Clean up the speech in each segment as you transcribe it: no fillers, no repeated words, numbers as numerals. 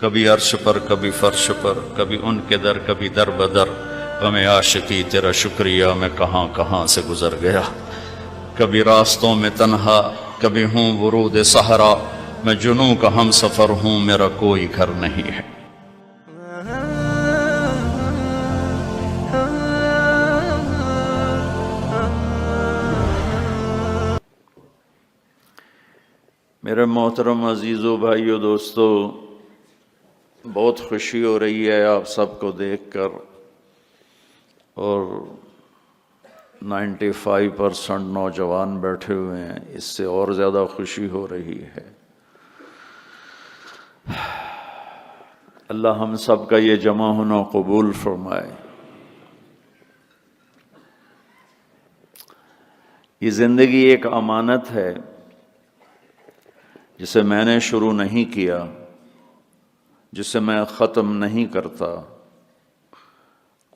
کبھی عرش پر کبھی فرش پر، کبھی ان کے در کبھی در بدر، غم عاشقی تیرا شکریہ میں کہاں کہاں سے گزر گیا، کبھی راستوں میں تنہا کبھی ہوں ورود صحرا، میں جنوں کا ہم سفر ہوں میرا کوئی گھر نہیں ہے۔ میرے محترم عزیزو بھائیو دوستو، بہت خوشی ہو رہی ہے آپ سب کو دیکھ کر، اور 95% نوجوان بیٹھے ہوئے ہیں، اس سے اور زیادہ خوشی ہو رہی ہے۔ اللہ ہم سب کا یہ جمع ہونا قبول فرمائے۔ یہ زندگی ایک امانت ہے جسے میں نے شروع نہیں کیا، جسے میں ختم نہیں کرتا،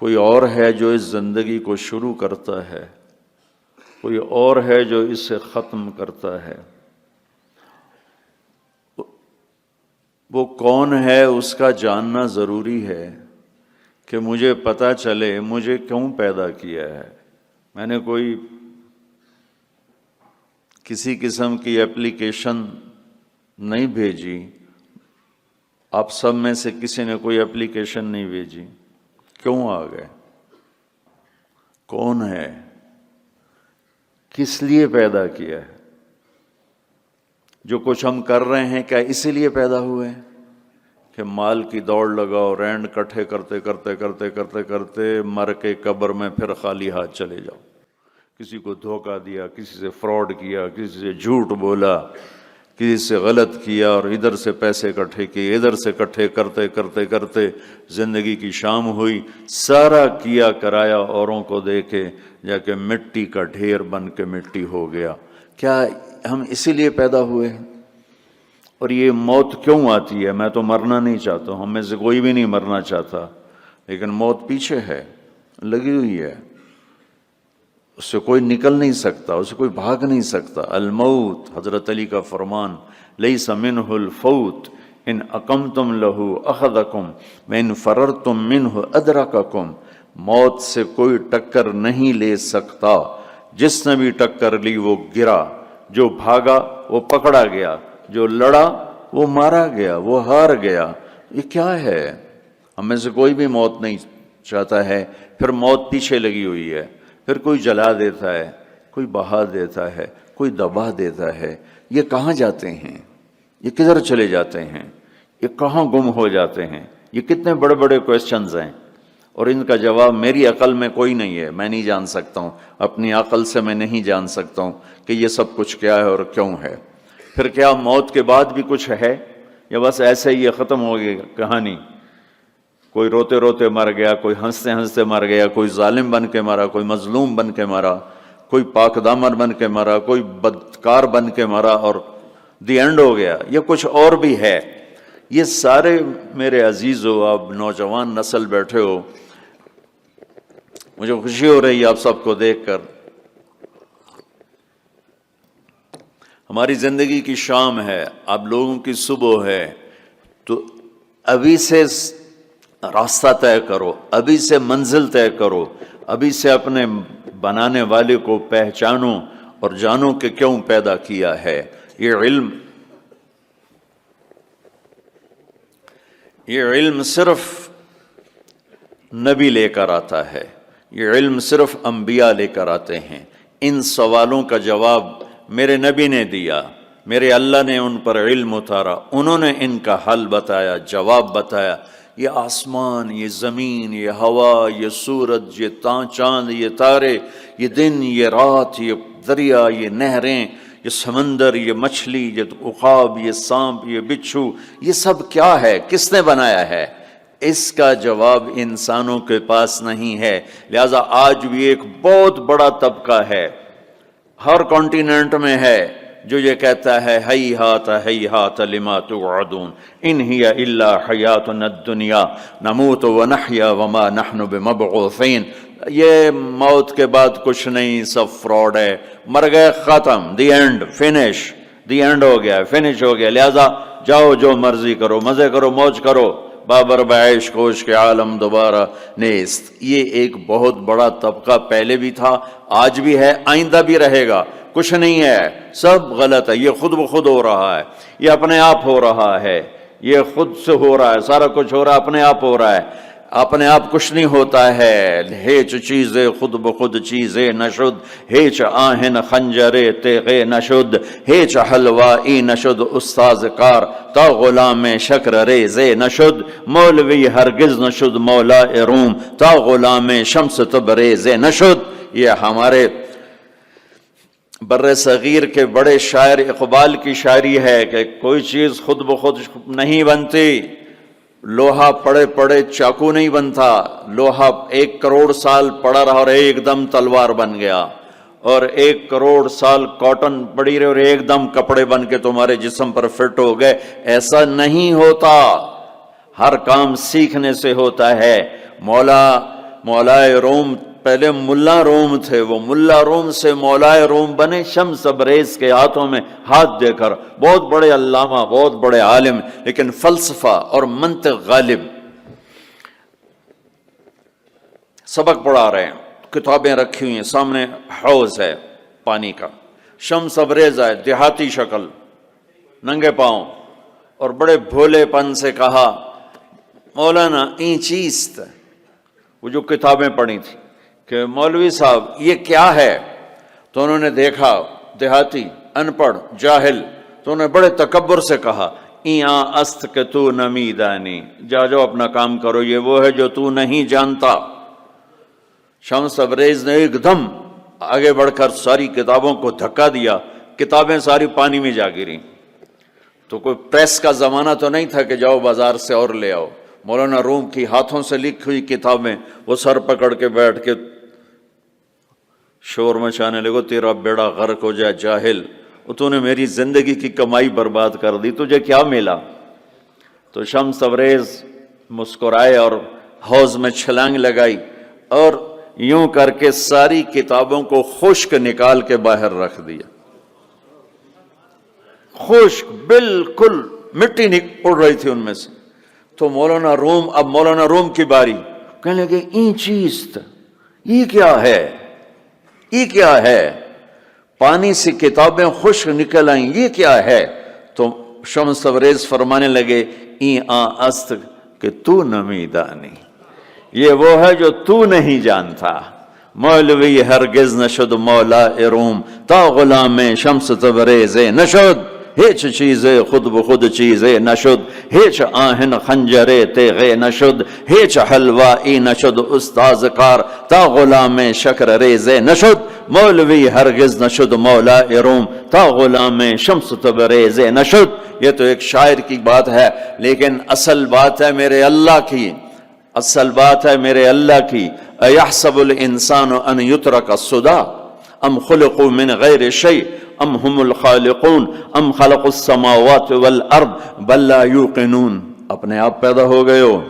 کوئی اور ہے جو اس زندگی کو شروع کرتا ہے، کوئی اور ہے جو اسے ختم کرتا ہے۔ وہ کون ہے اس کا جاننا ضروری ہے کہ مجھے پتہ چلے مجھے کیوں پیدا کیا ہے۔ میں نے کوئی کسی قسم کی اپلیکیشن نہیں بھیجی، آپ سب میں سے کسی نے کوئی اپلیکیشن نہیں بھیجی، کیوں آ گئے؟ کون ہے؟ کس لیے پیدا کیا ہے؟ جو کچھ ہم کر رہے ہیں کیا اسی لیے پیدا ہوئے ہیں کہ مال کی دوڑ لگاؤ، رینڈ کٹھے کرتے کرتے کرتے کرتے کرتے مر کے قبر میں پھر خالی ہاتھ چلے جاؤ؟ کسی کو دھوکہ دیا، کسی سے فراڈ کیا، کسی سے جھوٹ بولا، کسی سے غلط کیا، اور ادھر سے پیسے اکٹھے کیے، ادھر سے اکٹھے کرتے کرتے کرتے زندگی کی شام ہوئی، سارا کیا کرایا اوروں کو دے کے جا کے مٹی کا ڈھیر بن کے مٹی ہو گیا۔ کیا ہم اسی لیے پیدا ہوئے ہیں؟ اور یہ موت کیوں آتی ہے؟ میں تو مرنا نہیں چاہتا ہوں، ہم میں سے کوئی بھی نہیں مرنا چاہتا، لیکن موت پیچھے ہے، لگی ہوئی ہے، اس سے کوئی نکل نہیں سکتا، اس سے کوئی بھاگ نہیں سکتا۔ الموت، حضرت علی کا فرمان، لیس منہ الفوت ان اقمتم لہ اخذکم وان فررتم منہ ادرککم۔ موت سے کوئی ٹکر نہیں لے سکتا، جس نے بھی ٹکر لی وہ گرا، جو بھاگا وہ پکڑا گیا، جو لڑا وہ مارا گیا، وہ ہار گیا۔ یہ کیا ہے؟ ہم میں سے کوئی بھی موت نہیں چاہتا ہے، پھر موت پیچھے لگی ہوئی ہے، پھر کوئی جلا دیتا ہے، کوئی بہا دیتا ہے، کوئی دبا دیتا ہے۔ یہ کہاں جاتے ہیں؟ یہ کدھر چلے جاتے ہیں؟ یہ کہاں گم ہو جاتے ہیں؟ یہ کتنے بڑے بڑے کویسچنز ہیں، اور ان کا جواب میری عقل میں کوئی نہیں ہے، میں نہیں جان سکتا ہوں، اپنی عقل سے میں نہیں جان سکتا ہوں کہ یہ سب کچھ کیا ہے اور کیوں ہے۔ پھر کیا موت کے بعد بھی کچھ ہے، یا بس ایسے ہی یہ ختم ہو گئی کہانی؟ کوئی روتے روتے مر گیا، کوئی ہنستے ہنستے مر گیا، کوئی ظالم بن کے مرا، کوئی مظلوم بن کے مرا، کوئی پاک دامن بن کے مرا، کوئی بدکار بن کے مرا، اور دی اینڈ ہو گیا؟ یہ کچھ اور بھی ہے؟ یہ سارے میرے عزیزو، آپ نوجوان نسل بیٹھے ہو، مجھے خوشی ہو رہی ہے آپ سب کو دیکھ کر۔ ہماری زندگی کی شام ہے، آپ لوگوں کی صبح ہے، تو ابھی سے راستہ طے کرو، ابھی سے منزل طے کرو، ابھی سے اپنے بنانے والے کو پہچانو اور جانو کہ کیوں پیدا کیا ہے۔ یہ علم صرف نبی لے کر آتا ہے، یہ علم صرف انبیاء لے کر آتے ہیں۔ ان سوالوں کا جواب میرے نبی نے دیا، میرے اللہ نے ان پر علم اتارا، انہوں نے ان کا حل بتایا، جواب بتایا۔ یہ آسمان، یہ زمین، یہ ہوا، یہ سورج، یہ چاند، یہ تارے، یہ دن، یہ رات، یہ دریا، یہ نہریں، یہ سمندر، یہ مچھلی، یہ عقاب، یہ سانپ، یہ بچھو، یہ سب کیا ہے؟ کس نے بنایا ہے؟ اس کا جواب انسانوں کے پاس نہیں ہے۔ لہذا آج بھی ایک بہت بڑا طبقہ ہے، ہر کانٹیننٹ میں ہے، جو یہ کہتا ہے ہیہات لما توعدون ان ہی الا حیاتنا الدنیا نموت ونحیا وما نحن بمبعوثین۔ یہ موت کے بعد کچھ نہیں، سب فراڈ ہے، مر گئے، ختم، the end, finish, the end ہو گیا، فنش ہو گیا، لہذا جاؤ جو مرضی کرو، مزے کرو، موج کرو، بابر بعیش کوش کے عالم دوبارہ نیست۔ یہ ایک بہت بڑا طبقہ پہلے بھی تھا، آج بھی ہے، آئندہ بھی رہے گا۔ کچھ نہیں ہے، سب غلط ہے، یہ خود بخود ہو رہا ہے، یہ اپنے آپ ہو رہا ہے، یہ خود سے ہو رہا ہے، سارا کچھ ہو رہا ہے، اپنے آپ ہو رہا ہے۔ اپنے آپ کچھ نہیں ہوتا ہے، ہیچ چیزیں خود بخود چیزیں نشد، ہیچ آہن خنجرے تیغے نشد، ہیچ حلوائی نشد استاذ کار، تا غلام شکر ریزے نشد، مولوی ہرگز نشد مولا روم، تا غلام شمس تبریزے نشد۔ یہ ہمارے بر صغیر کے بڑے شاعر اقبال کی شاعری ہے کہ کوئی چیز خود بخود نہیں بنتی، لوہا پڑے پڑے چاقو نہیں بنتا، لوہا 1 کروڑ سال پڑا رہا اور ایک دم تلوار بن گیا، اور 1 کروڑ سال کاٹن پڑی رہی اور ایک دم کپڑے بن کے تمہارے جسم پر فٹ ہو گئے۔ ایسا نہیں ہوتا، ہر کام سیکھنے سے ہوتا ہے۔ مولا روم پہلے ملا روم تھے، وہ ملا روم سے مولا روم بنے شمس تبریز کے ہاتھوں میں ہاتھ دے کر، بہت بڑے علامہ، بہت بڑے عالم، لیکن فلسفہ اور منطق غالب۔ سبق پڑھا رہے ہیں، کتابیں رکھی ہوئی ہیں سامنے، حوض ہے پانی کا، شمس تبریز ہے، دیہاتی شکل، ننگے پاؤں، اور بڑے بھولے پن سے کہا مولانا این چیست، وہ جو کتابیں پڑھی تھی کہ مولوی صاحب یہ کیا ہے؟ تو انہوں نے دیکھا دیہاتی، ان پڑھ، جاہل، تو انہوں نے بڑے تکبر سے کہا ایاں است کہ تو نمی دانی، جاؤ اپنا کام کرو، یہ وہ ہے جو تو نہیں جانتا۔ شمس تبریز نے ایک دم آگے بڑھ کر ساری کتابوں کو دھکا دیا، کتابیں ساری پانی میں جا گری۔ تو کوئی پریس کا زمانہ تو نہیں تھا کہ جاؤ بازار سے اور لے آؤ، مولانا روم کی ہاتھوں سے لکھی ہوئی کتابیں، وہ سر پکڑ کے بیٹھ کے شور مچانے لگو تیرا بیڑا غرق ہو جائے جاہل، تو نے میری زندگی کی کمائی برباد کر دی، تجھے کیا ملا؟ تو شمس تبریز مسکرائے اور حوض میں چھلانگ لگائی اور یوں کر کے ساری کتابوں کو خشک نکال کے باہر رکھ دیا، خشک بالکل، مٹی اڑ رہی تھی ان میں سے۔ تو مولانا روم کی باری، کہنے لگے این چیز، یہ کیا ہے، یہ کیا ہے؟ پانی سے کتابیں خشک نکل آئیں، یہ کیا ہے؟ تو شمس تبریز فرمانے لگے این است کہ تو نمی دانی، یہ وہ ہے جو تو نہیں جانتا۔ مولوی ہرگز نشد مولا روم، تا غلام شمس تبریز نشد، ہیچ چیزیں خود بخود چیزیں نشد، ہیچ آہن خنجرے تیغے نشد، ہیچ حلوائی نشد استاذ کار، تا غلام شکر ریزے نشد، مولوی ہرگز نشد مولا روم، تا غلام شمس تبریز نشد۔ یہ تو ایک شاعر کی بات ہے، لیکن اصل بات ہے میرے اللہ کی، اصل بات ہے میرے اللہ کی۔ ایحسب الانسان ان یترک سدی ام خلقوا من غیر شیء ام هم الخالقون ام خلقوا السماوات والارض بل لا یوقنون۔ اپنے آپ پیدا ہو گئے ہو،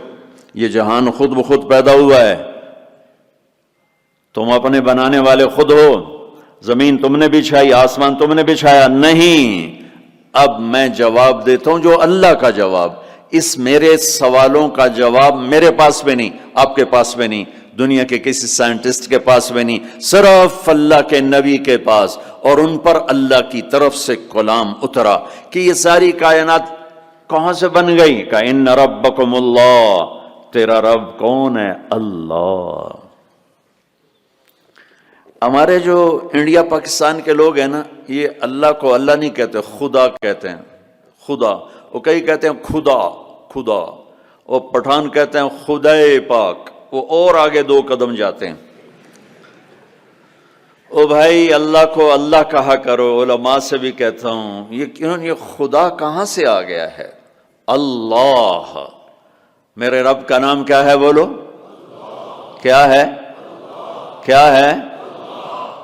یہ جہان خود بخود پیدا ہوا ہے، تم اپنے بنانے والے خود ہو، زمین تم نے بچھائی، آسمان تم نے بچھایا نہیں۔ اب میں جواب دیتا ہوں جو اللہ کا جواب، اس میرے سوالوں کا جواب میرے پاس بھی نہیں، آپ کے پاس بھی نہیں، دنیا کے کسی سائنٹسٹ کے پاس بھی نہیں، صرف اللہ کے نبی کے پاس، اور ان پر اللہ کی طرف سے کلام اترا کہ یہ ساری کائنات کہاں سے بن گئی؟ کہ ان ربکم اللہ، تیرا رب کون ہے؟ اللہ۔ ہمارے جو انڈیا پاکستان کے لوگ ہیں نا، یہ اللہ کو اللہ نہیں کہتے، خدا کہتے ہیں، خدا۔ وہ کئی کہتے ہیں خدا خدا، اور پٹھان کہتے ہیں خدائے پاک، وہ اور آگے 2 قدم جاتے ہیں۔ او بھائی اللہ کو اللہ کہا کرو، علماء سے بھی کہتا ہوں، یہ خدا کہاں سے آ گیا ہے؟ اللہ۔ میرے رب کا نام کیا ہے بولو؟ کیا ہے؟ کیا ہے؟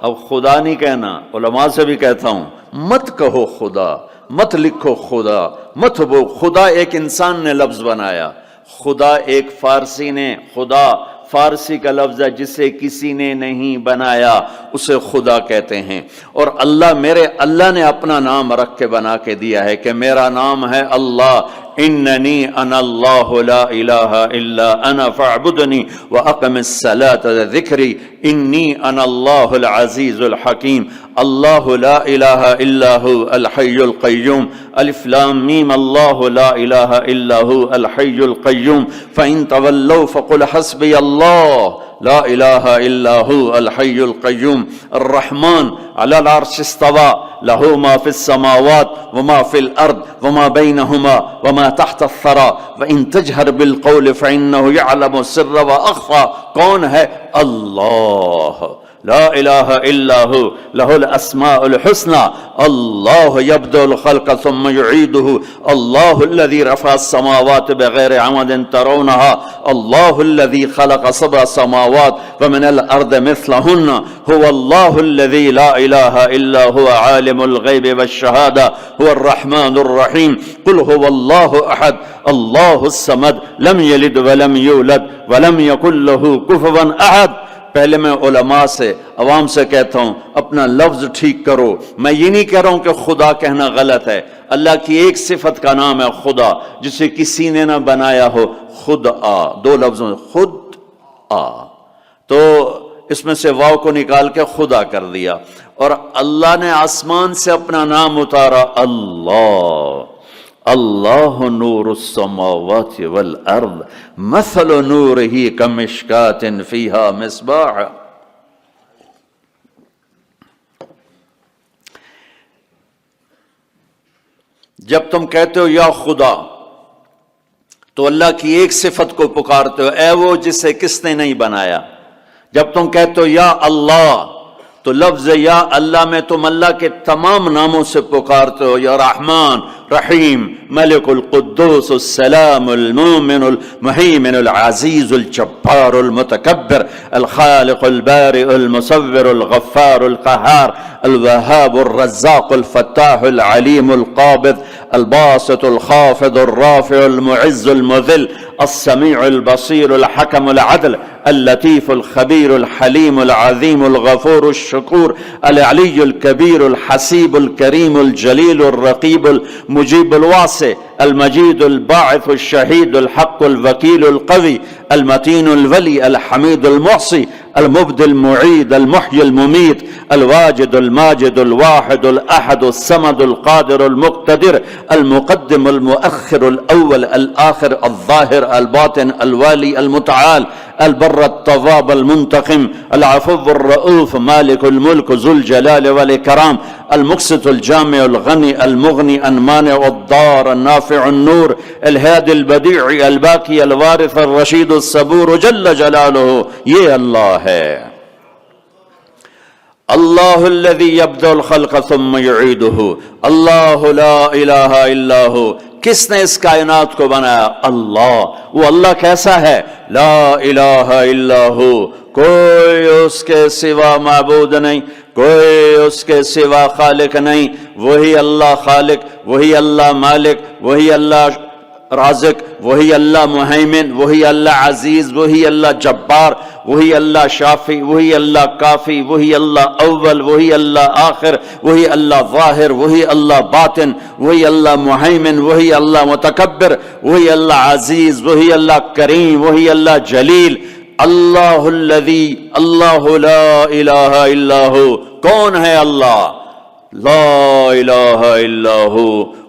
اب خدا نہیں کہنا، علماء سے بھی کہتا ہوں مت کہو خدا، مت لکھو خدا، مت وہ خدا ایک انسان نے لفظ بنایا، خدا ایک فارسی نے، خدا فارسی کا لفظ ہے جسے کسی نے نہیں بنایا اسے خدا کہتے ہیں. اور اللہ نے اپنا نام رکھ کے بنا کے دیا ہے کہ میرا نام ہے اللہ، اننی انا اللہ لا الہ الا انا فاعبدنی واقم الصلاۃ ذکری انی انا اللہ العزیز الحکیم. اللہ لا الہ الا هو الحی القیوم. الف لام میم اللہ لا الہ الا هو الحی القیوم. فإن تولوا فقل حسبی اللہ لا الہ الا هو الحی القیوم. الرحمن علی العرش استوى له ما في السماوات وما في الارض وما بينهما وما تحت الثرى وان تجهر بالقول فانه يعلم السر واخفى. کون ہے؟ اللہ. لا الہ الا هو له الاسماء الحسنى. اللہ يبدأ الخلق ثم يعيده. اللہ الذي رفع السماوات بغير عمد ترونها. اللہ الذي خلق سبع سماوات ومن الارض مثلهن. هو الله الذي لا اله الا هو عالم الغيب والشهادة. هو الرحمن الرحيم. قل هو الله احد الله الصمد لم يلد ولم يولد ولم يكن له كفوا احد. پہلے میں علماء سے عوام سے کہتا ہوں اپنا لفظ ٹھیک کرو. میں یہ نہیں کہہ رہا ہوں کہ خدا کہنا غلط ہے. اللہ کی ایک صفت کا نام ہے خدا جسے کسی نے نہ بنایا ہو. خود آ، دو لفظوں میں خود آ، تو اس میں سے واو کو نکال کے خدا کر دیا. اور اللہ نے آسمان سے اپنا نام اتارا اللہ. اللہ نور السماوات والارض مثل نورہ کمشکات فیہا مصباح. جب تم کہتے ہو یا خدا تو اللہ کی ایک صفت کو پکارتے ہو، اے وہ جسے کس نے نہیں بنایا. جب تم کہتے ہو یا اللہ تو لفظ یا اللہ میں تم اللہ کے تمام ناموں سے پکارتے ہو. یا رحمان، رحیم، ملک القدوس السلام المؤمن المہیمن العزیز الجبار المتکبر الخالق البارئ المصور الغفار القہار الوہاب الرزاق الفتاح العلیم القابض الباسط الخافض الرافع المعز المذل السمیع البصیر الحکم العدل اللطیف الخبیر الحلیم العظیم الغفور الشکور العلی الکبیر الحسیب الکریم الجلیل الرقیب المجیب الواسع المجید الباعث الشہید الحق الوکیل القوی المتین الولی الحمید المحصی المبدی المعید المحیی الممیت الواجد الماجد الواحد الاحد الصمد القادر المقتدر المقدم المؤخر الاول الاخر الظاہر الباطن الوالی المتعال البر التواب المنتقم العفو الرؤوف مالك الملك ذو الجلال والإكرام المقسط الجامع الغني المغني المانع الضار النافع النور الهادي البديع الباقي الوارث الرشيد الصبور جل جلاله. یہ اللہ ہے. اللہ الذي يبدأ الخلق ثم يعيده. اللہ لا الہ الا هو. کس نے اس کائنات کو بنایا؟ اللہ. وہ اللہ کیسا ہے؟ لا الہ الا ہو، کوئی اس کے سوا معبود نہیں، کوئی اس کے سوا خالق نہیں. وہی اللہ خالق، وہی اللہ مالک، وہی اللہ رازق، وہی اللہ مہیمن، وہی اللہ عزیز، وہی اللہ جبار، وہی اللہ شافی، وہی اللہ کافی، وہی اللہ اول، وہی اللہ آخر، وہی اللہ ظاہر، وہی اللہ باطن، وہی اللہ مہیمن، وہی اللہ متکبر، وہی اللہ عزیز، وہی اللہ کریم، وہی اللہ جلیل. اللہ الذی، اللہ لا الہ الا ہو. کون ہے اللہ؟ لا الہ الا ہو.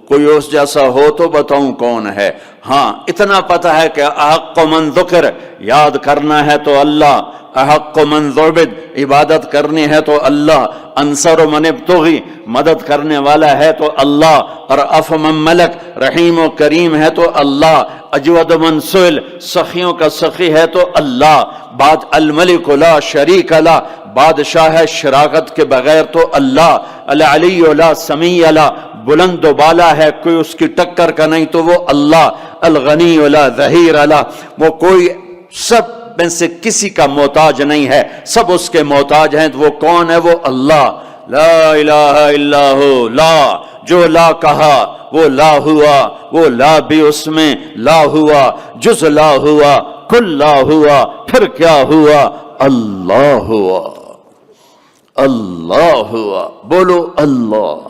کوئی اس جیسا ہو تو بتاؤں کون ہے. ہاں اتنا پتہ ہے کہ احق من ذکر، یاد کرنا ہے تو اللہ. احق من ذعبد، عبادت کرنی ہے تو اللہ. انصر من ابتغی، مدد کرنے والا ہے تو اللہ. رأف من ملک، رحیم و کریم ہے تو اللہ. اجود من سئل، سخیوں کا سخی ہے تو اللہ. بعد الملک لا شریک لا، بادشاہ ہے شراکت کے بغیر تو اللہ. العلی لا سمیع لا، بلند و بالا ہے کوئی اس کی ٹکر کا نہیں تو وہ اللہ. الغنی لا ظہیر لا، وہ کوئی سب میں سے کسی کا محتاج نہیں ہے، سب اس کے محتاج ہیں. تو وہ کون ہے؟ وہ اللہ. لا الہ الا ہو. لا، جو لا کہا وہ لا ہوا، وہ لا بھی اس میں لا ہوا، جز لا ہوا، کل لا ہوا، پھر کیا ہوا؟ اللہ ہوا، اللہ ہوا، بولو اللہ۔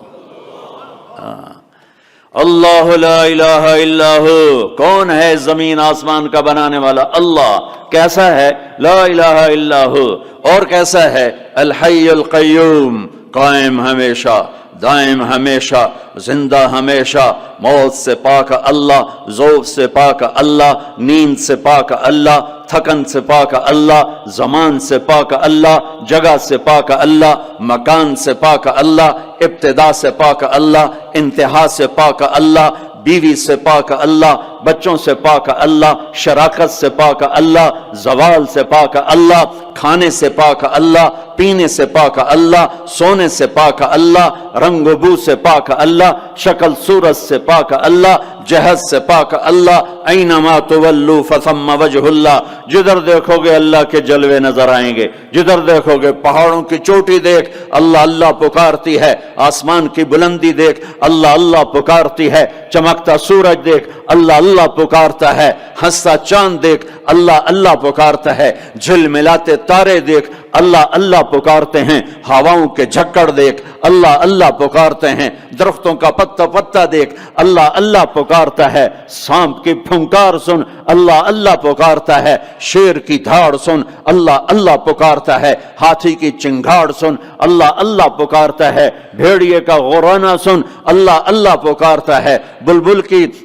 اللہ لا الہ الا ہو، کون ہے زمین آسمان کا بنانے والا؟ اللہ۔ کیسا ہے؟ لا الہ الا ہو۔ اور کیسا ہے؟ الحی القیوم، قائم ہمیشہ، دائم ہمیشہ، زندہ ہمیشہ، موت سے پاک اللہ، ذوق سے پاک اللہ، نیند سے پاک اللہ، تھکن سے پاک اللہ، زمان سے پاک اللہ، جگہ سے پاک اللہ، مکان سے پاک اللہ، ابتدا سے پاک اللہ، انتہا سے پاک اللہ، بیوی سے پاک اللہ، بچوں سے پاک اللہ، شراکت سے پاک اللہ، زوال سے پاک اللہ، کھانے سے پاک اللہ، پینے سے پاک اللہ، سونے سے پاک اللہ، رنگ و بو سے پاک اللہ، شکل صورت سے پاک اللہ، جہد سے پاک اللہ، اینما تولوا فثم وجہ اللہ، جدھر دیکھو گے اللہ کے جلوے نظر آئیں گے، جدھر دیکھو گے پہاڑوں کی چوٹی دیکھ اللہ اللہ پکارتی ہے، آسمان کی بلندی دیکھ اللہ اللہ پکارتی ہے، چمکتا سورج دیکھ اللہ اللہ پکارتا ہے، ہنستا چاند دیکھ اللہ اللہ پکارتا ہے، جھل ملاتے تارے دیکھ اللہ اللہ پکارتے ہیں، ہواؤں کے جھکڑ دیکھ اللہ اللہ پکارتے ہیں، درختوں کا پتا پتا دیکھ اللہ اللہ پکارتا ہے، سانپ کی پھنکار سن اللہ اللہ پکارتا ہے، شیر کی دھاڑ سن اللہ اللہ پکارتا ہے، ہاتھی کی چنگھاڑ سن اللہ اللہ پکارتا ہے، بھیڑیے کا غورانا سن اللہ اللہ پکارتا ہے، بلبل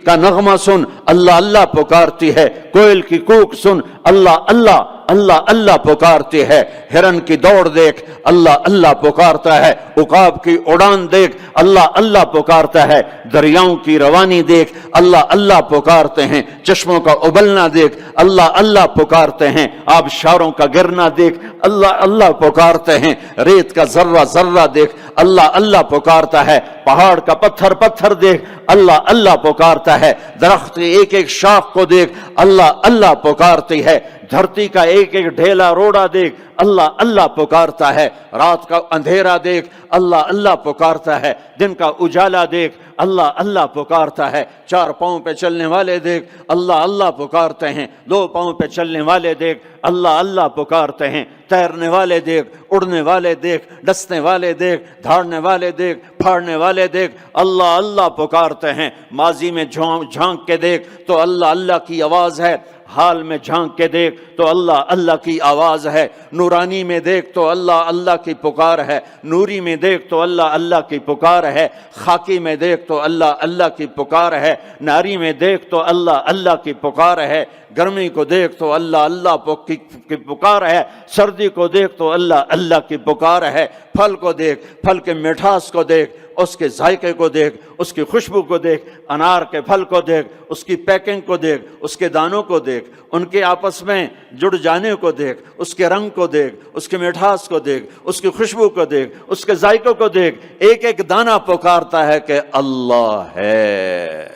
کا نغمہ سن اللہ اللہ پکارتی ہے، کوئل کی کوک سن اللہ اللہ اللہ اللہ پکارتی ہے، ہرن کی دوڑ دیکھ اللہ اللہ پکارتا ہے، عقاب کی اڑان دیکھ اللہ اللہ پکارتا ہے، دریاؤں کی روانی دیکھ اللہ اللہ پکارتے ہیں، چشموں کا ابلنا دیکھ اللہ اللہ پکارتے ہیں، آبشاروں کا گرنا دیکھ اللہ اللہ پکارتے ہیں، ریت کا ذرہ ذرہ دیکھ اللہ اللہ پکارتا ہے، پہاڑ کا پتھر پتھر دیکھ اللہ اللہ پکارتا ہے، درخت کی ایک ایک شاخ کو دیکھ اللہ اللہ پکارتی ہے، دھرتی کا ایک ایک ڈھیلا روڑا دیکھ اللہ اللہ پکارتا ہے، رات کا اندھیرا دیکھ اللہ اللہ پکارتا ہے، دن کا اجالا دیکھ اللہ اللہ پکارتا ہے، چار پاؤں پہ چلنے والے دیکھ اللہ اللہ پکارتے ہیں، دو پاؤں پہ چلنے والے دیکھ اللہ اللہ پکارتے ہیں، تیرنے والے دیکھ، اڑنے والے دیکھ، ڈسنے والے دیکھ، دھاڑنے والے دیکھ، پھاڑنے والے دیکھ اللہ اللہ پکارتے ہیں، ماضی میں جھانک کے دیکھ تو اللہ اللہ کی آواز ہے، حال میں جھانک کے دیکھ تو اللہ اللہ کی آواز ہے، نورانی میں دیکھ تو اللہ اللہ کی پکار ہے، نوری میں دیکھ تو اللہ اللہ کی پکار ہے، خاکی میں دیکھ تو اللہ اللہ کی پکار ہے، ناری میں دیکھ تو اللہ اللہ کی پکار ہے، گرمی کو دیکھ تو اللہ اللہ کی پکار ہے، سردی کو دیکھ تو اللہ اللہ کی پکار ہے، پھل کو دیکھ، پھل کے مٹھاس کو دیکھ، اس کے ذائقے کو دیکھ، اس کی خوشبو کو دیکھ، انار کے پھل کو دیکھ، اس کی پیکنگ کو دیکھ، اس کے دانوں کو دیکھ، ان کے آپس میں جڑ جانے کو دیکھ، اس کے رنگ کو دیکھ، اس کے مٹھاس کو دیکھ، اس کی خوشبو کو دیکھ، اس کے ذائقے کو دیکھ، ایک ایک دانہ پکارتا ہے کہ اللہ ہے،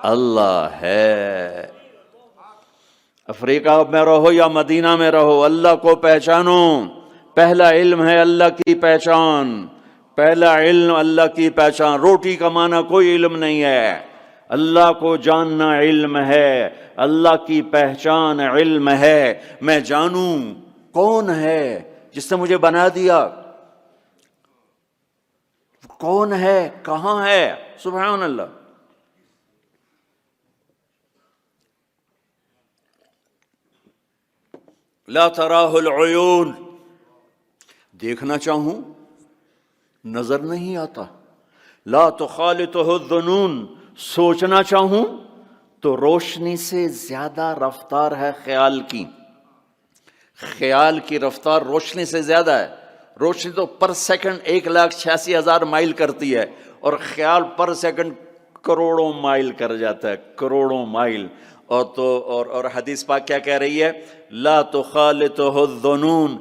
اللہ ہے۔ افریقہ میں رہو یا مدینہ میں رہو، اللہ کو پہچانو، پہلا علم ہے اللہ کی پہچان، پہلا علم اللہ کی پہچان، روٹی کمانا کوئی علم نہیں ہے، اللہ کو جاننا علم ہے، اللہ کی پہچان علم ہے، میں جانوں کون ہے جس نے مجھے بنا دیا، کون ہے، کہاں ہے، سبحان اللہ۔ لا تراہ العیون، دیکھنا چاہوں نظر نہیں آتا، لا تخالطہ الظنون، سوچنا چاہوں تو روشنی سے زیادہ رفتار ہے خیال کی، خیال کی رفتار روشنی سے زیادہ ہے، روشنی تو پر سیکنڈ 1,86,000 مائل کرتی ہے، اور خیال پر سیکنڈ کروڑوں مائل کر جاتا ہے، کروڑوں مائل۔ اور حدیث پاک کیا کہہ رہی ہے؟ لا تخالطہ الظنون،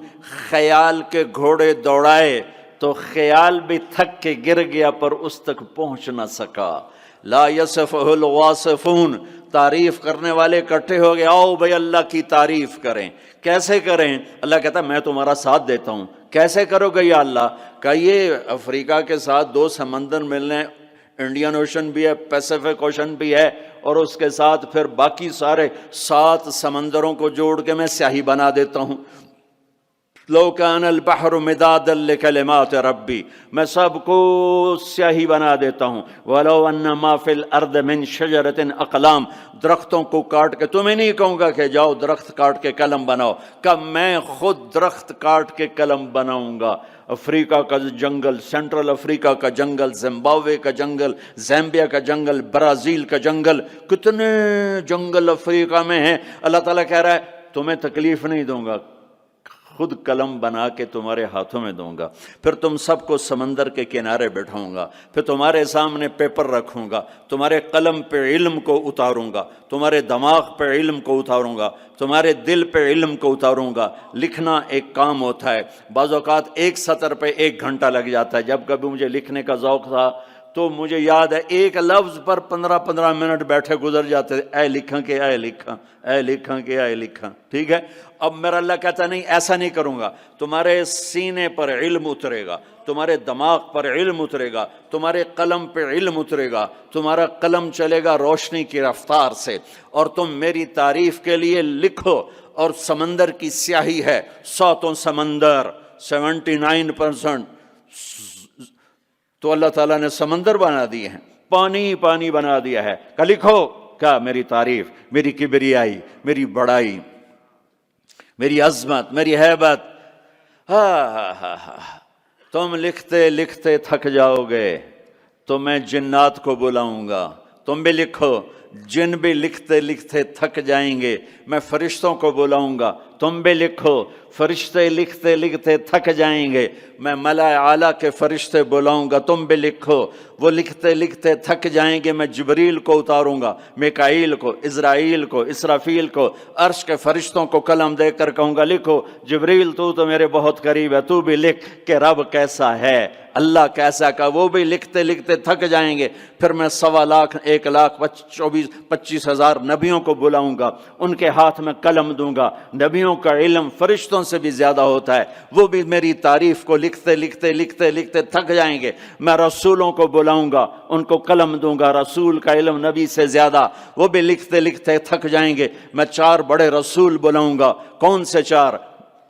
خیال کے گھوڑے دوڑائے تو خیال بھی تھک کے گر گیا پر اس تک پہنچ نہ سکا۔ لا یصفہ الواصفون، تعریف کرنے والے اکٹھے ہو گئے، آؤ بھائی اللہ کی تعریف کریں، کیسے کریں؟ اللہ کہتا ہے میں تمہارا ساتھ دیتا ہوں۔ کیسے کرو گے یا اللہ؟ کہ یہ افریقہ کے ساتھ 2 سمندر ملنے، انڈین اوشن بھی ہے، پیسیفک اوشن بھی ہے، اور اس کے ساتھ پھر باقی سارے 7 سمندروں کو جوڑ کے میں سیاہی بنا دیتا ہوں۔ لو کان البحر مدادا لکلمات ربی، میں سب کو سیاہی بنا دیتا ہوں۔ ولو ان ما فی الارض من شجرۃ اقلام، درختوں کو کاٹ کے، تمہیں نہیں کہوں گا کہ جاؤ درخت کاٹ کے قلم بناؤ، کہ میں خود درخت کاٹ کے قلم بناؤں گا۔ افریقہ کا جنگل، سینٹرل افریقہ کا جنگل، زمبابوے کا جنگل، زامبیا کا جنگل، برازیل کا جنگل، کتنے جنگل افریقہ میں ہیں۔ اللہ تعالیٰ کہہ رہا ہے تمہیں تکلیف نہیں دوں گا، خود قلم بنا کے تمہارے ہاتھوں میں دوں گا، پھر تم سب کو سمندر کے کنارے بٹھاؤں گا، پھر تمہارے سامنے پیپر رکھوں گا، تمہارے قلم پہ علم کو اتاروں گا، تمہارے دماغ پہ علم کو اتاروں گا، تمہارے دل پہ علم کو اتاروں گا۔ لکھنا ایک کام ہوتا ہے، بعض اوقات ایک سطر پہ 1 گھنٹہ لگ جاتا ہے۔ جب کبھی مجھے لکھنے کا ذوق تھا تو مجھے یاد ہے ایک لفظ پر 15 منٹ بیٹھے گزر جاتے تھے، اے لکھاں کہ اے لکھاں، اے لکھاں کہ اے لکھاں، ٹھیک ہے۔ اب میرا اللہ کہتا نہیں، ایسا نہیں کروں گا، تمہارے سینے پر علم اترے گا، تمہارے دماغ پر علم اترے گا، تمہارے قلم پہ علم اترے گا، تمہارا قلم چلے گا روشنی کی رفتار سے، اور تم میری تعریف کے لیے لکھو۔ اور سمندر کی سیاہی ہے، 7 سمندر، 79%، تو اللہ تعالیٰ نے سمندر بنا دیے ہیں، پانی پانی بنا دیا ہے کہ لکھو کیا میری تعریف، میری کبریائی، میری بڑائی، میری عظمت، میری ہیبت۔ تم لکھتے لکھتے تھک جاؤ گے تو میں جنات کو بلاؤں گا، تم بھی لکھو۔ جن بھی لکھتے لکھتے تھک جائیں گے، میں فرشتوں کو بلاؤں گا، تم بھی لکھو۔ فرشتے لکھتے لکھتے تھک جائیں گے، میں ملائے اعلیٰ کے فرشتے بلاؤں گا، تم بھی لکھو۔ وہ لکھتے لکھتے تھک جائیں گے، میں جبریل کو اتاروں گا، میکائیل کو، اسرائیل کو، اسرافیل کو، عرش کے فرشتوں کو قلم دے کر کہوں گا لکھو۔ جبریل تو میرے بہت قریب ہے، تو بھی لکھ کہ رب کیسا ہے، اللہ کیسا کا۔ وہ بھی لکھتے لکھتے تھک جائیں گے، پھر میں 1,25,000 نبیوں کو بلاؤں گا، ان کے ہاتھ میں قلم دوں گا۔ نبیوں کا علم فرشتوں سے بھی زیادہ ہوتا ہے، وہ بھی میری تعریف کو لکھتے لکھتے لکھتے لکھتے تھک جائیں گے۔ میں رسولوں کو بلاؤں گا، ان کو قلم دوں گا، رسول کا علم نبی سے زیادہ، وہ بھی لکھتے لکھتے تھک جائیں گے۔ میں 4 بڑے رسول بلاؤں گا۔ کون سے 4؟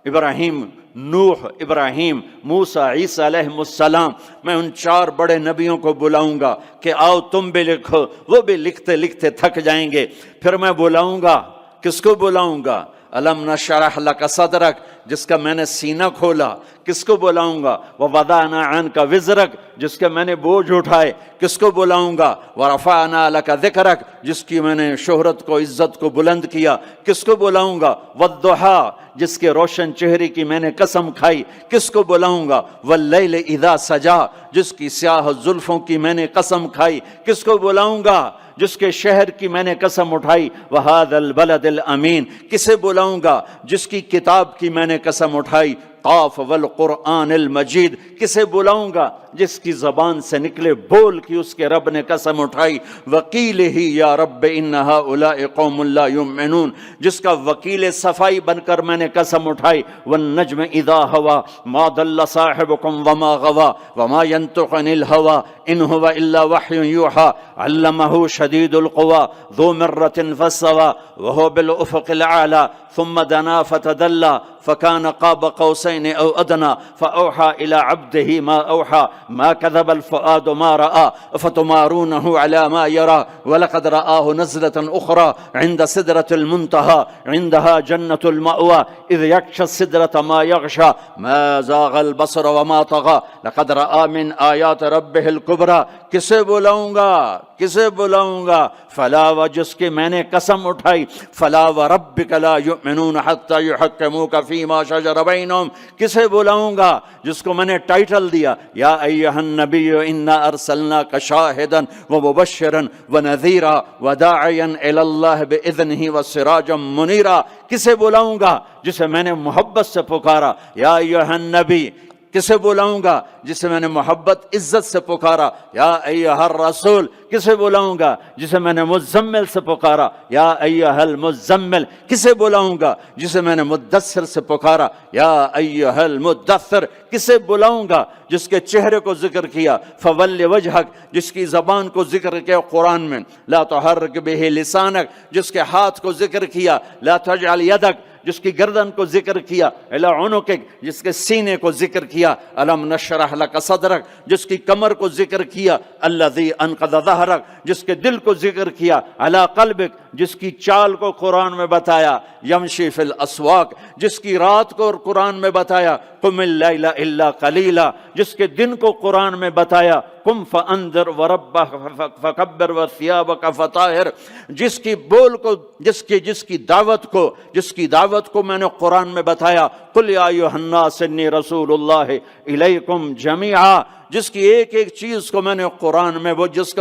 ابراہیم، نوح، ابراہیم، موسیٰ، عیسیٰ علیہ السلام۔ میں ان 4 بڑے نبیوں کو بلاؤں گا کہ آؤ تم بھی لکھو، وہ بھی لکھتے لکھتے تھک جائیں گے۔ پھر میں بلاؤں گا، کس کو بلاؤں گا؟ الم نشرح لک صدرک، جس کا میں نے سینہ کھولا، کس کو بلاؤں گا؟ ووضعنا عنک وزرک، جس کے میں نے بوجھ اٹھائے، کس کو بلاؤں گا؟ ورفعنا لک ذکرک، جس کی میں نے شہرت کو، عزت کو بلند کیا، کس کو بلاؤں گا؟ والضحیٰ، جس کے روشن چہرے کی میں نے قسم کھائی، کس کو بلاؤں گا؟ واللیل اذا سجا، جس کی سیاہ زلفوں کی میں نے قسم کھائی، کس کو بلاؤں گا؟ جس کے شہر کی میں نے قسم اٹھائی۔ وَهَذَا الْبَلَدِ الْأَمِينَ، کسے بلاؤں گا؟ جس کی کتاب کی میں نے قسم اٹھائی۔ قاف والقرآن المجید، کسے بلاؤں گا؟ جس کی زبان سے نکلے بول کی اس کے رب نے قسم اٹھائی۔ وکیلہ یا رب ان ہؤلاء قوم لا یؤمنون، جس کا وکیل صفائی بن کر میں نے قسم اٹھائی۔ والنجم اذا ہوا ما ضل صاحبکم وما غوا وما ينطق عن الہوا ان هو الا وحی یوحى علمہ شدید القوى ذو مرۃ فاستوى وهو بالافق الاعلى ثم دنا فتدلى فكان قاب قوسين او ادنى فاوحى الى عبده ما اوحى ما كذب الفؤاد ما رأى فتمارونه على ما يرى ولقد رآه نزلة أخرى عند سدرة المنتهى عندها جنة المأوى إذ يغشى السدرة ما يغشى ما زاغ البصر وما طغى لقد رأى من آيات ربه الكبرى۔ کسے بلاؤں گا؟ کسے بلاؤں گا؟ فلا، و جس کی میں نے قسم اٹھائی۔ فلا وربک لا یؤمنون حتی یحکموک فیما شجر بینہم، کسے بلاؤں گا؟ جس کو میں نے ٹائٹل دیا یا ایھا النبی انا ارسلناک شاہدا ومبشرا ونذیرا وداعیا الی اللہ باذنہ وسراجا منیرا۔ کسے بلاؤں گا؟ جسے میں نے محبت سے پکارا یا ایھا النبی۔ کسے بلاؤں گا جسے میں نے محبت عزت سے پکارا یا ایھا الرسول، کسے بلاؤں گا جسے میں نے مزمل سے پکارا یا ایھا المزمل، کسے بلاؤں گا جسے میں نے مدثر سے پکارا یا ایھا المدثر، کسے بلاؤں گا جس کے چہرے کو ذکر کیا فول وجہک، جس کی زبان کو ذکر کیا قرآن میں لا تحرک بہ لسانک، جس کے ہاتھ کو ذکر کیا لا تجعل یدک، جس کی گردن کو ذکر کیا الی عنقک، جس کے سینے کو ذکر کیا الم نشرح لک صدرک، جس کی کمر کو ذکر کیا الذی انقض ظہرک، جس کے دل کو ذکر کیا علی قلبک، جس کی چال کو قرآن میں بتایا یمشی فی الاسواق، جس کی رات کو قرآن میں بتایا قم اللیل الا قلیلا، جس کے دن کو قرآن میں بتایا قم فانذر وربک فکبر وثیابک فطہر، جس کی بول کو جس کی دعوت کو میں نے قرآن میں بتایا قل یا ایھا الناس انی رسول اللہ الیکم جمیعا، جس کی ایک ایک چیز کو میں نے قرآن میں وہ جس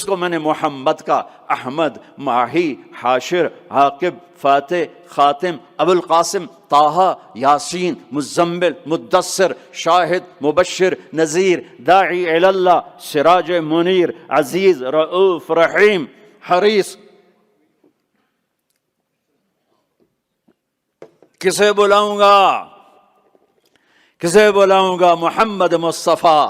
کو میں نے محمد کا احمد، ماہی، حاشر، عاقب، فاتح، خاتم، ابو القاسم، طٰہٰ، یاسین، مزمل، مدثر، شاہد، مبشر، نذیر، داعی الی اللہ، سراج منیر، عزیز، رؤوف، رحیم، حریص، کسے بلاؤں گا محمد مصطفیٰ۔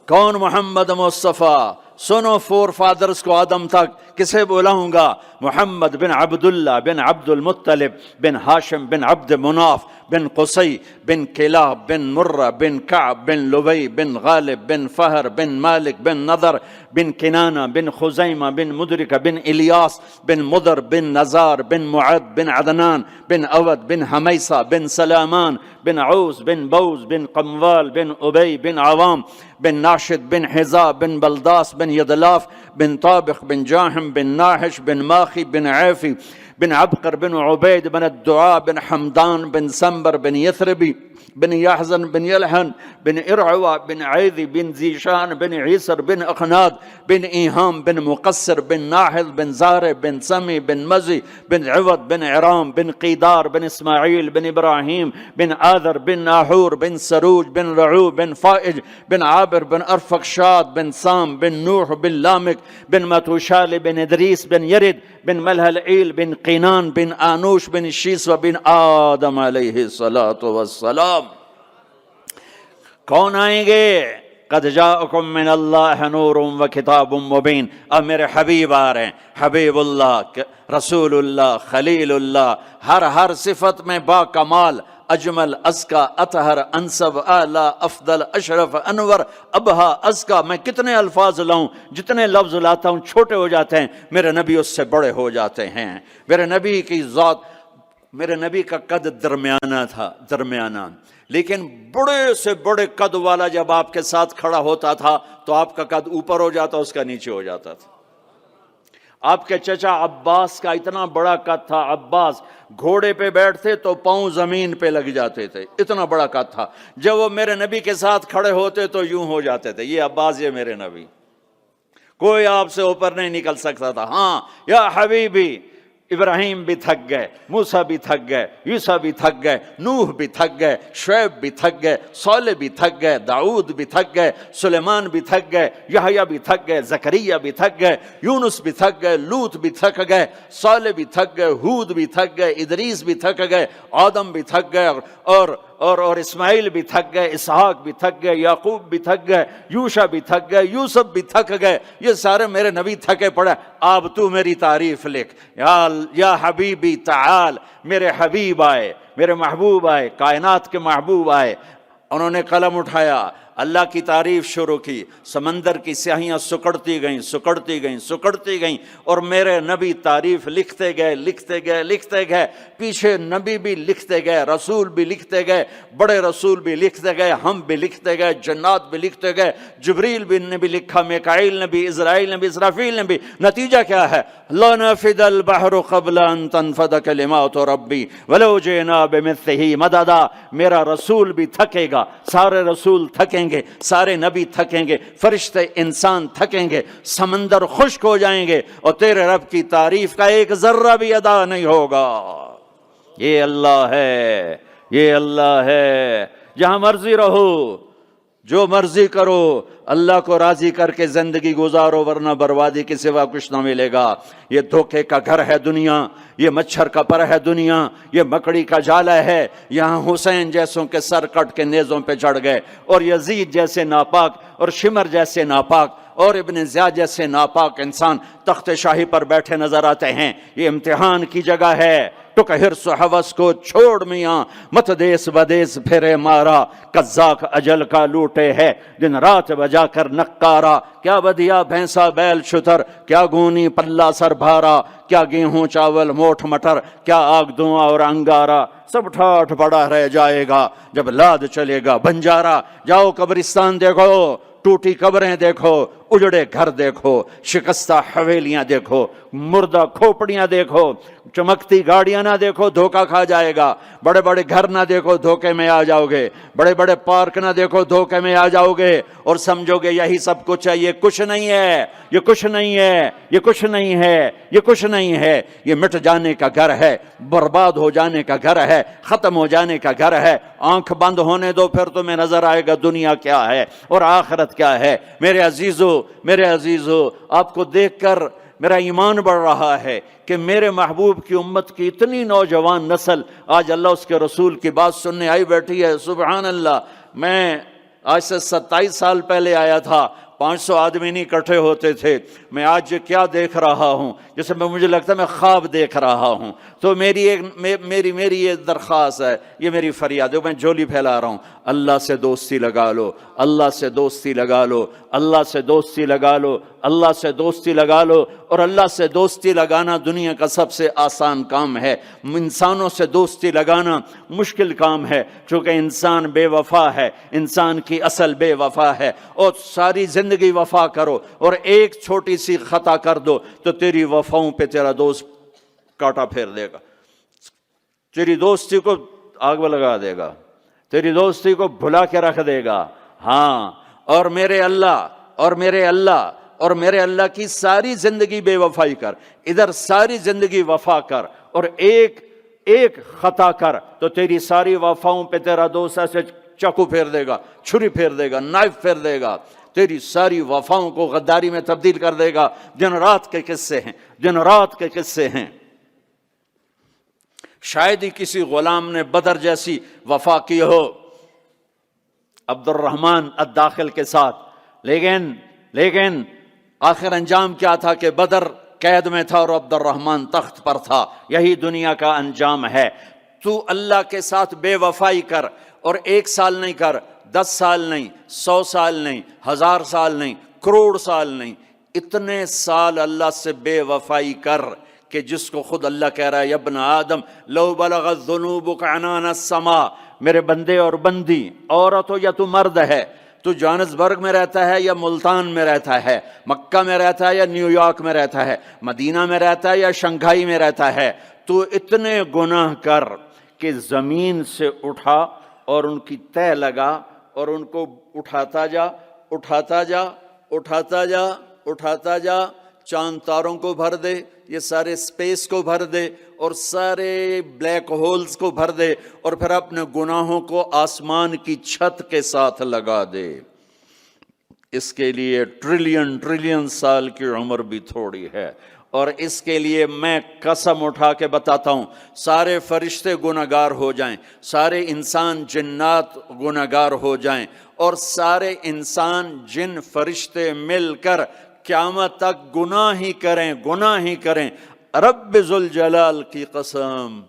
کون محمد مصطفیٰ؟ سنو فور فادرز کو آدم تک، کسے بلاؤں گا؟ محمد بن عبداللہ بن عبد المطلب بن ہاشم بن عبد مناف بن قصی بن کلاب بن مرہ بن کعب بن لبی بن غالب بن فہر بن مالک بن نضر بن کنانہ بن خزیمہ بن مدرکہ بن الیاس بن مضر بن نزار بن معد بن عدنان بن اود بن حمیسہ بن سلامان بن عوس بن بوز بن قموال بن ابی بن عوام بن ناشد بن حذا بن بلداس بن یدلاف بن طابق بن جاہم بن ناحش بن ماخی بن عیفی بن عبقر بن عبید بن الدعاء بن حمدان بن سنبر بن یثربی بن یحزن بن یلحن بن ارعوا بن عیذی بن زیشان بن عیسر بن اخناد بن ایہام بن مقصر بن ناحل بن زارع بن سمی بن مزی بن عوض بن عرام بن قیدار بن اسماعیل بن ابراہیم بن آذر بن ناحور بن سروج بن رعو بن فائج بن عابر بن ارفقشاد بن سام بن نوح بن لامک بن متوشال بن ادریس بن یرد بن ملہلعیل بن قینان بن آنوش بن شیسو بن آدم علیہ السلام۔ کون آئیں گے؟ قد جاءکم من اللہ نور و کتاب مبین۔ اب میرے حبیب آ رہے ہیں، حبیب اللہ، رسول اللہ، خلیل اللہ، ہر صفت میں با کمال، اجمل، ازکا، اطہر، انسب، اعلی، افضل، اشرف، انور، ابہا، ازکا۔ میں کتنے الفاظ لاؤں، جتنے لفظ لاتا ہوں چھوٹے ہو جاتے ہیں، میرے نبی اس سے بڑے ہو جاتے ہیں۔ میرے نبی کی ذات، میرے نبی کا قد درمیانہ، لیکن بڑے سے بڑے قد والا جب آپ کے ساتھ کھڑا ہوتا تھا تو آپ کا قد اوپر ہو جاتا، اس کا نیچے ہو جاتا تھا۔ آپ کے چچا عباس کا اتنا بڑا قد تھا، عباس گھوڑے پہ بیٹھتے تو پاؤں زمین پہ لگ جاتے تھے، اتنا بڑا قد تھا۔ جب وہ میرے نبی کے ساتھ کھڑے ہوتے تو یوں ہو جاتے تھے، یہ عباس، یہ میرے نبی، کوئی آپ سے اوپر نہیں نکل سکتا تھا۔ ہاں یا حبیبی، ابراہیم بھی تھک گئے، موسیٰ بھی تھک گئے، عیسیٰ بھی تھک گئے، نوح بھی تھک گئے، شعیب بھی تھک گئے، صالح بھی تھک گئے، داؤد بھی تھک گئے، سلیمان بھی تھک گئے، یحییٰ بھی تھک گئے، زکریا بھی تھک گئے، یونس بھی تھک گئے، لوط بھی تھک گئے، صالح بھی تھک گئے، ہود بھی تھک گئے، ادریس بھی تھک گئے، آدم بھی تھک گئے، اور اسماعیل بھی تھک گئے، اسحاق بھی تھک گئے، یعقوب بھی تھک گئے، یوشع بھی تھک گئے، یوسف بھی تھک گئے، یہ سارے میرے نبی تھکے پڑے۔ اب تو میری تعریف لکھ، یا حبیبی تعال، میرے حبیب آئے، میرے محبوب آئے، کائنات کے محبوب آئے۔ انہوں نے قلم اٹھایا، اللہ کی تعریف شروع کی، سمندر کی سیاہیاں سکڑتی گئیں اور میرے نبی تعریف لکھتے گئے، پیچھے نبی بھی لکھتے گئے، رسول بھی لکھتے گئے، بڑے رسول بھی لکھتے گئے، ہم بھی لکھتے گئے، جنات بھی لکھتے گئے، جبریل نے بھی لکھا، میکائیل نے بھی، اسرائیل نے بھی، اسرافیل نے بھی۔ نتیجہ کیا ہے؟ لَنَفِدَ الْبَحْرُ قَبْلَ أَن تَنفَدَ كَلِمَاتُ رَبِّي وَلَوْ جِئْنَا بِمِثْلِهِ مَدَدًا۔ میرا رسول بھی تھکے گا، سارے رسول تھکیں گے، سارے نبی تھکیں گے، فرشتے انسان تھکیں گے، سمندر خشک ہو جائیں گے، اور تیرے رب کی تعریف کا ایک ذرہ بھی ادا نہیں ہوگا۔ یہ اللہ ہے، یہ اللہ ہے۔ جہاں مرضی رہو، جو مرضی کرو، اللہ کو راضی کر کے زندگی گزارو، ورنہ بربادی کے سوا کچھ نہ ملے گا۔ یہ دھوکے کا گھر ہے دنیا، یہ مچھر کا پر ہے دنیا، یہ مکڑی کا جالا ہے۔ یہاں حسین جیسوں کے سر کٹ کے نیزوں پہ چڑھ گئے، اور یزید جیسے ناپاک، اور شمر جیسے ناپاک، اور ابن زیاد جیسے ناپاک انسان تخت شاہی پر بیٹھے نظر آتے ہیں۔ یہ امتحان کی جگہ ہے۔ ٹک حرص و ہوس کو چھوڑ میاں، مت دیس بدیس پھرے مارا، قزاق اجل کا لوٹے ہے دن رات بجا کر نکارا۔ کیا بدیا بھینسا بیل شتر، کیا گونی پلہ سر بھارا، کیا گیہوں چاول موٹھ مٹر، کیا آگ دھواں اور انگارا۔ سب ٹھاٹھ پڑا رہ جائے گا جب لاد چلے گا بنجارا۔ جاؤ قبرستان دیکھو، ٹوٹی قبریں دیکھو، اجڑے گھر دیکھو، شکستہ حویلیاں دیکھو، مردہ کھوپڑیاں دیکھو، چمکتی گاڑیاں نہ دیکھو، دھوکہ کھا جائے گا۔ بڑے بڑے گھر نہ دیکھو، دھوکے میں آ جاؤ گے۔ بڑے بڑے پارک نہ دیکھو، دھوکے میں آ جاؤ گے، اور سمجھو گے یہی سب کچھ ہے۔ یہ کچھ نہیں ہے، یہ کچھ نہیں ہے، یہ کچھ نہیں ہے، یہ کچھ نہیں ہے۔ یہ مٹ جانے کا گھر ہے، برباد ہو جانے کا گھر ہے، ختم ہو جانے کا گھر ہے۔ آنکھ بند ہونے دو، پھر تمہیں نظر آئے گا دنیا کیا ہے اور آخرت کیا ہے۔ میرے عزیزو، آپ کو دیکھ کر میرا ایمان بڑھ رہا ہے کہ میرے محبوب کی امت کی اتنی نوجوان نسل آج اللہ اس کے رسول کی بات سننے آئی بیٹھی ہے۔ سبحان اللہ۔ میں آج سے 27 سال پہلے آیا تھا، 500 آدمی نہیں اکٹھے ہوتے تھے۔ میں آج کیا دیکھ رہا ہوں، جیسے مجھے لگتا ہے میں خواب دیکھ رہا ہوں۔ تو میری یہ درخواست ہے، یہ میری فریاد ہے، میں جھولی پھیلا رہا ہوں۔ اللہ سے دوستی لگا لو، اللہ سے دوستی لگا لو، اللہ سے دوستی لگا لو، اللہ سے دوستی لگا لو۔ اور اللہ سے دوستی لگانا دنیا کا سب سے آسان کام ہے۔ انسانوں سے دوستی لگانا مشکل کام ہے، چونکہ انسان بے وفا ہے، انسان کی اصل بے وفا ہے۔ اور ساری زندگی وفا کرو اور ایک چھوٹی سی خطا کر دو تو تیری وفاؤں پہ تیرا دوست کاٹا پھیر دے گا، تیری دوستی کو آگ میں لگا دے گا، تیری دوستی کو بھلا کے رکھ دے گا۔ ہاں، اور میرے اللہ کی ساری زندگی بے وفائی کر، ادھر ساری زندگی وفا کر، اور ایک خطا کر تو تیری ساری وفاؤں پہ تیرا دوست ایسے چاقو پھیر دے گا، چھری پھیر دے گا، نائف پھیر دے گا، تیری ساری وفاؤں کو غداری میں تبدیل کر دے گا۔ دن رات کے قصے ہیں، دن رات کے قصے ہیں۔ شاید ہی کسی غلام نے بدر جیسی وفا کی ہو عبد الرحمن الداخل کے ساتھ، لیکن آخر انجام کیا تھا کہ بدر قید میں تھا اور عبد الرحمن تخت پر تھا۔ یہی دنیا کا انجام ہے۔ تو اللہ کے ساتھ بے وفائی کر، اور 1 سال نہیں کر، 10 سال نہیں، 100 سال نہیں، 1000 سال نہیں، کروڑ سال نہیں، اتنے سال اللہ سے بے وفائی کر کہ جس کو خود اللہ کہہ رہا ہے، یا ابن آدم لو بلغت ذنوبک عنان السماء، میرے بندے اور بندی، عورت ہو یا تو مرد ہے، تو جوہانسبرگ میں رہتا ہے یا ملتان میں رہتا ہے، مکہ میں رہتا ہے یا نیو یارک میں رہتا ہے، مدینہ میں رہتا ہے یا شنگھائی میں رہتا ہے، تو اتنے گناہ کر کہ زمین سے اٹھا اور ان کی تہ لگا اور ان کو اٹھاتا جا، اٹھاتا جا، اٹھاتا جا، اٹھاتا جا، چاند تاروں کو بھر دے، یہ سارے سپیس کو بھر دے اور سارے بلیک ہولز کو بھر دے، اور پھر اپنے گناہوں کو آسمان کی چھت کے ساتھ لگا دے۔ اس کے لیے ٹریلین سال کی عمر بھی تھوڑی ہے، اور اس کے لیے میں قسم اٹھا کے بتاتا ہوں، سارے فرشتے گناہگار ہو جائیں، سارے انسان جنات گناہگار ہو جائیں، اور سارے انسان جن فرشتے مل کر قیامت تک گناہ ہی کریں، رب ذوالجلال کی قسم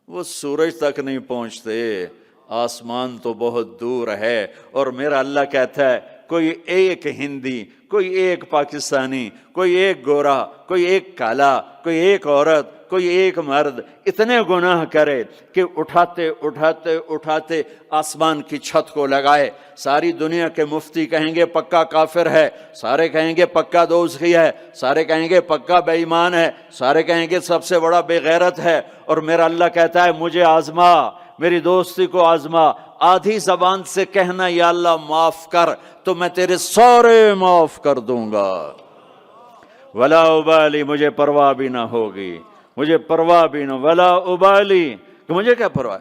وہ سورج تک نہیں پہنچتے، آسمان تو بہت دور ہے۔ اور میرا اللہ کہتا ہے کوئی ایک ہندی، کوئی ایک پاکستانی، کوئی ایک گورا، کوئی ایک کالا، کوئی ایک عورت، کوئی ایک مرد اتنے گناہ کرے کہ اٹھاتے اٹھاتے اٹھاتے آسمان کی چھت کو لگائے، ساری دنیا کے مفتی کہیں گے پکا کافر ہے، سارے کہیں گے پکا دوزخی ہے، سارے کہیں گے پکا بے ایمان ہے، سارے کہیں گے سب سے بڑا بے غیرت ہے، اور میرا اللہ کہتا ہے مجھے آزما، میری دوستی کو آزما، آدھی زبان سے کہنا یا اللہ معاف کر تو میں تیرے سارے معاف کر دوں گا، ولا ابالی، مجھے پرواہ بھی نہ ہوگی، مجھے پرواہ بھی نہ، ولا ابالی، کہ مجھے کیا پرواہ،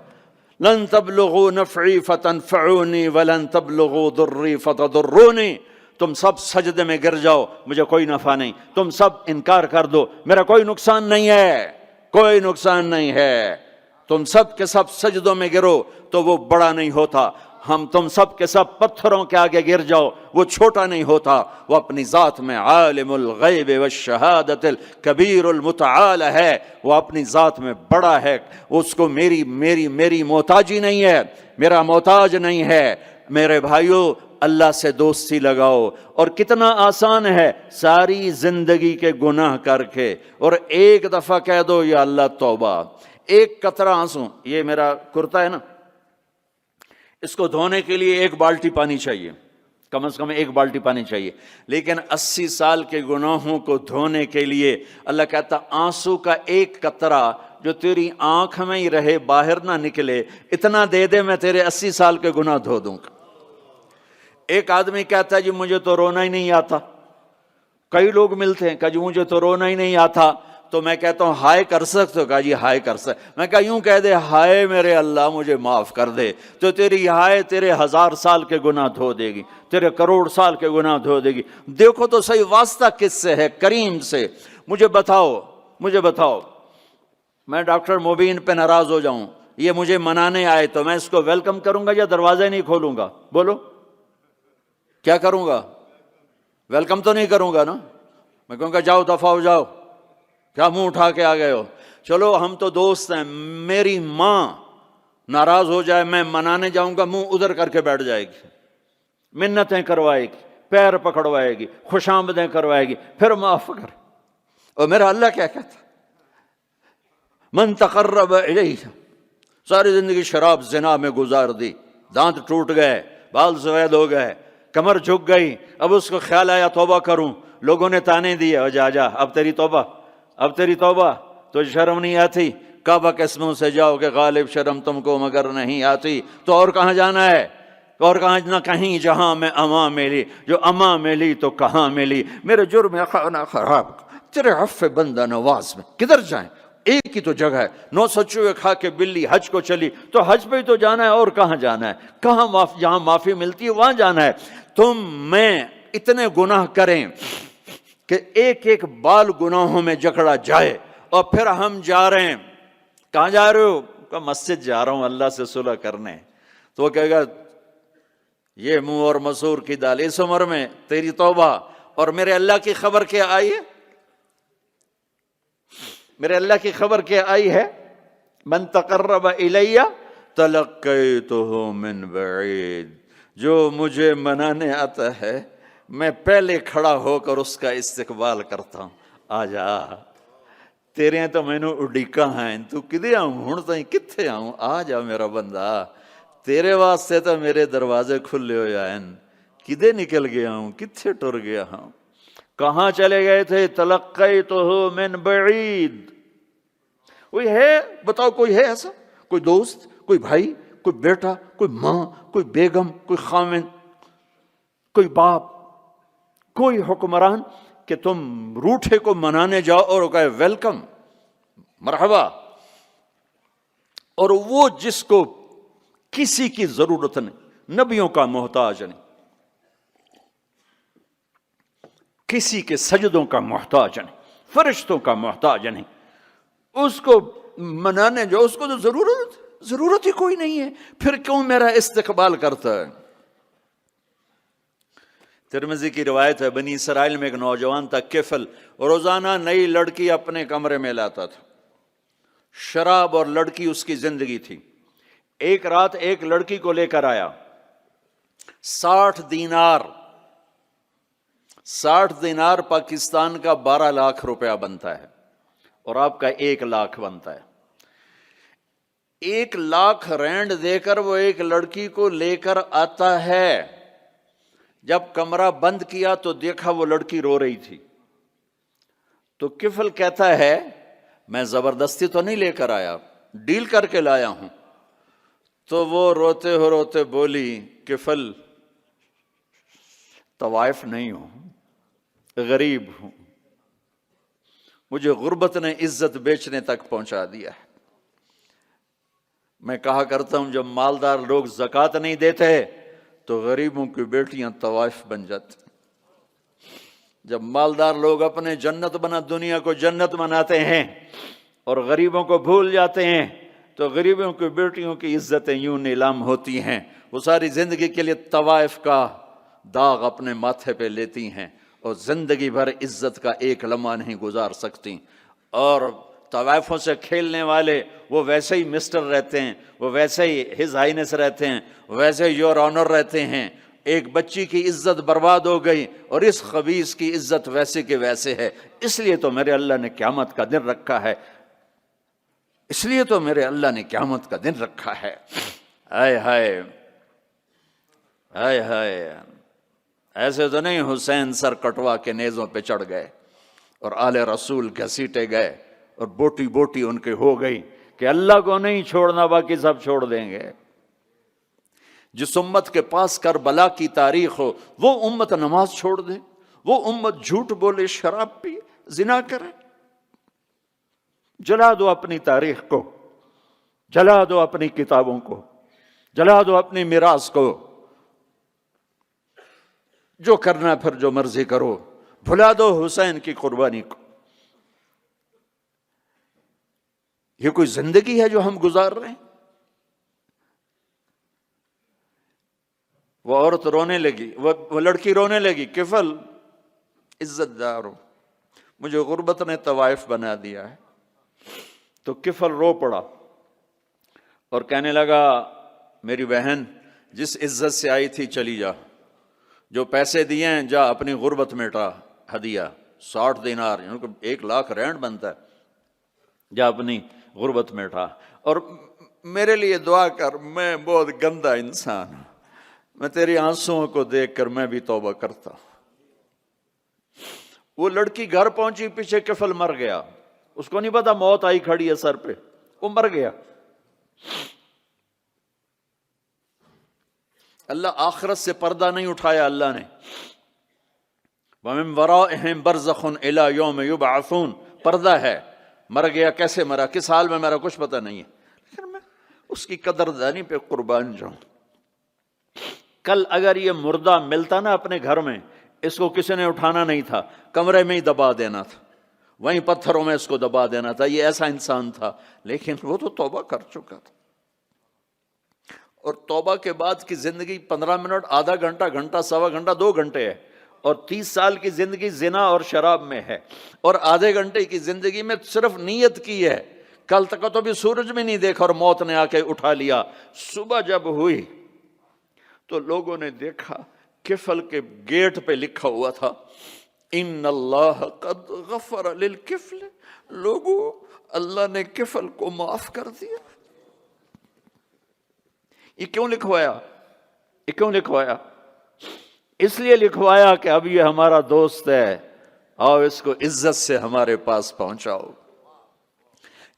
لن تبلغوا نفعی فتنفعونی ولن تبلغوا ضری فتضرونی، تم سب سجدے میں گر جاؤ مجھے کوئی نفع نہیں، تم سب انکار کر دو میرا کوئی نقصان نہیں ہے، کوئی نقصان نہیں ہے، تم سب کے سب سجدوں میں گرو تو وہ بڑا نہیں ہوتا، ہم تم سب کے سب پتھروں کے آگے گر جاؤ وہ چھوٹا نہیں ہوتا، وہ اپنی ذات میں عالم الغیب والشہادت الکبیر المتعال ہے، وہ اپنی ذات میں بڑا ہے، اس کو میری محتاجی نہیں ہے، میرا محتاج نہیں ہے۔ میرے بھائیو اللہ سے دوستی لگاؤ، اور کتنا آسان ہے، ساری زندگی کے گناہ کر کے اور ایک دفعہ کہہ دو یا اللہ توبہ، ایک قطرہ آنسو، یہ میرا کرتا ہے نا، اس کو دھونے کے لیے ایک بالٹی پانی چاہیے، کم از کم ایک بالٹی پانی چاہیے، لیکن 80 سال کے گناہوں کو دھونے کے لیے اللہ کہتا آنسو کا ایک قطرہ جو تیری آنکھ میں ہی رہے باہر نہ نکلے، اتنا دے دے میں تیرے 80 سال کے گناہ دھو دوں گا۔ ایک آدمی کہتا ہے جی مجھے تو رونا ہی نہیں آتا، کئی لوگ ملتے ہیں کہ جی مجھے تو رونا ہی نہیں آتا، تو میں کہتا ہوں ہائے کر سکتے ہو؟ کہا جی ہائے کر سکتے، میں کہا یوں کہہ دے ہائے میرے اللہ مجھے معاف کر دے، تو تیری ہائے تیرے 1000 سال کے گناہ دھو دے گی، تیرے کروڑ سال کے گناہ دھو دے گی۔ دیکھو تو صحیح واسطہ کس سے ہے؟ کریم سے۔ مجھے بتاؤ میں ڈاکٹر مبین پہ ناراض ہو جاؤں، یہ مجھے منانے آئے تو میں اس کو ویلکم کروں گا یا دروازے نہیں کھولوں گا؟ بولو کیا کروں گا؟ ویلکم تو نہیں کروں گا نا، میں کہوں گا جاؤ دفعہ ہو جاؤ، کیا منہ اٹھا کے آ گئے ہو؟ چلو ہم تو دوست ہیں، میری ماں ناراض ہو جائے میں منانے جاؤں گا، منہ ادھر کر کے بیٹھ جائے گی، منتیں کروائے گی، پیر پکڑوائے گی، خوش آمدیں کروائے گی، پھر معاف کر۔ اور میرا اللہ کیا کہتا؟ من تقرب الیہ، ساری زندگی شراب زنا میں گزار دی، دانت ٹوٹ گئے، بال سفید ہو گئے، کمر جھک گئی، اب اس کو خیال آیا توبہ کروں، لوگوں نے تانے دیے جا اب تیری توبہ، تو شرم نہیں آتی؟ کعبہ کے اسموں سے جاؤ کہ غالب شرم تم کو مگر نہیں آتی، تو اور کہاں جانا ہے؟ اور کہاں نہ کہیں جہاں میں اما ملی، جو اما ملی تو کہاں ملی، میرے جرم خانہ خراب تیرے عفو بندہ نواز میں کدھر جائیں؟ ایک ہی تو جگہ ہے، 900 چوہے کھا کے بلی حج کو چلی، تو حج پہ ہی تو جانا ہے، اور کہاں جانا ہے؟ جہاں معافی ملتی ہے وہاں جانا ہے۔ تم میں اتنے گناہ کریں کہ ایک ایک بال گناہوں میں جکڑا جائے، اور پھر ہم جا رہے ہیں، کہاں جا رہے ہو؟ کہ مسجد جا رہا ہوں اللہ سے صلح کرنے، تو وہ کہے گا یہ منہ اور مسور کی دال، اس عمر میں تیری توبہ، اور میرے اللہ کی خبر کیا آئی ہے؟ میرے اللہ کی خبر کیا آئی ہے؟ من تقرب الیہ تلقیتہ من بعید، جو مجھے منانے آتا ہے میں پہلے کھڑا ہو کر اس کا استقبال کرتا ہوں، آ جا تیرے تو مینوں اڈیکا ہیں، تو کدے آؤں ہن تائیں کتھے آؤں، آ جا میرا بندہ، تیرے واسطے تو میرے دروازے کھلے ہوئے ہیں، کدے نکل گیا ہوں، کتھے ٹر گیا ہوں، کہاں چلے گئے تھے؟ تلقیتہ من بعید۔ کوئی ہے بتاؤ، کوئی ہے ایسا؟ کوئی دوست، کوئی بھائی، کوئی بیٹا، کوئی ماں، کوئی بیگم، کوئی خاوند، کوئی باپ، کوئی حکمران کہ تم روٹھے کو منانے جاؤ اور وہ کہے ویلکم، مرحبا، اور وہ جس کو کسی کی ضرورت نہیں، نبیوں کا محتاج نہیں، کسی کے سجدوں کا محتاج نہیں، فرشتوں کا محتاج نہیں، اس کو منانے جو اس کو تو ضرورت ہی کوئی نہیں ہے، پھر کیوں میرا استقبال کرتا ہے؟ ترمذی کی روایت ہے، بنی اسرائیل میں ایک نوجوان تھا کفل، روزانہ نئی لڑکی اپنے کمرے میں لاتا تھا، شراب اور لڑکی اس کی زندگی تھی۔ ایک رات ایک لڑکی کو لے کر آیا، 60 دینار پاکستان کا 12 لاکھ روپیہ بنتا ہے، اور آپ کا 1 لاکھ بنتا ہے۔ 1 لاکھ رینڈ دے کر وہ ایک لڑکی کو لے کر آتا ہے، جب کمرہ بند کیا تو دیکھا وہ لڑکی رو رہی تھی، تو کفل کہتا ہے میں زبردستی تو نہیں لے کر آیا، ڈیل کر کے لایا ہوں۔ تو وہ روتے روتے بولی کفل طوائف نہیں ہوں، غریب ہوں، مجھے غربت نے عزت بیچنے تک پہنچا دیا ہے، میں کہا کرتا ہوں جب مالدار لوگ زکوٰۃ نہیں دیتے تو غریبوں کی بیٹیاں طوائف بن جاتی. جب مالدار لوگ اپنے جنت بنا دنیا کو جنت بناتے ہیں اور غریبوں کو بھول جاتے ہیں تو غریبوں کی بیٹیوں کی عزتیں یوں نیلام ہوتی ہیں. وہ ساری زندگی کے لیے طوائف کا داغ اپنے ماتھے پہ لیتی ہیں اور زندگی بھر عزت کا ایک لمحہ نہیں گزار سکتی. اور طوائفوں سے کھیلنے والے وہ ویسے ہی مسٹر رہتے ہیں، وہ ویسے ہی ہز ہائنس رہتے ہیں، ویسے یور آنر رہتے ہیں. ایک بچی کی عزت برباد ہو گئی اور اس خبیث کی عزت ویسے کے ویسے ہے. اس لیے تو میرے اللہ نے قیامت کا دن رکھا ہے، اس لیے تو میرے اللہ نے قیامت کا دن رکھا ہے. ہائے ہائے ہائے ہائے، ایسے تو نہیں حسین سر کٹوا کے نیزوں پہ چڑھ گئے اور آل رسول گھسیٹے گئے اور بوٹی بوٹی ان کے ہو گئی کہ اللہ کو نہیں چھوڑنا باقی سب چھوڑ دیں گے. جس امت کے پاس کربلا کی تاریخ ہو وہ امت نماز چھوڑ دے، وہ امت جھوٹ بولے، شراب پی، زنا کرے. جلا دو اپنی تاریخ کو، جلا دو اپنی کتابوں کو، جلا دو اپنی میراث کو. جو کرنا پھر جو مرضی کرو، بھلا دو حسین کی قربانی کو. یہ کوئی زندگی ہے جو ہم گزار رہے ہیں؟ وہ عورت رونے لگی، وہ لڑکی رونے لگی، کفل عزت دار ہو، مجھے غربت نے طوائف بنا دیا ہے. تو کفل رو پڑا اور کہنے لگا میری بہن جس عزت سے آئی تھی چلی جا، جو پیسے دیے ہیں جا اپنی غربت مٹا، ہدیہ 60 دینار یعنی کہ 1,00,000 رینڈ بنتا ہے، جا اپنی غربت مٹا اور میرے لیے دعا کر، میں بہت گندا انسان ہوں، میں تیری آنسوؤں کو دیکھ کر میں بھی توبہ کرتا. وہ لڑکی گھر پہنچی، پیچھے کفل مر گیا. اس کو نہیں پتا موت آئی کھڑی ہے سر پہ، وہ مر گیا. اللہ آخرت سے پردہ نہیں اٹھایا اللہ نے. وَمِن وَرَائِهِمْ بَرْزَخٌ إِلَى يَوْمِ يُبْعَثُونَ، پردہ ہے. مر گیا، کیسے مرا، کس حال میں مرا، کچھ پتہ نہیں ہے، لیکن میں اس کی قدردانی پہ قربان جاؤں. کل اگر یہ مردہ ملتا نا اپنے گھر میں، اس کو کسی نے اٹھانا نہیں تھا، کمرے میں ہی دبا دینا تھا، وہیں پتھروں میں اس کو دبا دینا تھا. یہ ایسا انسان تھا، لیکن وہ تو توبہ کر چکا تھا. اور توبہ کے بعد کی زندگی 15 منٹ، آدھا گھنٹہ، گھنٹہ، سوا گھنٹہ، 2 گھنٹے ہے. اور 30 سال کی زندگی زنا اور شراب میں ہے، اور آدھے گھنٹے کی زندگی میں صرف نیت کی ہے. کل تک تو بھی سورج بھی نہیں دیکھا اور موت نے آ کے اٹھا لیا. صبح جب ہوئی تو لوگوں نے دیکھا کفل کے گیٹ پہ لکھا ہوا تھا ان اللہ قد غفر للکفل. لوگوں، اللہ نے کفل کو معاف کر دیا. یہ کیوں لکھوایا؟ یہ کیوں لکھوایا؟ اس لیے لکھوایا کہ اب یہ ہمارا دوست ہے، آؤ اس کو عزت سے ہمارے پاس پہنچاؤ.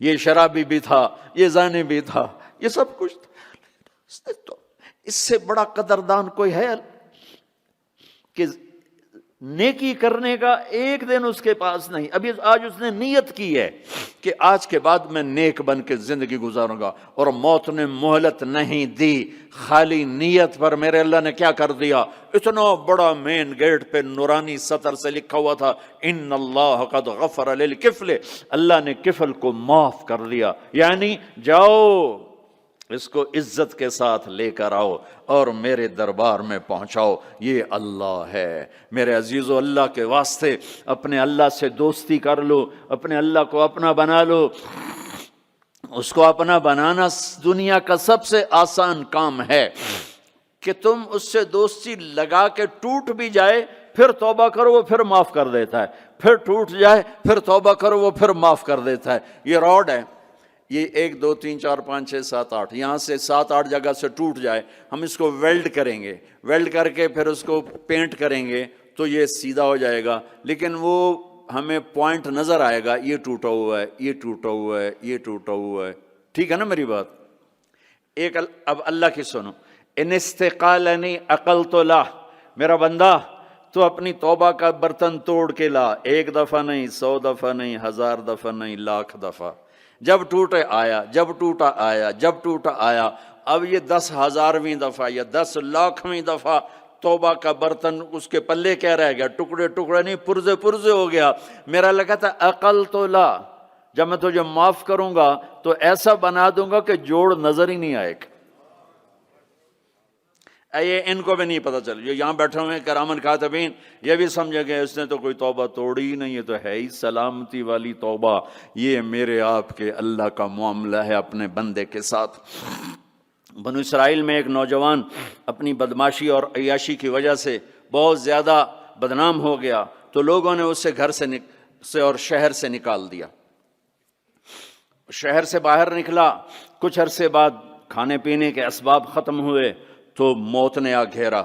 یہ شرابی بھی تھا، یہ زانی بھی تھا، یہ سب کچھ تھا. تو اس سے بڑا قدردان کوئی ہے کہ نیکی کرنے کا ایک دن اس کے پاس نہیں. ابھی آج اس نے نیت کی ہے کہ آج کے بعد میں نیک بن کے زندگی گزاروں گا، اور موت نے مہلت نہیں دی. خالی نیت پر میرے اللہ نے کیا کر دیا، اتنا بڑا مین گیٹ پہ نورانی سطر سے لکھا ہوا تھا ان اللہ قد غفر للکفل. اللہ نے کفل کو معاف کر دیا. یعنی جاؤ اس کو عزت کے ساتھ لے کر آؤ اور میرے دربار میں پہنچاؤ. یہ اللہ ہے. میرے عزیزو، اللہ کے واسطے اپنے اللہ سے دوستی کر لو، اپنے اللہ کو اپنا بنا لو. اس کو اپنا بنانا دنیا کا سب سے آسان کام ہے کہ تم اس سے دوستی لگا کے ٹوٹ بھی جائے پھر توبہ کرو وہ پھر معاف کر دیتا ہے، پھر ٹوٹ جائے پھر توبہ کرو وہ پھر معاف کر دیتا ہے. یہ راڈ ہے، یہ 1 2 3 4 5 6 7 8 یہاں سے 7 8 جگہ سے ٹوٹ جائے، ہم اس کو ویلڈ کریں گے، ویلڈ کر کے پھر اس کو پینٹ کریں گے تو یہ سیدھا ہو جائے گا. لیکن وہ ہمیں پوائنٹ نظر آئے گا، یہ ٹوٹا ہوا ہے، یہ ٹوٹا ہوا ہے، یہ ٹوٹا ہوا ہے. ٹھیک ہے نا میری بات؟ ایک اب اللہ کی سنو. ان استقالنی عقلت لا، میرا بندہ تو اپنی توبہ کا برتن توڑ کے لا. 1 دفعہ نہیں، 100 دفعہ نہیں، 1000 دفعہ نہیں، 1,00,000 دفعہ. جب ٹوٹے آیا، جب ٹوٹا آیا، جب ٹوٹا آیا۔ اب یہ 10,000ویں دفعہ یا 10,00,000ویں دفعہ توبہ کا برتن اس کے پلے کیا رہ گیا؟ ٹکڑے ٹکڑے نہیں، پرزے پرزے ہو گیا۔ میرا لگا تھا عقل تو لا، جب میں تجھے معاف کروں گا تو ایسا بنا دوں گا کہ جوڑ نظر ہی نہیں آئے گا۔ یہ ان کو بھی نہیں پتہ چل، جو یہاں بیٹھے ہوئے ہیں کرامن کاتبین، یہ بھی سمجھے گئے اس نے تو کوئی توبہ توڑی ہی نہیں، یہ تو ہے ہی سلامتی والی توبہ۔ یہ میرے آپ کے اللہ کا معاملہ ہے اپنے بندے کے ساتھ۔ بنو اسرائیل میں ایک نوجوان اپنی بدماشی اور عیاشی کی وجہ سے بہت زیادہ بدنام ہو گیا، تو لوگوں نے اسے گھر سے اور شہر سے نکال دیا۔ شہر سے باہر نکلا، کچھ عرصے بعد کھانے پینے کے اسباب ختم ہوئے تو موت نے آ گھیرا۔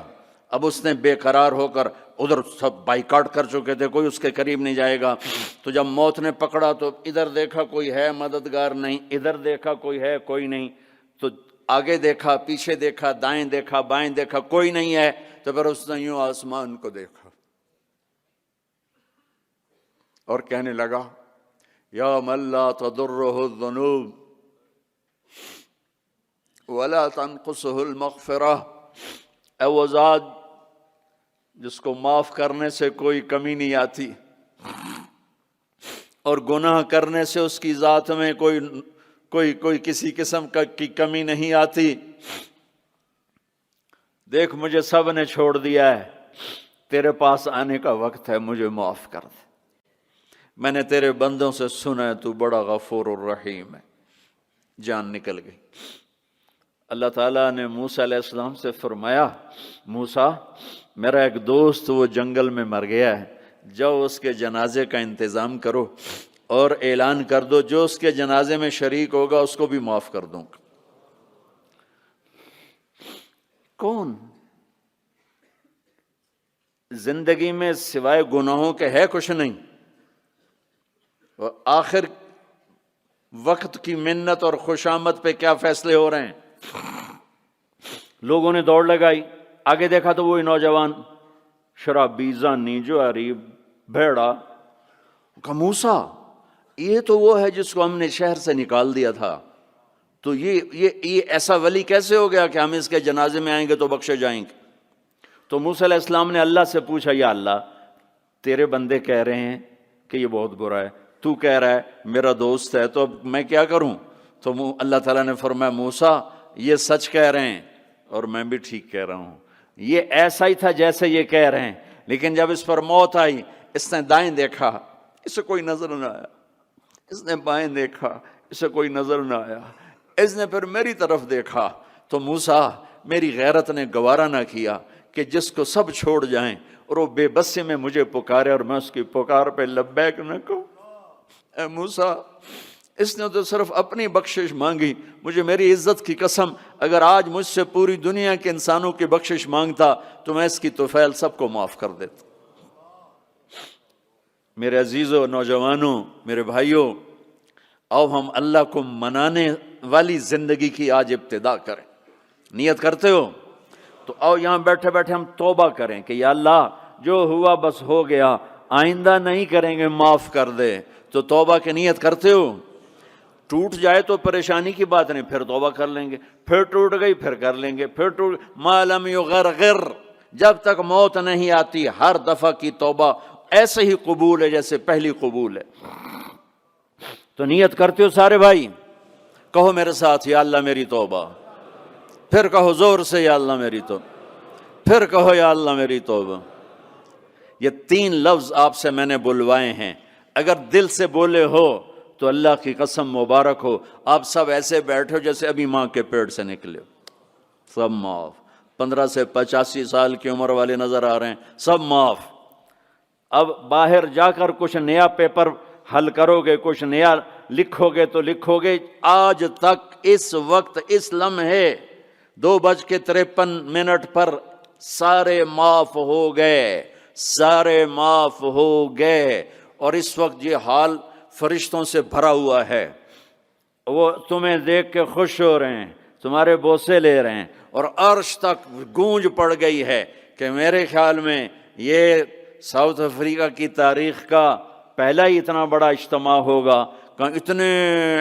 اب اس نے بے قرار ہو کر، ادھر سب بائیکاٹ کر چکے تھے، کوئی اس کے قریب نہیں جائے گا، تو جب موت نے پکڑا تو ادھر دیکھا کوئی ہے مددگار نہیں، ادھر دیکھا کوئی ہے کوئی نہیں، تو آگے دیکھا، پیچھے دیکھا، دائیں دیکھا، بائیں دیکھا، کوئی نہیں ہے، تو پھر اس نے یوں آسمان کو دیکھا اور کہنے لگا یا من لا تضرہ الذنوب ولا تنقصه المغفرہ، اے وہ ذات جس کو معاف کرنے سے کوئی کمی نہیں آتی اور گناہ کرنے سے اس کی ذات میں کوئی کسی قسم کی کمی نہیں آتی، دیکھ مجھے سب نے چھوڑ دیا ہے، تیرے پاس آنے کا وقت ہے، مجھے معاف کر دے، میں نے تیرے بندوں سے سنا ہے تو بڑا غفور الرحیم ہے۔ جان نکل گئی۔ اللہ تعالیٰ نے موسیٰ علیہ السلام سے فرمایا، موسیٰ میرا ایک دوست وہ جنگل میں مر گیا ہے، جاؤ اس کے جنازے کا انتظام کرو اور اعلان کر دو جو اس کے جنازے میں شریک ہوگا اس کو بھی معاف کر دوں گا۔ کون زندگی میں سوائے گناہوں کے ہے کچھ نہیں، اور آخر وقت کی منت اور خوشامد پہ کیا فیصلے ہو رہے ہیں۔ لوگوں نے دوڑ لگائی، آگے دیکھا تو وہی نوجوان شرابی، زانی، جواری، بھیڑا۔ کہا موسیٰ یہ تو وہ ہے جس کو ہم نے شہر سے نکال دیا تھا، تو یہ ایسا ولی کیسے ہو گیا کہ ہم اس کے جنازے میں آئیں گے تو بخشے جائیں گے؟ تو موسیٰ علیہ السلام نے اللہ سے پوچھا، یا اللہ تیرے بندے کہہ رہے ہیں کہ یہ بہت برا ہے، تو کہہ رہا ہے میرا دوست ہے، تو اب میں کیا کروں؟ تو اللہ تعالیٰ نے فرمایا موسیٰ یہ سچ کہہ رہے ہیں اور میں بھی ٹھیک کہہ رہا ہوں، یہ ایسا ہی تھا جیسے یہ کہہ رہے ہیں، لیکن جب اس پر موت آئی اس نے دائیں دیکھا، اسے کوئی نظر نہ آیا، اس نے بائیں دیکھا، اسے کوئی نظر نہ آیا، اس نے پھر میری طرف دیکھا، تو موسیٰ میری غیرت نے گوارا نہ کیا کہ جس کو سب چھوڑ جائیں اور وہ بے بسی میں مجھے پکارے اور میں اس کی پکار پہ لبیک نہ کہوں۔ اے موسیٰ اس نے تو صرف اپنی بخشش مانگی، مجھے میری عزت کی قسم اگر آج مجھ سے پوری دنیا کے انسانوں کی بخشش مانگتا تو میں اس کی طفیل سب کو معاف کر دیتا۔ میرے عزیزوں، نوجوانوں، میرے بھائیوں، آؤ ہم اللہ کو منانے والی زندگی کی آج ابتدا کریں۔ نیت کرتے ہو تو آؤ یہاں بیٹھے بیٹھے ہم توبہ کریں کہ یا اللہ جو ہوا بس ہو گیا، آئندہ نہیں کریں گے، معاف کر دے۔ تو توبہ کی نیت کرتے ہو؟ ٹوٹ جائے تو پریشانی کی بات نہیں، پھر توبہ کر لیں گے، پھر ٹوٹ گئی پھر کر لیں گے، پھر ٹوٹ ما لم یغرغر، جب تک موت نہیں آتی ہر دفعہ کی توبہ ایسے ہی قبول ہے جیسے پہلی قبول ہے۔ تو نیت کرتے ہو سارے بھائی؟ کہو میرے ساتھ، یا اللہ میری توبہ، پھر کہو زور سے یا اللہ میری توبہ، پھر کہو یا اللہ میری توبہ۔ یہ 3 لفظ آپ سے میں نے بلوائے ہیں، اگر دل سے بولے ہو تو اللہ کی قسم مبارک ہو، آپ سب ایسے بیٹھے ہو جیسے ابھی ماں کے پیٹ سے نکلے ہو، سب معاف۔ 15 سے 85 سال کی عمر والے نظر آ رہے ہیں، سب معاف۔ اب باہر جا کر کچھ نیا پیپر حل کرو گے، کچھ نیا لکھو گے تو لکھو گے آج تک اس وقت اس لمحے 2:53 پر سارے معاف ہو گئے، سارے معاف ہو گئے، اور اس وقت یہ حال فرشتوں سے بھرا ہوا ہے، وہ تمہیں دیکھ کے خوش ہو رہے ہیں، تمہارے بوسے لے رہے ہیں، اور عرش تک گونج پڑ گئی ہے کہ میرے خیال میں یہ ساؤتھ افریقہ کی تاریخ کا پہلا ہی اتنا بڑا اجتماع ہوگا، کہا اتنے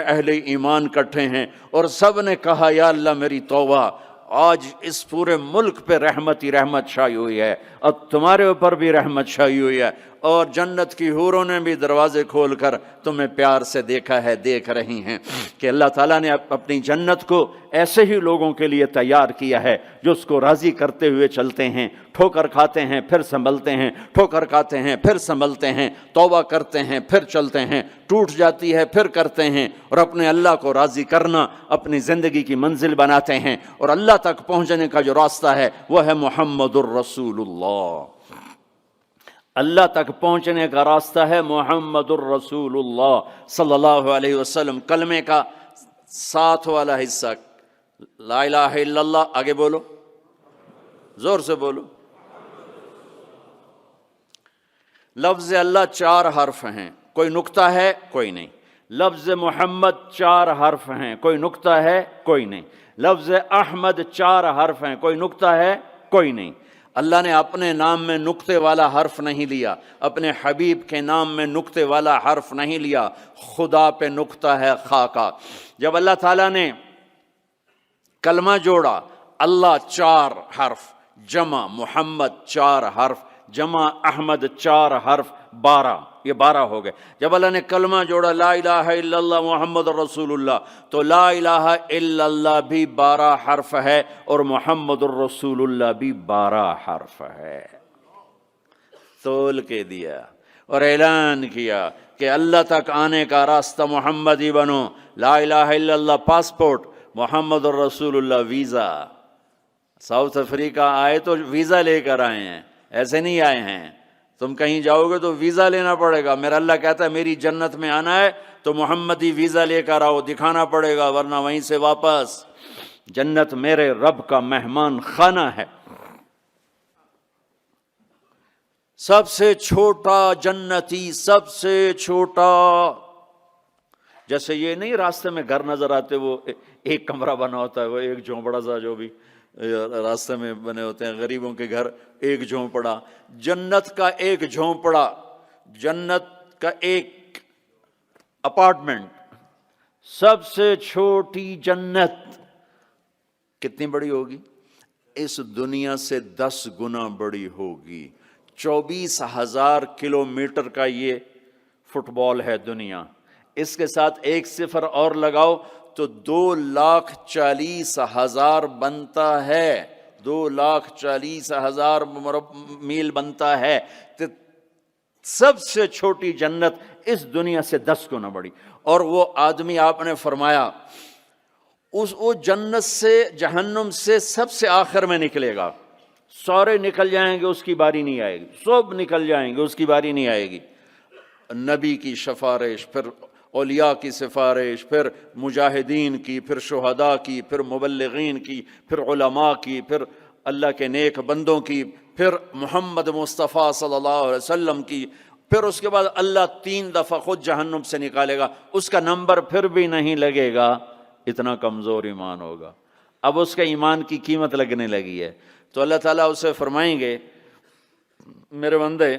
اہل ایمان کٹھے ہیں اور سب نے کہا یا اللہ میری توبہ، آج اس پورے ملک پہ رحمت ہی رحمت چھائی ہوئی ہے اور تمہارے اوپر بھی رحمت چھائی ہوئی ہے، اور جنت کی حوروں نے بھی دروازے کھول کر تمہیں پیار سے دیکھا ہے، دیکھ رہی ہیں کہ اللہ تعالیٰ نے اپنی جنت کو ایسے ہی لوگوں کے لیے تیار کیا ہے جو اس کو راضی کرتے ہوئے چلتے ہیں، ٹھوکر کھاتے ہیں پھر سنبھلتے ہیں، ٹھوکر کھاتے ہیں پھر سنبھلتے ہیں، توبہ کرتے ہیں پھر چلتے ہیں، ٹوٹ جاتی ہے پھر کرتے ہیں، اور اپنے اللہ کو راضی کرنا اپنی زندگی کی منزل بناتے ہیں، اور اللہ تک پہنچنے کا جو راستہ ہے وہ ہے محمد الرسول اللہ۔ اللہ تک پہنچنے کا راستہ ہے محمد الرسول اللہ صلی اللہ علیہ وسلم۔ کلمے کا ساتھ والا حصہ لا الہ الا اللہ، آگے بولو، زور سے بولو۔ لفظ اللہ 4 حرف ہیں، کوئی نقطہ ہے کوئی نہیں۔ لفظ محمد 4 حرف ہیں، کوئی نقطہ ہے کوئی نہیں۔ لفظ احمد 4 حرف ہیں، کوئی نقطہ ہے کوئی نہیں۔ اللہ نے اپنے نام میں نقطے والا حرف نہیں لیا، اپنے حبیب کے نام میں نقطے والا حرف نہیں لیا، خدا پہ نقطہ ہے خا کا۔ جب اللہ تعالیٰ نے کلمہ جوڑا، اللہ 4 حرف، جمع محمد 4 حرف، جمع احمد 4 حرف، 12، یہ 12 ہو گئے۔ جب اللہ نے کلمہ جوڑا لا الہ الا اللہ محمد رسول اللہ، تو لا الہ الا اللہ بھی 12 حرف ہے اور محمد الرسول اللہ بھی 12 حرف ہے۔ تول کے دیا اور اعلان کیا کہ اللہ تک آنے کا راستہ محمد ہی بنو، لا الہ الا اللہ پاسپورٹ، محمد الرسول اللہ ویزا۔ ساؤتھ افریقہ آئے تو ویزا لے کر آئے ہیں، ایسے نہیں آئے ہیں۔ تم کہیں جاؤ گے تو ویزا لینا پڑے گا۔ میرا اللہ کہتا ہے میری جنت میں آنا ہے تو محمدی ویزا لے کر آؤ، دکھانا پڑے گا، ورنہ وہیں سے واپس۔ جنت میرے رب کا مہمان خانہ ہے۔ سب سے چھوٹا جنتی، سب سے چھوٹا، جیسے یہ نہیں راستے میں گھر نظر آتے، وہ ایک کمرہ بنا ہوتا ہے، وہ ایک جھونپڑا سا جو بھی راستے میں بنے ہوتے ہیں غریبوں کے گھر، ایک جھونپڑا، جنت کا ایک جھونپڑا، جنت کا ایک اپارٹمنٹ، سب سے چھوٹی جنت کتنی بڑی ہوگی؟ اس دنیا سے 10 گنا بڑی ہوگی۔ 24,000 کلومیٹر کا یہ فٹ بال ہے دنیا، اس کے ساتھ 1 صفر اور لگاؤ تو 2,40,000 بنتا ہے، 2,40,000 میل بنتا ہے۔ تو سب سے چھوٹی جنت اس دنیا سے 10 گنا بڑی، اور وہ آدمی آپ نے فرمایا وہ جنت سے جہنم سے سب سے آخر میں نکلے گا، سارے نکل جائیں گے، اس کی باری نہیں آئے گی، سب نکل جائیں گے، اس کی باری نہیں آئے گی۔ نبی کی سفارش، پھر اولیاء کی سفارش، پھر مجاہدین کی، پھر شہداء کی، پھر مبلغین کی، پھر علماء کی، پھر اللہ کے نیک بندوں کی، پھر محمد مصطفیٰ صلی اللہ علیہ وسلم کی، پھر اس کے بعد اللہ 3 دفعہ خود جہنم سے نکالے گا، اس کا نمبر پھر بھی نہیں لگے گا، اتنا کمزور ایمان ہوگا۔ اب اس کے ایمان کی قیمت لگنے لگی ہے، تو اللہ تعالیٰ اسے فرمائیں گے میرے بندے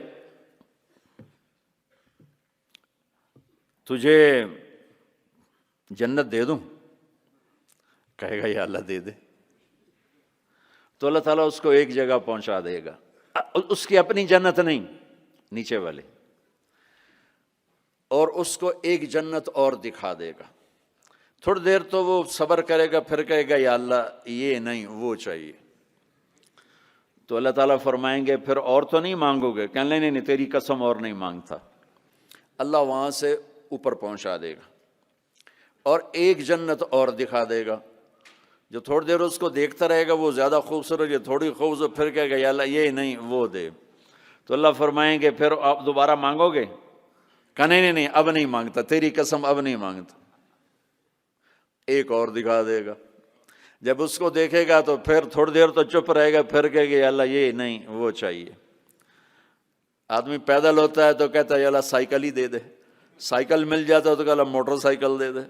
تجھے جنت دے دوں؟ کہے گا یا اللہ دے دے۔ تو اللہ تعالیٰ اس کو ایک جگہ پہنچا دے گا، اس کی اپنی جنت نہیں، نیچے والے، اور اس کو ایک جنت اور دکھا دے گا۔ تھوڑی دیر تو وہ صبر کرے گا، پھر کہے گا یا اللہ یہ نہیں وہ چاہیے۔ تو اللہ تعالیٰ فرمائیں گے پھر اور تو نہیں مانگو گے؟ کہنے نہیں نہیں تیری قسم اور نہیں مانگتا۔ اللہ وہاں سے اوپر پہنچا دے گا اور ایک جنت اور دکھا دے گا، جو تھوڑی دیر اس کو دیکھتا رہے گا، وہ زیادہ خوبصورت ہے، تھوڑی خوبصورت، پھر کہے گا یا اللہ یہ نہیں وہ دے۔ تو اللہ فرمائیں گے پھر آپ دوبارہ مانگو گے؟ کہنے نہیں اب نہیں مانگتا، تیری قسم اب نہیں مانگتا۔ ایک اور دکھا دے گا، جب اس کو دیکھے گا تو پھر تھوڑی دیر تو چپ رہے گا، پھر کہے گا یا اللہ یہ نہیں وہ چاہیے۔ آدمی پیدل ہوتا ہے تو کہتا ہے یا اللہ سائیکل ہی دے دے، سائیکل مل جاتا ہے تو کہتا موٹر سائیکل دے دے،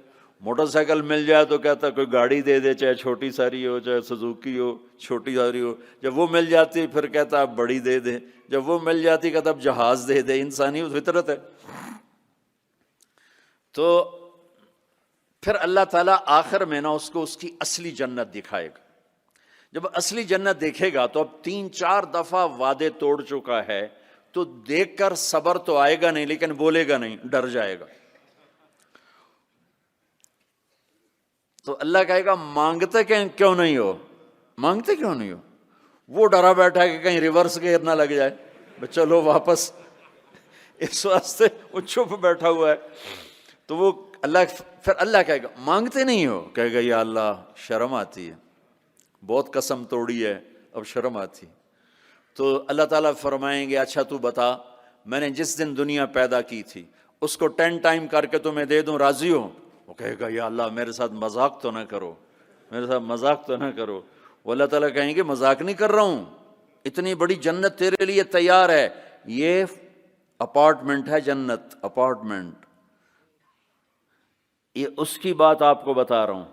موٹر سائیکل مل جائے تو کہتا کوئی گاڑی دے دے، چاہے چھوٹی ساری ہو چاہے سزوکی ہو، چھوٹی ساری ہو۔ جب وہ مل جاتی پھر کہتا اب بڑی دے دے، جب وہ مل جاتی کہتا اب جہاز دے دے۔ انسانی فطرت ہے۔ تو پھر اللہ تعالیٰ آخر میں نا اس کو اس کی اصلی جنت دکھائے گا. جب اصلی جنت دیکھے گا تو اب 3-4 دفعہ وعدے توڑ چکا ہے، تو دیکھ کر صبر تو آئے گا نہیں، لیکن بولے گا نہیں، ڈر جائے گا. تو اللہ کہے گا مانگتے کیوں نہیں ہو، مانگتے کیوں نہیں ہو؟ وہ ڈرا بیٹھا ہے کہ کہیں ریورس گیئر نہ لگ جائے، چلو واپس، اس واسطے وہ چھپ بیٹھا ہوا ہے. تو وہ اللہ کہے گا مانگتے نہیں ہو، کہے گا یا اللہ شرم آتی ہے، بہت قسم توڑی ہے، اب شرم آتی. تو اللہ تعالیٰ فرمائیں گے اچھا تو بتا، میں نے جس دن دنیا پیدا کی تھی اس کو 10 ٹائم کر کے تمہیں دے دوں، راضی ہو؟ وہ کہے گا یا اللہ میرے ساتھ مذاق تو نہ کرو، میرے ساتھ مذاق تو نہ کرو. وہ اللہ تعالیٰ کہیں گے مذاق نہیں کر رہا ہوں، اتنی بڑی جنت تیرے لیے تیار ہے، یہ اپارٹمنٹ ہے جنت، اپارٹمنٹ، یہ اس کی بات آپ کو بتا رہا ہوں.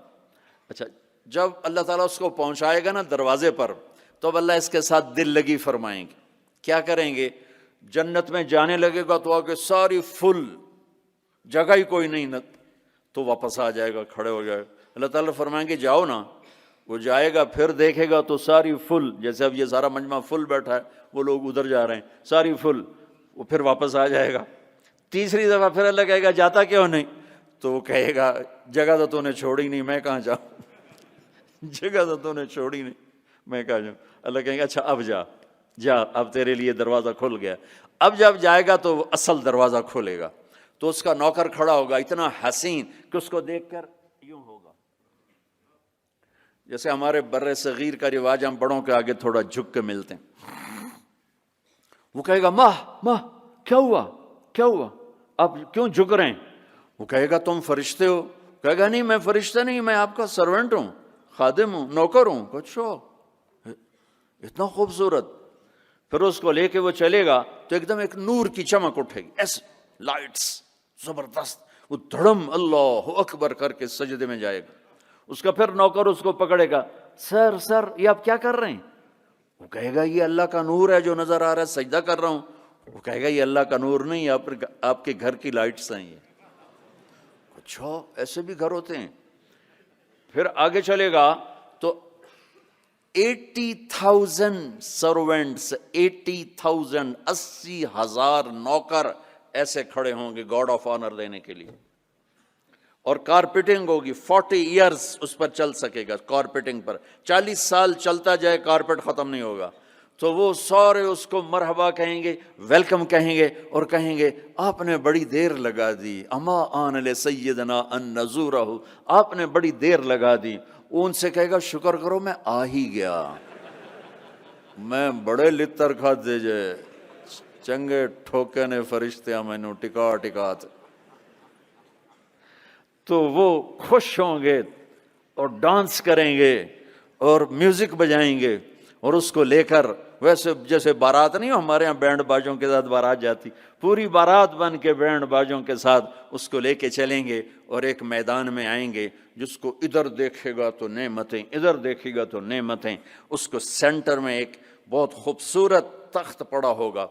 اچھا جب اللہ تعالیٰ اس کو پہنچائے گا نا دروازے پر، تو اب اللہ اس کے ساتھ دل لگی فرمائیں گے. کیا کریں گے؟ جنت میں جانے لگے گا تو آگے ساری فل، جگہ ہی کوئی نہیں، تو واپس آ جائے گا، کھڑے ہو جائے گا. اللہ تعالیٰ فرمائیں گے جاؤ نا، وہ جائے گا، پھر دیکھے گا تو ساری فل، جیسے اب یہ سارا مجمع فل بیٹھا ہے، وہ لوگ ادھر جا رہے ہیں، ساری فل، وہ پھر واپس آ جائے گا. تیسری دفعہ پھر اللہ کہے گا جاتا کیوں نہیں؟ تو وہ کہے گا جگہ تو نے چھوڑی نہیں، میں کہاں جاؤں، جگہ تو نے چھوڑی نہیں، میں کہاں جاؤں. اللہ کہیں گے اچھا اب جا، اب تیرے لیے دروازہ کھل گیا. اب جب جائے گا تو وہ اصل دروازہ کھولے گا، تو اس کا نوکر کھڑا ہوگا اتنا حسین کہ اس کو دیکھ کر یوں ہوگا. جیسے ہمارے بر صغیر کا رواج، ہم بڑوں کے آگے تھوڑا جھک کے ملتے ہیں. وہ کہے گا ماہ کیا ہوا آپ کیوں جھک رہے ہیں؟ وہ کہے گا تم فرشتے ہو؟ کہے گا نہیں میں فرشتہ نہیں، میں آپ کا سرونٹ ہوں، خادم ہوں، نوکر ہوں. اچھا اتنا خوبصورت. پھر اس کو لے کے وہ چلے گا تو ایک دم ایک نور کی چمک اٹھے گی، ایسے لائٹس زبردست، وہ دھڑم اللہ اکبر کر کے سجدے میں جائے گا. اس کا پھر نوکر اس کو پکڑے گا، سر یہ آپ کیا کر رہے ہیں؟ وہ کہے گا یہ اللہ کا نور ہے جو نظر آ رہا ہے، سجدہ کر رہا ہوں. وہ کہے گا یہ اللہ کا نور نہیں، آپ کے گھر کی لائٹس ہیں یہ. اچھا ایسے بھی گھر ہوتے ہیں. پھر آگے چلے گا تو 80,000 سرونٹس، 80,000 80,000 نوکر ایسے کھڑے ہوں گے گاڈ آف آنر دینے کے لیے. اور کارپیٹنگ ہوگی، 40 ایئرز اس پر چل سکے گا. کارپیٹنگ پر 40 سال چلتا جائے، کارپیٹ ختم نہیں ہوگا. تو وہ سارے اس کو مرحبا کہیں گے، ویلکم کہیں گے، اور کہیں گے آپ نے بڑی دیر لگا دی، اما آن لسیدنا ان نزورہ، آپ نے بڑی دیر لگا دی. وہ ان سے کہے گا شکر کرو میں آ ہی گیا، میں بڑے لتر کھاتے جے چنگے ٹھوکے نے فرشتے مینوں ٹکا. تو وہ خوش ہوں گے اور ڈانس کریں گے اور میوزک بجائیں گے، اور اس کو لے کر ویسے جیسے بارات نہیں ہو ہمارے ہاں بینڈ باجوں کے ساتھ بارات جاتی، پوری بارات بن کے بینڈ باجوں کے ساتھ اس کو لے کے چلیں گے، اور ایک میدان میں آئیں گے جس کو ادھر دیکھے گا تو نعمتیں، ادھر دیکھے گا تو نعمتیں. اس کو سینٹر میں ایک بہت خوبصورت تخت پڑا ہوگا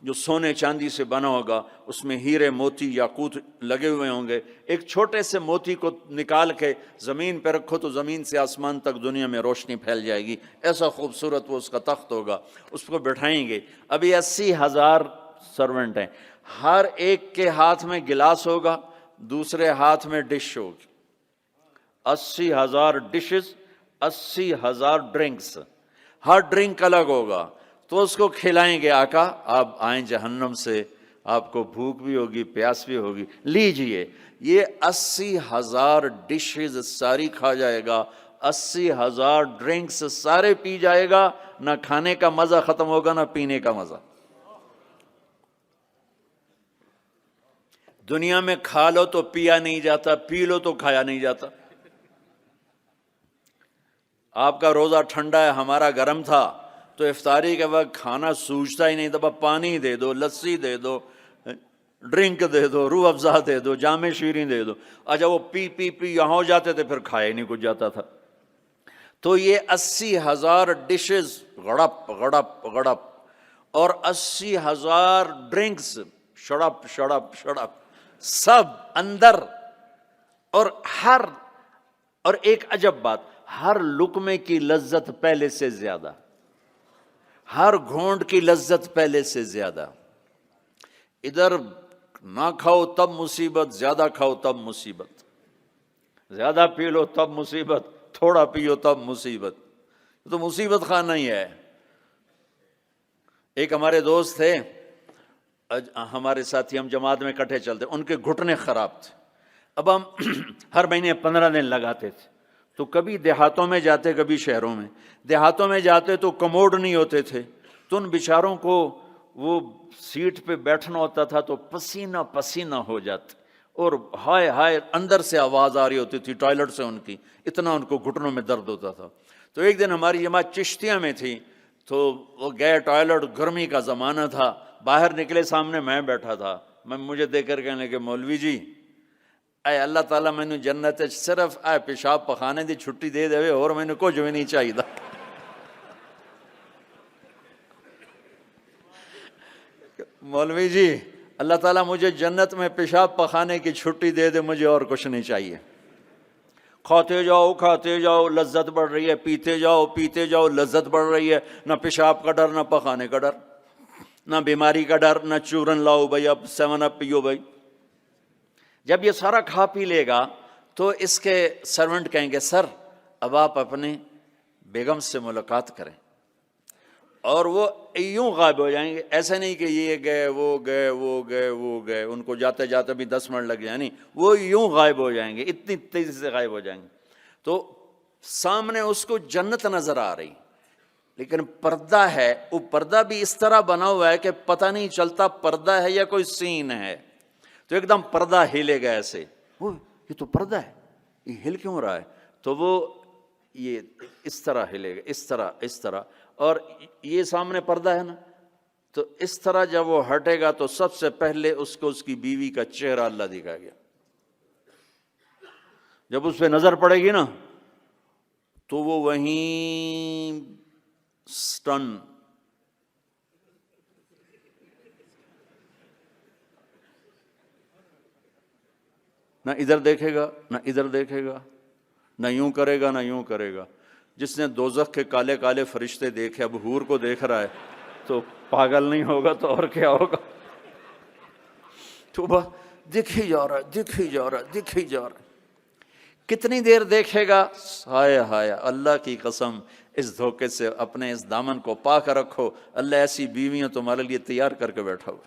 جو سونے چاندی سے بنا ہوگا، اس میں ہیرے موتی یاقوت لگے ہوئے ہوں گے. ایک چھوٹے سے موتی کو نکال کے زمین پہ رکھو تو زمین سے آسمان تک دنیا میں روشنی پھیل جائے گی، ایسا خوبصورت وہ اس کا تخت ہوگا. اس کو بٹھائیں گے. ابھی 80,000 سرونٹ ہیں، ہر ایک کے ہاتھ میں گلاس ہوگا، دوسرے ہاتھ میں ڈش ہوگی. 80,000 ڈشز، 80,000 ڈرنکس، ہر ڈرنک الگ ہوگا. تو اس کو کھلائیں گے آقا آپ آئیں جہنم سے، آپ کو بھوک بھی ہوگی پیاس بھی ہوگی، لیجئے. یہ 80,000 ڈشز ساری کھا جائے گا، 80,000 ڈرنکس سارے پی جائے گا، نہ کھانے کا مزہ ختم ہوگا نہ پینے کا مزہ. دنیا میں کھا لو تو پیا نہیں جاتا، پی لو تو کھایا نہیں جاتا. آپ کا روزہ ٹھنڈا ہے، ہمارا گرم تھا، تو افطاری کے وقت کھانا سوجتا ہی نہیں تھا، پانی دے دو، لسی دے دو، ڈرنک دے دو، روح افزا دے دو، جام شیریں دے دو. اچھا وہ پی یہاں ہو جاتے تھے، پھر کھایا نہیں کچھ جاتا تھا. تو یہ 80,000 ڈشز غڑپ غڑپ غڑپ، اور 80,000 ڈرنکس شڑپ شڑپ شڑپ، سب اندر. اور ایک عجب بات، ہر لقمے کی لذت پہلے سے زیادہ، ہر گھونٹ کی لذت پہلے سے زیادہ. ادھر نہ کھاؤ تب مصیبت، زیادہ کھاؤ تب مصیبت، زیادہ پی لو تب مصیبت، تھوڑا پیو تب مصیبت. تو مصیبت خانہ ہی ہے. ایک ہمارے دوست تھے، ہمارے ساتھی، ہم جماعت میں اکٹھے چلتے، ان کے گھٹنے خراب تھے. اب ہم ہر مہینے 15 دن لگاتے تھے. تو کبھی دیہاتوں میں جاتے، کبھی شہروں میں. دیہاتوں میں جاتے تو کموڈ نہیں ہوتے تھے، تو ان بیچاروں کو وہ سیٹ پہ بیٹھنا ہوتا تھا تو پسینہ پسینہ ہو جاتے، اور ہائے ہائے اندر سے آواز آ رہی ہوتی تھی ٹوائلٹ سے ان کی، اتنا ان کو گھٹنوں میں درد ہوتا تھا. تو ایک دن ہماری جماعت چشتیاں میں تھی، تو وہ گئے ٹوائلٹ، گرمی کا زمانہ تھا، باہر نکلے، سامنے میں بیٹھا تھا. مجھے دیکھ کر کہنے لگے مولوی جی اے اللہ تعالیٰ مینو جنت صرف اے پیشاب پخانے دی چھٹی دے دے اور مینو کچھ بھی نہیں چاہیے. مولوی جی اللہ تعالیٰ مجھے جنت میں پیشاب پخانے کی چھٹی دے دے، مجھے اور کچھ نہیں چاہیے. کھاتے جاؤ کھاتے جاؤ لذت بڑھ رہی ہے، پیتے جاؤ لذت بڑھ رہی ہے. نہ پیشاب کا ڈر، نہ پخانے کا ڈر، نہ بیماری کا ڈر، نہ چورن لاؤ بھائی اب 7 اپ پیو بھائی. جب یہ سارا کھا پی لے گا تو اس کے سرونٹ کہیں گے سر اب آپ اپنے بیگم سے ملاقات کریں، اور وہ یوں غائب ہو جائیں گے. ایسا نہیں کہ یہ گئے وہ گئے وہ گئے وہ گئے، ان کو جاتے جاتے بھی 10 منٹ لگ جائیں، نہیں، وہ یوں غائب ہو جائیں گے، اتنی تیزی سے غائب ہو جائیں گے. تو سامنے اس کو جنت نظر آ رہی، لیکن پردہ ہے، وہ پردہ بھی اس طرح بنا ہوا ہے کہ پتہ نہیں چلتا پردہ ہے یا کوئی سین ہے. تو ایک دم پردہ ہلے گا ایسے، یہ تو پردہ ہے، یہ ہل کیوں رہا ہے؟ تو وہ یہ اس طرح ہلے گا، اس طرح. اور یہ سامنے پردہ ہے نا، تو اس طرح جب وہ ہٹے گا تو سب سے پہلے اس کو اس کی بیوی کا چہرہ اللہ دکھائے گا. جب اس پہ نظر پڑے گی نا تو وہ وہیں سٹن، نہ ادھر دیکھے گا نہ ادھر دیکھے گا، نہ یوں کرے گا نہ یوں کرے گا. جس نے دوزخ کے کالے کالے فرشتے دیکھے اب حور کو دیکھ رہا ہے تو پاگل نہیں ہوگا تو اور کیا ہوگا. تو بس دکھ ہی جا رہا ہے. کتنی دیر دیکھے گا؟ ہائے ہائے اللہ کی قسم، اس دھوکے سے اپنے اس دامن کو پاک رکھو. اللہ ایسی بیویاں تمہارے لیے تیار کر کے بیٹھا ہو،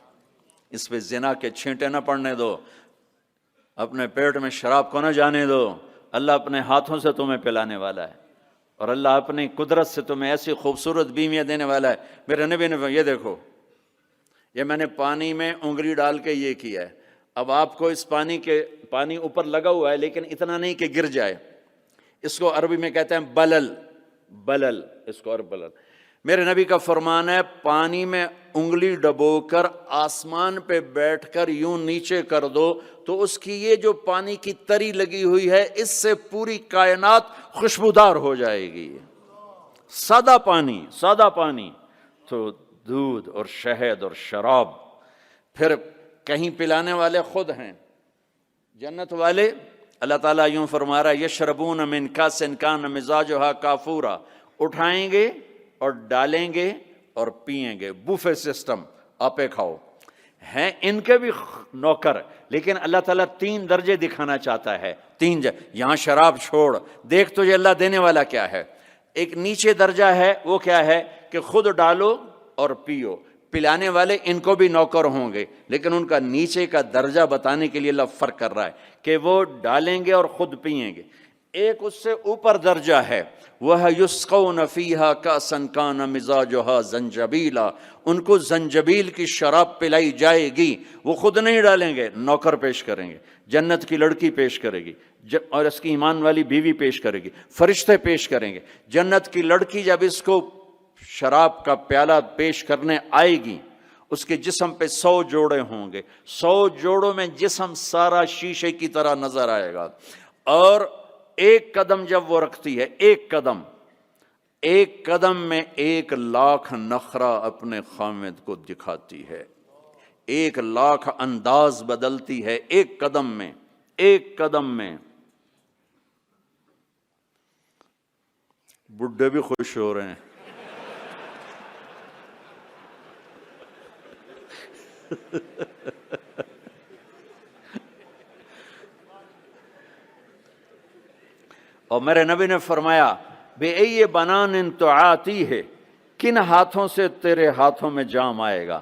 اس پہ زنا کے چھینٹے نہ پڑنے دو، اپنے پیٹ میں شراب کو نہ جانے دو. اللہ اپنے ہاتھوں سے تمہیں پلانے والا ہے، اور اللہ اپنی قدرت سے تمہیں ایسی خوبصورت بیویاں دینے والا ہے. میرے نبی نے یہ دیکھو، یہ میں نے پانی میں انگلی ڈال کے یہ کیا ہے. اب آپ کو اس پانی اوپر لگا ہوا ہے لیکن اتنا نہیں کہ گر جائے. اس کو عربی میں کہتے ہیں بلل، اس کو عرب بلل. میرے نبی کا فرمان ہے پانی میں انگلی ڈبو کر آسمان پہ بیٹھ کر یوں نیچے کر دو تو اس کی یہ جو پانی کی تری لگی ہوئی ہے اس سے پوری کائنات خوشبودار ہو جائے گی. سادہ پانی تو دودھ اور شہد اور شراب. پھر کہیں پلانے والے خود ہیں جنت والے. اللہ تعالیٰ یوں فرما رہا ہے یشربون من کاس کان مزاجھا کافورا، اٹھائیں گے اور ڈالیں گے اور پئیں گے. بوفے سسٹم، آپے کھاؤ. ہیں ان کے بھی نوکر، لیکن اللہ تعالیٰ 3 درجے دکھانا چاہتا ہے. 3 یہاں شراب چھوڑ، دیکھ تجھے اللہ دینے والا کیا ہے. ایک نیچے درجہ ہے، وہ کیا ہے کہ خود ڈالو اور پیو. پلانے والے ان کو بھی نوکر ہوں گے، لیکن ان کا نیچے کا درجہ بتانے کے لیے اللہ فرق کر رہا ہے کہ وہ ڈالیں گے اور خود پئیں گے. ایک اس سے اوپر درجہ ہے، وہ یسقون فیہا کأسا کان مزاجھا زنجبیلا، ان کو زنجبیل کی شراب پلائی جائے گی. وہ خود نہیں ڈالیں گے، نوکر پیش کریں گے، جنت کی لڑکی پیش کرے گی اور اس کی ایمان والی بیوی پیش کرے گی، فرشتے پیش کریں گے. جنت کی لڑکی جب اس کو شراب کا پیالہ پیش کرنے آئے گی، اس کے جسم پہ 100 جوڑے ہوں گے. 100 جوڑوں میں جسم سارا شیشے کی طرح نظر آئے گا. اور ایک قدم جب وہ رکھتی ہے، ایک قدم میں 1,00,000 نخرہ اپنے خامد کو دکھاتی ہے. 1,00,000 انداز بدلتی ہے ایک قدم میں، ایک قدم میں۔ بڈھے بھی خوش ہو رہے ہیں۔ اور میرے نبی نے فرمایا بِأَيِّ بَنَانٍ تُعَاطِيهِ، کن ہاتھوں سے تیرے ہاتھوں میں جام آئے گا،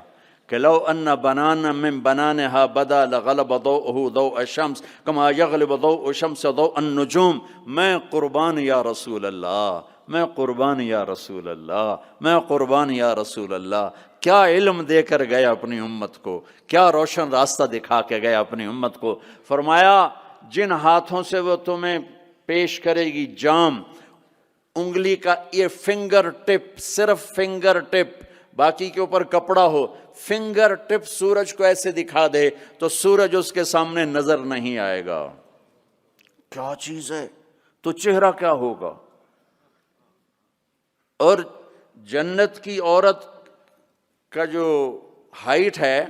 کہ لو ان بنانا من بنانها بدا لغلب ضوءه ضوء الشمس كما يغلب ضوء الشمس ضوء النجوم۔ میں قربان یا رسول اللہ، میں قربان یا رسول اللہ، میں قربان یا رسول اللہ۔ کیا علم دے کر گیا اپنی امت کو، کیا روشن راستہ دکھا کے گیا اپنی امت کو۔ فرمایا جن ہاتھوں سے وہ تمہیں پیش کرے گی جام، انگلی کا یہ فنگر ٹپ، صرف فنگر ٹپ، باقی کے اوپر کپڑا ہو، فنگر ٹپ سورج کو ایسے دکھا دے تو سورج اس کے سامنے نظر نہیں آئے گا۔ کیا چیز ہے، تو چہرہ کیا ہوگا۔ اور جنت کی عورت کا جو ہائٹ ہے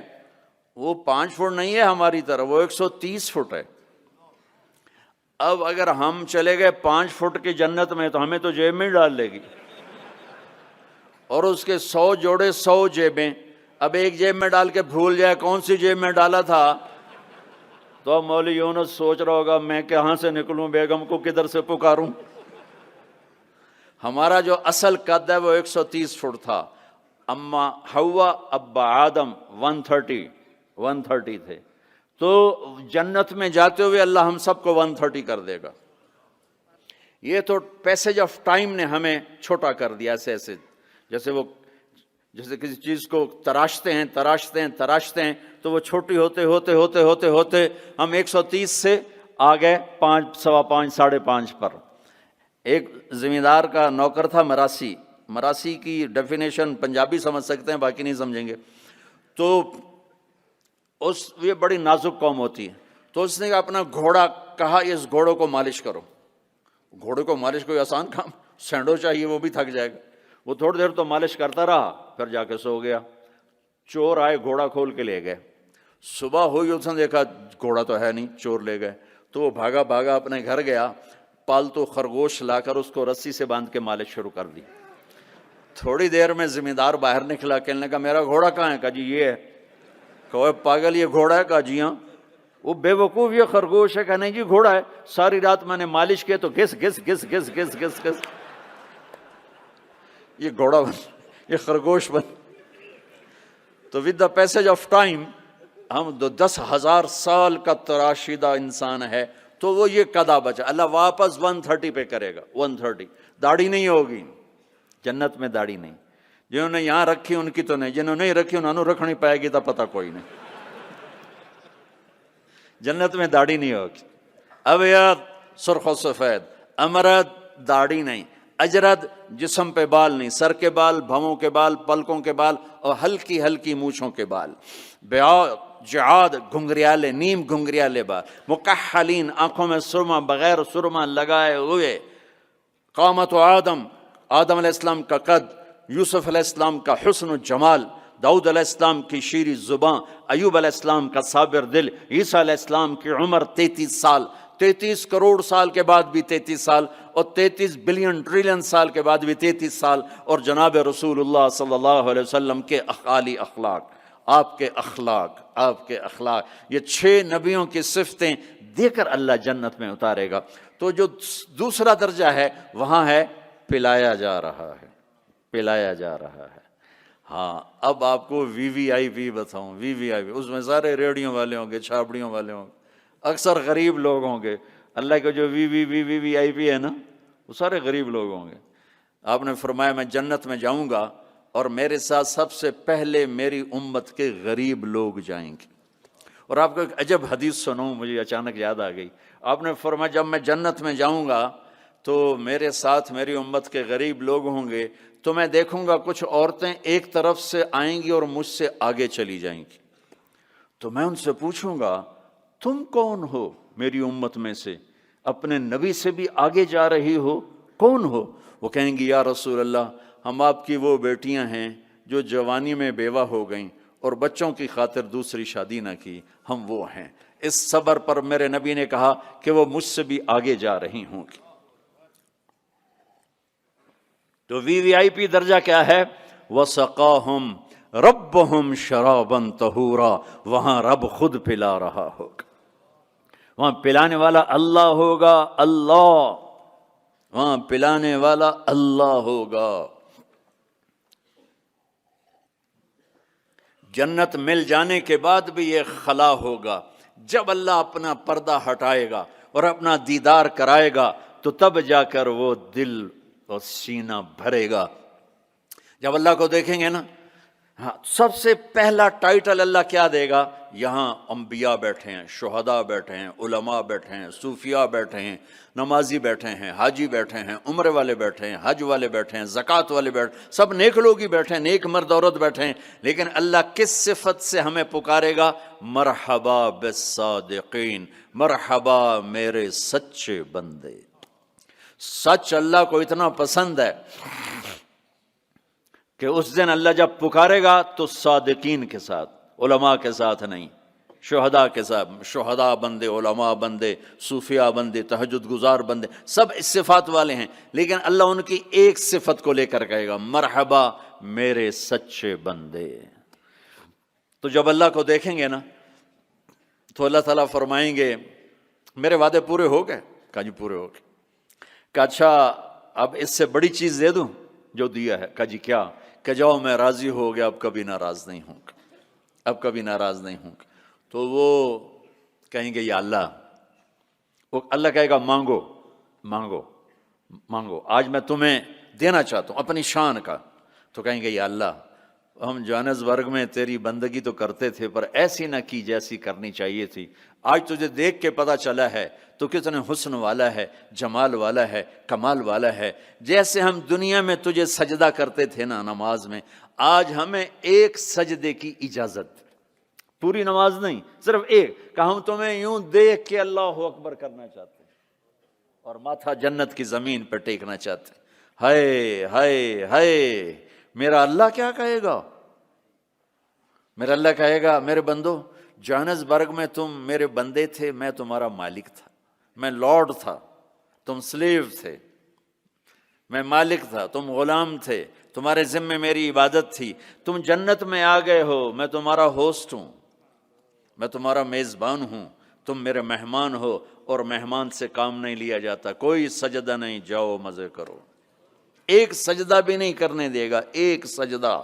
وہ 5 فٹ نہیں ہے ہماری طرح، وہ 130 فٹ ہے۔ اب اگر ہم چلے گئے 5 فٹ کی جنت میں تو ہمیں تو جیب میں ڈال لے گی، اور اس کے 100 جوڑے 100 جیبیں، اب ایک جیب میں ڈال کے بھول جائے کون سی جیب میں ڈالا تھا، تو اب مولوی یونس سوچ رہا ہوگا میں کہاں سے نکلوں، بیگم کو کدھر سے پکاروں۔ ہمارا جو اصل قد ہے وہ 130 فٹ تھا، اما حوا ابا آدم 130 تھے، تو جنت میں جاتے ہوئے اللہ ہم سب کو 130 کر دے گا۔ یہ تو پیسج آف ٹائم نے ہمیں چھوٹا کر دیا، ایسے ایسے جیسے کسی چیز کو تراشتے ہیں تو وہ چھوٹی ہوتے ہم 130 سے آ گئے 5، 5.25، 5.5 پر۔ ایک زمیندار کا نوکر تھا مراسی کی ڈیفینیشن پنجابی سمجھ سکتے ہیں، باقی نہیں سمجھیں گے۔ تو یہ بڑی نازک قوم ہوتی ہے، تو اس نے اپنا گھوڑا کہا اس گھوڑوں کو مالش کرو۔ گھوڑے کو مالش کوئی آسان کام، سینڈو چاہیے وہ بھی تھک جائے گا۔ وہ تھوڑی دیر تو مالش کرتا رہا، پھر جا کے سو گیا۔ چور آئے گھوڑا کھول کے لے گئے، صبح ہوئی اس نے دیکھا گھوڑا تو ہے نہیں، چور لے گئے۔ تو وہ بھاگا اپنے گھر گیا، پالتو خرگوش لا کر اس کو رسی سے باندھ کے مالش شروع کر دی۔ تھوڑی دیر میں زمیندار باہر نکلا، کہنے لگا میرا گھوڑا کہاں ہے؟ کہا جی یہ ہے۔ کہ پاگل یہ گھوڑا ہے؟ کہا جی ہاں۔ وہ بے وقوف یہ خرگوش ہے؟ کہا نہیں جی گھوڑا ہے، ساری رات میں نے مالش کیا تو گھس گھس گھس گھس گھس گھس گھس یہ گھوڑا بن، یہ خرگوش بن۔ تو with the passage of time ہم 10,000 سال کا تراشیدہ انسان ہے، تو وہ یہ قدا بچا، اللہ واپس 130 پہ کرے گا۔ 130 داڑھی نہیں ہوگی جنت میں، داڑھی نہیں۔ جنہوں نے یہاں رکھی ان کی تو نہیں، جنہوں نے نہیں رکھی انہوں نے رکھنی پائے گی تو پتہ کوئی نہیں۔ جنت میں داڑھی نہیں ہوگی، ابیض سرخ و سفید، امرد داڑھی نہیں، اجرد جسم پہ بال نہیں، سر کے بال، بھووں کے بال، پلکوں کے بال، اور ہلکی ہلکی مونچھوں کے بال، جعاد گھنگریالے، نیم گھنگریالے بال، مکحلین آنکھوں میں سرما بغیر سرما لگائے ہوئے، قامت آدم علیہ السلام کا قد، یوسف علیہ السلام کا حسن و جمال، داؤد علیہ السلام کی شیریں زباں، ایوب علیہ السلام کا صابر دل، عیسیٰ علیہ السلام کی عمر 33 سال، 33 کروڑ سال کے بعد بھی 33 سال، اور 33 بلین ٹریلین سال کے بعد بھی 33 سال، اور جناب رسول اللہ صلی اللہ علیہ وسلم کے اعالی اخلاق، آپ کے اخلاق، یہ 6 نبیوں کی صفتیں دے کر اللہ جنت میں اتارے گا۔ تو جو دوسرا درجہ ہے وہاں ہے پلایا جا رہا ہے۔ ہاں اب آپ کو وی آئی پی بتاؤں، وی آئی پی، اس میں سارے ریڑیوں والے ہوں گے، چھاپڑیوں والے ہوں گے، اکثر غریب لوگ ہوں گے۔ اللہ کے جو وی آئی پی ہے نا، وہ سارے غریب لوگ ہوں گے۔ آپ نے فرمایا میں جنت میں جاؤں گا اور میرے ساتھ سب سے پہلے میری امت کے غریب لوگ جائیں گے۔ اور آپ کو ایک عجب حدیث سنوں، مجھے اچانک یاد آ گئی۔ آپ نے فرمایا جب میں جنت میں جاؤں گا تو میرے ساتھ میری امت کے غریب لوگ ہوں گے، تو میں دیکھوں گا کچھ عورتیں ایک طرف سے آئیں گی اور مجھ سے آگے چلی جائیں گی۔ تو میں ان سے پوچھوں گا تم کون ہو میری امت میں سے، اپنے نبی سے بھی آگے جا رہی ہو، کون ہو؟ وہ کہیں گی یا رسول اللہ ہم آپ کی وہ بیٹیاں ہیں جو جوانی میں بیوہ ہو گئیں اور بچوں کی خاطر دوسری شادی نہ کی، ہم وہ ہیں۔ اس صبر پر میرے نبی نے کہا کہ وہ مجھ سے بھی آگے جا رہی ہوں گی۔ تو وی آئی پی درجہ کیا ہے؟ وَسَقَاهُمْ رَبُّهُمْ شَرَابًا طَهُورًا، وہاں رب خود پلا رہا ہوگا، وہاں پلانے والا اللہ ہوگا، اللہ، وہاں پلانے والا اللہ ہوگا۔ جنت مل جانے کے بعد بھی یہ خلا ہوگا، جب اللہ اپنا پردہ ہٹائے گا اور اپنا دیدار کرائے گا تو تب جا کر وہ دل اور سینہ بھرے گا۔ جب اللہ کو دیکھیں گے نا، ہاں، سب سے پہلا ٹائٹل اللہ کیا دے گا؟ یہاں انبیاء بیٹھے ہیں، شہداء بیٹھے ہیں، علماء بیٹھے ہیں، صوفیاء بیٹھے ہیں، نمازی بیٹھے ہیں، حاجی بیٹھے ہیں، عمرے والے بیٹھے ہیں، حج والے بیٹھے ہیں، زکوٰۃ والے بیٹھے ہیں، سب نیک لوگ ہی بیٹھے ہیں، نیک مرد عورت بیٹھے ہیں۔ لیکن اللہ کس صفت سے ہمیں پکارے گا؟ مرحبا بالصادقین، مرحبا میرے سچے بندے۔ سچ اللہ کو اتنا پسند ہے کہ اس دن اللہ جب پکارے گا تو صادقین کے ساتھ، علماء کے ساتھ نہیں، شہداء کے ساتھ، شہداء بندے، علماء بندے، صوفیاء بندے، تہجد گزار بندے، سب اس صفات والے ہیں، لیکن اللہ ان کی ایک صفت کو لے کر کہے گا، مرحبا میرے سچے بندے۔ تو جب اللہ کو دیکھیں گے نا تو اللہ تعالیٰ فرمائیں گے میرے وعدے پورے ہو گئے؟ کہا جی پورے ہو گئے۔ کہ اچھا اب اس سے بڑی چیز دے دوں جو دیا ہے؟ کہا جی کیا؟ کہ جاؤ میں راضی ہو گیا، اب کبھی ناراض نہیں ہوں گا، اب کبھی ناراض نہیں ہوں گا۔ تو وہ کہیں گے یا اللہ، وہ اللہ کہے گا مانگو مانگو مانگو، آج میں تمہیں دینا چاہتا ہوں اپنی شان کا۔ تو کہیں گے یا اللہ، ہم جوہانسبرگ میں تیری بندگی تو کرتے تھے پر ایسی نہ کی جیسی کرنی چاہیے تھی، آج تجھے دیکھ کے پتہ چلا ہے تو کتنے حسن والا ہے، جمال والا ہے، کمال والا ہے۔ جیسے ہم دنیا میں تجھے سجدہ کرتے تھے نا نماز میں، آج ہمیں ایک سجدے کی اجازت، پوری نماز نہیں، صرف ایک، کہ ہم تمہیں یوں دیکھ کے اللہ اکبر کرنا چاہتے ہیں اور ماتھا جنت کی زمین پہ ٹیکنا چاہتے ہیں۔ ہائے ہائے ہائے، میرا اللہ کیا کہے گا؟ میرا اللہ کہے گا میرے بندو، جوہانسبرگ میں تم میرے بندے تھے، میں تمہارا مالک تھا، میں لارڈ تھا، تم سلیو تھے، میں مالک تھا، تم غلام تھے، تمہارے ذمے میری عبادت تھی، تم جنت میں آ گئے ہو، میں تمہارا ہوسٹ ہوں، میں تمہارا میزبان ہوں، تم میرے مہمان ہو، اور مہمان سے کام نہیں لیا جاتا، کوئی سجدہ نہیں، جاؤ مزے کرو۔ ایک سجدہ بھی نہیں کرنے دے گا، ایک سجدہ،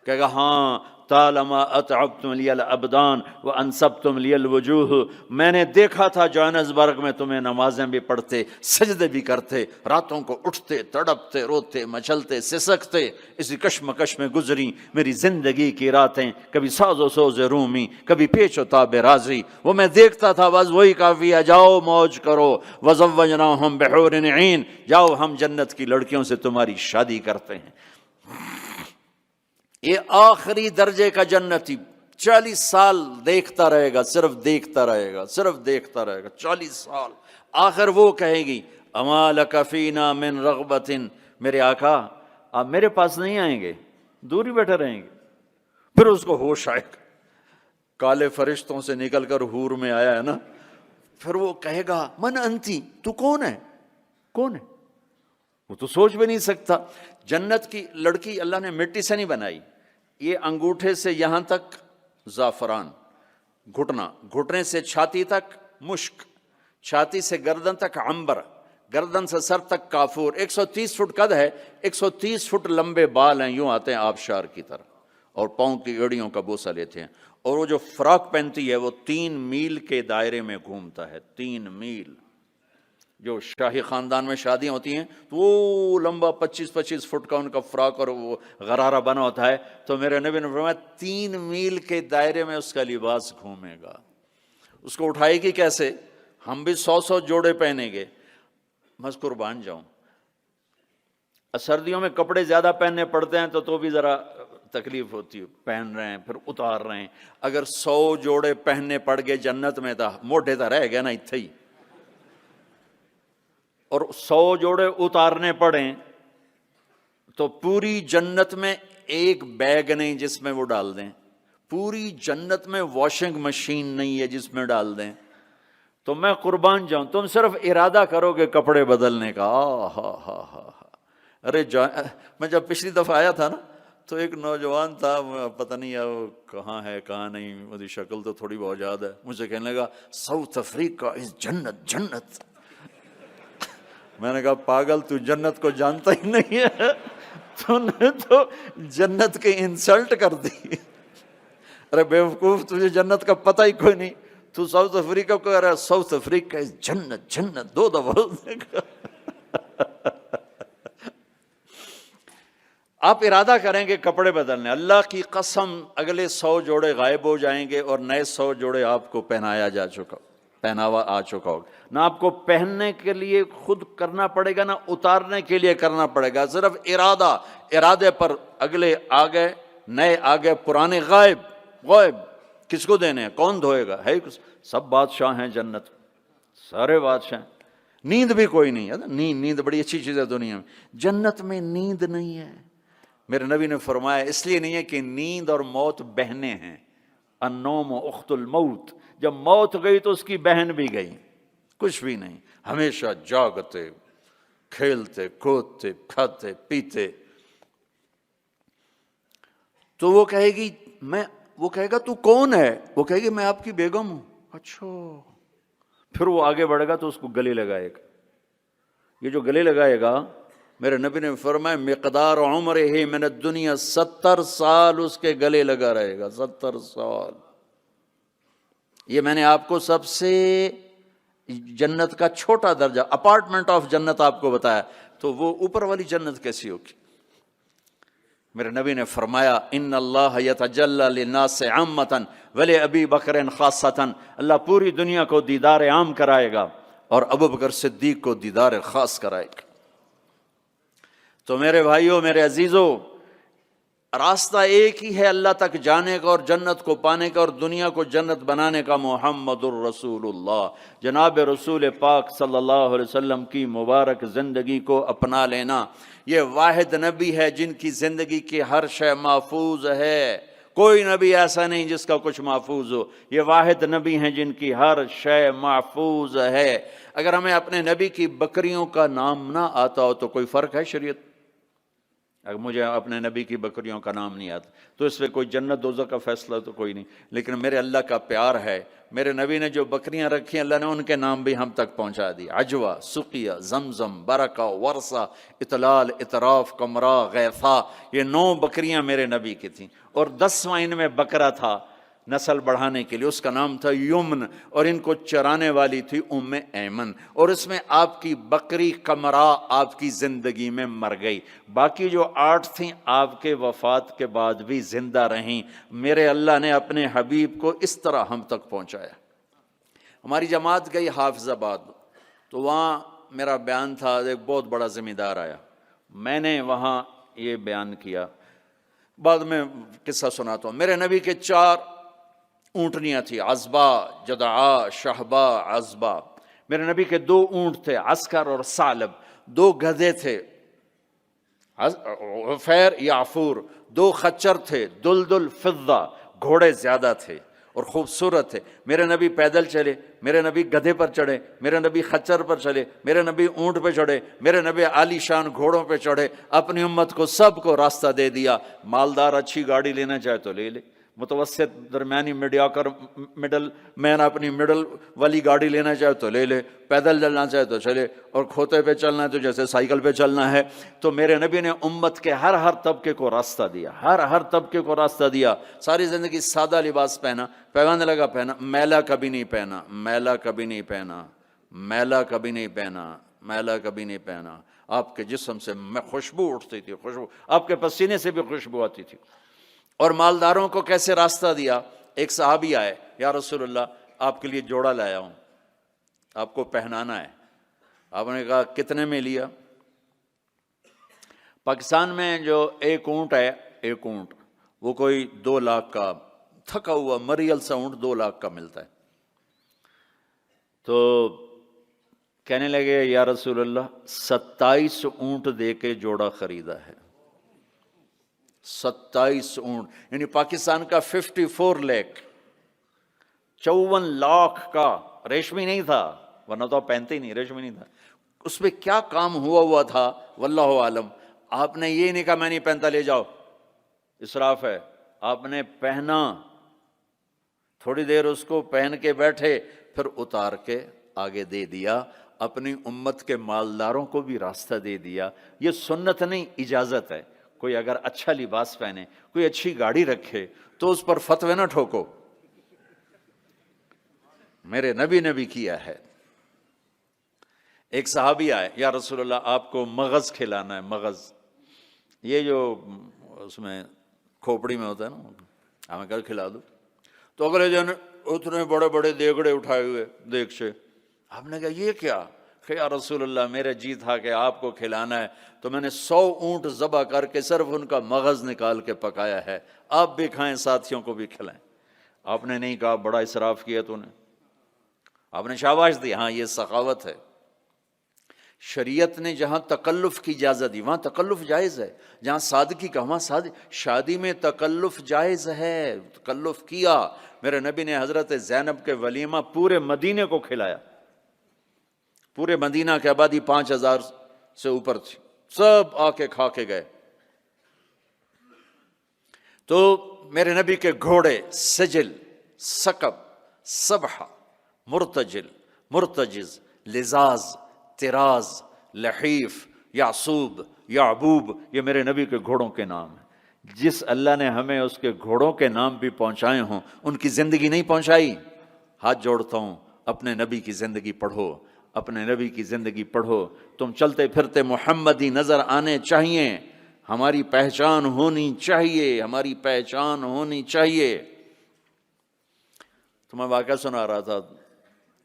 کہے گا ہاں طالما اتعبتم لی الابدان وانصبتم لی الوجوہ، میں نے دیکھا تھا جوہانسبرگ میں تمہیں نمازیں بھی پڑھتے، سجدے بھی کرتے، راتوں کو اٹھتے، تڑپتے، روتے، مچلتے، سسکتے، اسی کشمکش میں گزری میری زندگی کی راتیں، کبھی ساز و سوز رومی، کبھی پیچ و تاب رازی، وہ میں دیکھتا تھا، بس وہی کافی ہے، جاؤ موج کرو، وزوجناہم بحور عین، جاؤ ہم جنت کی لڑکیوں سے تمہاری شادی کرتے ہیں۔ یہ آخری درجے کا جنتی 40 سال دیکھتا رہے گا، صرف دیکھتا رہے گا، صرف دیکھتا رہے گا 40 سال۔ آخر وہ کہے گی اما لک فینا من رغبت، میرے آقا آپ میرے پاس نہیں آئیں گے، دور ہی بیٹھے رہیں گے۔ پھر اس کو ہوش آئے گا، کالے فرشتوں سے نکل کر حور میں آیا ہے نا، پھر وہ کہے گا من انتی، تو کون ہے، کون ہے؟ وہ تو سوچ بھی نہیں سکتا۔ جنت کی لڑکی اللہ نے مٹی سے نہیں بنائی، یہ انگوٹھے سے یہاں تک زعفران، گھٹنا، گھٹنے سے چھاتی تک مشک، چھاتی سے گردن تک عنبر، گردن سے سر تک کافور، 130 فٹ قد ہے، 130 فٹ لمبے بال ہیں، یوں آتے ہیں آبشار کی طرح، اور پاؤں کی ایڑیوں کا بوسہ لیتے ہیں، اور وہ جو فراک پہنتی ہے وہ 3 میل کے دائرے میں گھومتا ہے، 3 میل۔ جو شاہی خاندان میں شادیاں ہوتی ہیں تو وہ لمبا 25 فٹ کا ان کا فراک اور وہ غرارہ بنا ہوتا ہے، تو میرے نبی نے فرمایا 3 میل کے دائرے میں اس کا لباس گھومے گا۔ اس کو اٹھائے گی کیسے؟ ہم بھی 100 جوڑے پہنیں گے، میں قربان جاؤں، سردیوں میں کپڑے زیادہ پہننے پڑتے ہیں تو بھی ذرا تکلیف ہوتی ہے، پہن رہے ہیں پھر اتار رہے ہیں، اگر 100 جوڑے پہننے پڑ گئے جنت میں تو موٹے تو رہ گئے نا اتھے ہی، اور 100 جوڑے اتارنے پڑیں تو پوری جنت میں ایک بیگ نہیں جس میں وہ ڈال دیں، پوری جنت میں واشنگ مشین نہیں ہے جس میں ڈال دیں، تو میں قربان جاؤں، تم صرف ارادہ کرو کہ کپڑے بدلنے کا، ہا ہا ہا۔ ارے میں جب پچھلی دفعہ آیا تھا نا تو ایک نوجوان تھا، پتہ نہیں وہ کہاں ہے کہاں نہیں، مجھے شکل تو تھوڑی بہت یاد ہے، مجھے کہنے لگا ساؤتھ افریقہ از جنت جنت۔ میں نے کہا پاگل، تو جنت کو جانتا ہی نہیں ہے، تو نے تو جنت کی انسلٹ کر دی۔ ارے بیوقوف، تجھے جنت کا پتہ ہی کوئی نہیں، تو ساؤتھ افریقہ کو کہہ رہا ہے ساؤتھ افریقہ از جنت جنت، 2 دفعہ۔ آپ ارادہ کریں گے کپڑے بدلنے، اللہ کی قسم اگلے 100 جوڑے غائب ہو جائیں گے اور نئے 100 جوڑے آپ کو پہناوا آ چکا ہوگا۔ نہ آپ کو پہننے کے لیے خود کرنا پڑے گا، نہ اتارنے کے لیے کرنا پڑے گا، صرف ارادے پر اگلے آ گئے، نئے آ گئے، پرانے غائب۔ کس کو دینے ہیں؟ کون دھوئے گا؟ ہے سب بادشاہ ہیں جنت، سارے بادشاہ ہیں۔ نیند بھی کوئی نہیں ہے، نیند بڑی اچھی چیز ہے دنیا میں، جنت میں نیند نہیں ہے۔ میرے نبی نے فرمایا اس لیے نہیں ہے کہ نیند اور موت بہنیں ہیں، النوم اخت الموت، جب موت گئی تو اس کی بہن بھی گئی، کچھ بھی نہیں، ہمیشہ جاگتے، کھیلتے کودتے، کھاتے پیتے۔ تو وہ کہے گی وہ کہے گا تو کون ہے؟ وہ کہے گی میں آپ کی بیگم ہوں۔ اچھا، پھر وہ آگے بڑھے گا تو اس کو گلے لگائے گا۔ یہ جو گلے لگائے گا، میرے نبی نے فرمایا مقدار عمرہ من الدنیا 70 سال اس کے گلے لگا رہے گا، 70 سال۔ یہ میں نے آپ کو سب سے جنت کا چھوٹا درجہ، اپارٹمنٹ آف جنت آپ کو بتایا، تو وہ اوپر والی جنت کیسی ہوگی؟ میرے نبی نے فرمایا ان اللہ یتجلی للناس عامۃ ولابی بکر خاصۃ، اللہ پوری دنیا کو دیدار عام کرائے گا اور ابو بکر صدیق کو دیدار خاص کرائے گا۔ تو میرے بھائیوں، میرے عزیزوں، راستہ ایک ہی ہے اللہ تک جانے کا اور جنت کو پانے کا اور دنیا کو جنت بنانے کا، محمد الرسول اللہ، جناب رسول پاک صلی اللہ علیہ وسلم کی مبارک زندگی کو اپنا لینا۔ یہ واحد نبی ہے جن کی زندگی کی ہر شے محفوظ ہے، کوئی نبی ایسا نہیں جس کا کچھ محفوظ ہو، یہ واحد نبی ہیں جن کی ہر شے محفوظ ہے۔ اگر ہمیں اپنے نبی کی بکریوں کا نام نہ آتا ہو تو کوئی فرق ہے شریعت؟ اگر مجھے اپنے نبی کی بکریوں کا نام نہیں آتا تو اس میں کوئی جنت دوزخ کا فیصلہ تو کوئی نہیں، لیکن میرے اللہ کا پیار ہے، میرے نبی نے جو بکریاں رکھی اللہ نے ان کے نام بھی ہم تک پہنچا دی، عجوہ، سقیہ، زمزم، برکہ، ورثہ، اطلال، اطراف، کمرا، غیثہ، یہ 9 بکریاں میرے نبی کی تھیں، اور 10واں ان میں بکرا تھا نسل بڑھانے کے لیے، اس کا نام تھا یمن، اور ان کو چرانے والی تھی ام ایمن، اور اس میں آپ کی بکری کمرا آپ کی زندگی میں مر گئی، باقی جو 8 تھیں آپ کے وفات کے بعد بھی زندہ رہیں۔ میرے اللہ نے اپنے حبیب کو اس طرح ہم تک پہنچایا۔ ہماری جماعت گئی حافظ آباد، تو وہاں میرا بیان تھا، ایک بہت بڑا ذمہ دار آیا، میں نے وہاں یہ بیان کیا، بعد میں قصہ سناتا ہوں۔ میرے نبی کے 4 اونٹنیاں تھی، عزبہ، جدعا، شہبہ، عزبہ۔ میرے نبی کے 2 اونٹ تھے، عسکر اور ثعلب، 2 گدھے تھے، عفیر یا عفور، 2 خچر تھے، دلدل، فضہ، گھوڑے زیادہ تھے اور خوبصورت تھے۔ میرے نبی پیدل چلے، میرے نبی گدھے پر چڑھے، میرے نبی خچر پر چلے، میرے نبی اونٹ پہ چڑھے، میرے نبی عالی شان گھوڑوں پہ چڑھے، اپنی امت کو سب کو راستہ دے دیا۔ مالدار اچھی گاڑی لینا چاہے تو لے لے، متوسط درمیانی میڈیاکر مڈل مین اپنی مڈل والی گاڑی لینا چاہے تو لے لے، پیدل چلنا چاہے تو چلے، اور کھوتے پہ چلنا ہے تو جیسے سائیکل پہ چلنا ہے۔ تو میرے نبی نے امت کے ہر طبقے کو راستہ دیا، ہر طبقے کو راستہ دیا۔ ساری زندگی سادہ لباس پہنا، پیوند لگا پہنا، میلا کبھی نہیں پہنا، میلا کبھی نہیں پہنا، میلا کبھی نہیں پہنا، میلا کبھی نہیں پہنا۔ آپ کے جسم سے خوشبو اٹھتی تھی، خوشبو، آپ کے پسینے سے بھی خوشبو آتی تھی۔ اور مالداروں کو کیسے راستہ دیا؟ ایک صحابی آئے، یا رسول اللہ آپ کے لیے جوڑا لایا ہوں، آپ کو پہنانا ہے۔ آپ نے کہا کتنے میں لیا؟ پاکستان میں جو ایک اونٹ ہے، ایک اونٹ وہ کوئی 2 لاکھ کا، تھکا ہوا مریل سا اونٹ 2 لاکھ کا ملتا ہے۔ تو کہنے لگے یا رسول اللہ 27 اونٹ دے کے جوڑا خریدا ہے، 27 اونٹ، یعنی پاکستان کا 54 لاکھ، 54 لاکھ کا ریشمی نہیں تھا، ورنہ تو آپ پہنتے ہی نہیں، ریشمی نہیں تھا. اس پہ کیا کام ہوا تھا واللہ عالم. آپ نے یہ نہیں کہا میں نہیں پہنتا لے جاؤ، اسراف ہے. آپ نے پہنا، تھوڑی دیر اس کو پہن کے بیٹھے، پھر اتار کے آگے دے دیا. اپنی امت کے مالداروں کو بھی راستہ دے دیا. یہ سنت نہیں، اجازت ہے. کوئی اگر اچھا لباس پہنے، کوئی اچھی گاڑی رکھے تو اس پر فتوے نہ ٹھوکو. میرے نبی نے بھی کیا ہے. ایک صحابی آئے، یا رسول اللہ آپ کو مغز کھلانا ہے. مغز یہ جو اس میں کھوپڑی میں ہوتا ہے نا، ہمیں کل کھلا دو. تو اگلے دن اتنے بڑے بڑے دیگڑے اٹھائے ہوئے دیگ سے. آپ نے کہا یہ کیا؟ کہ یا رسول اللہ میرا جی تھا کہ آپ کو کھلانا ہے، تو میں نے 100 اونٹ ذبح کر کے صرف ان کا مغز نکال کے پکایا ہے، آپ بھی کھائیں ساتھیوں کو بھی کھلائیں. آپ نے نہیں کہا بڑا اسراف کیا تو نے، آپ نے شاباش دی. ہاں یہ سخاوت ہے. شریعت نے جہاں تکلف کی اجازت دی وہاں تکلف جائز ہے. جہاں سادگی کا وہاں شادی میں تکلف جائز ہے. تکلف کیا. میرے نبی نے حضرت زینب کے ولیمہ پورے مدینے کو کھلایا. پورے مدینہ کی آبادی 5000 سے اوپر تھی، سب آ کے کھا کے گئے. تو میرے نبی کے گھوڑے سجل، سکب، سبحہ، مرتجل، مرتجز، لزاز، تراز، لحیف، یعصوب، یعبوب، یہ میرے نبی کے گھوڑوں کے نام ہیں. جس اللہ نے ہمیں اس کے گھوڑوں کے نام بھی پہنچائے ہوں، ان کی زندگی نہیں پہنچائی. ہاتھ جوڑتا ہوں، اپنے نبی کی زندگی پڑھو، اپنے نبی کی زندگی پڑھو. تم چلتے پھرتے محمدی نظر آنے چاہیے. ہماری پہچان ہونی چاہیے، ہماری پہچان ہونی چاہیے. تو میں واقعہ سنا رہا تھا،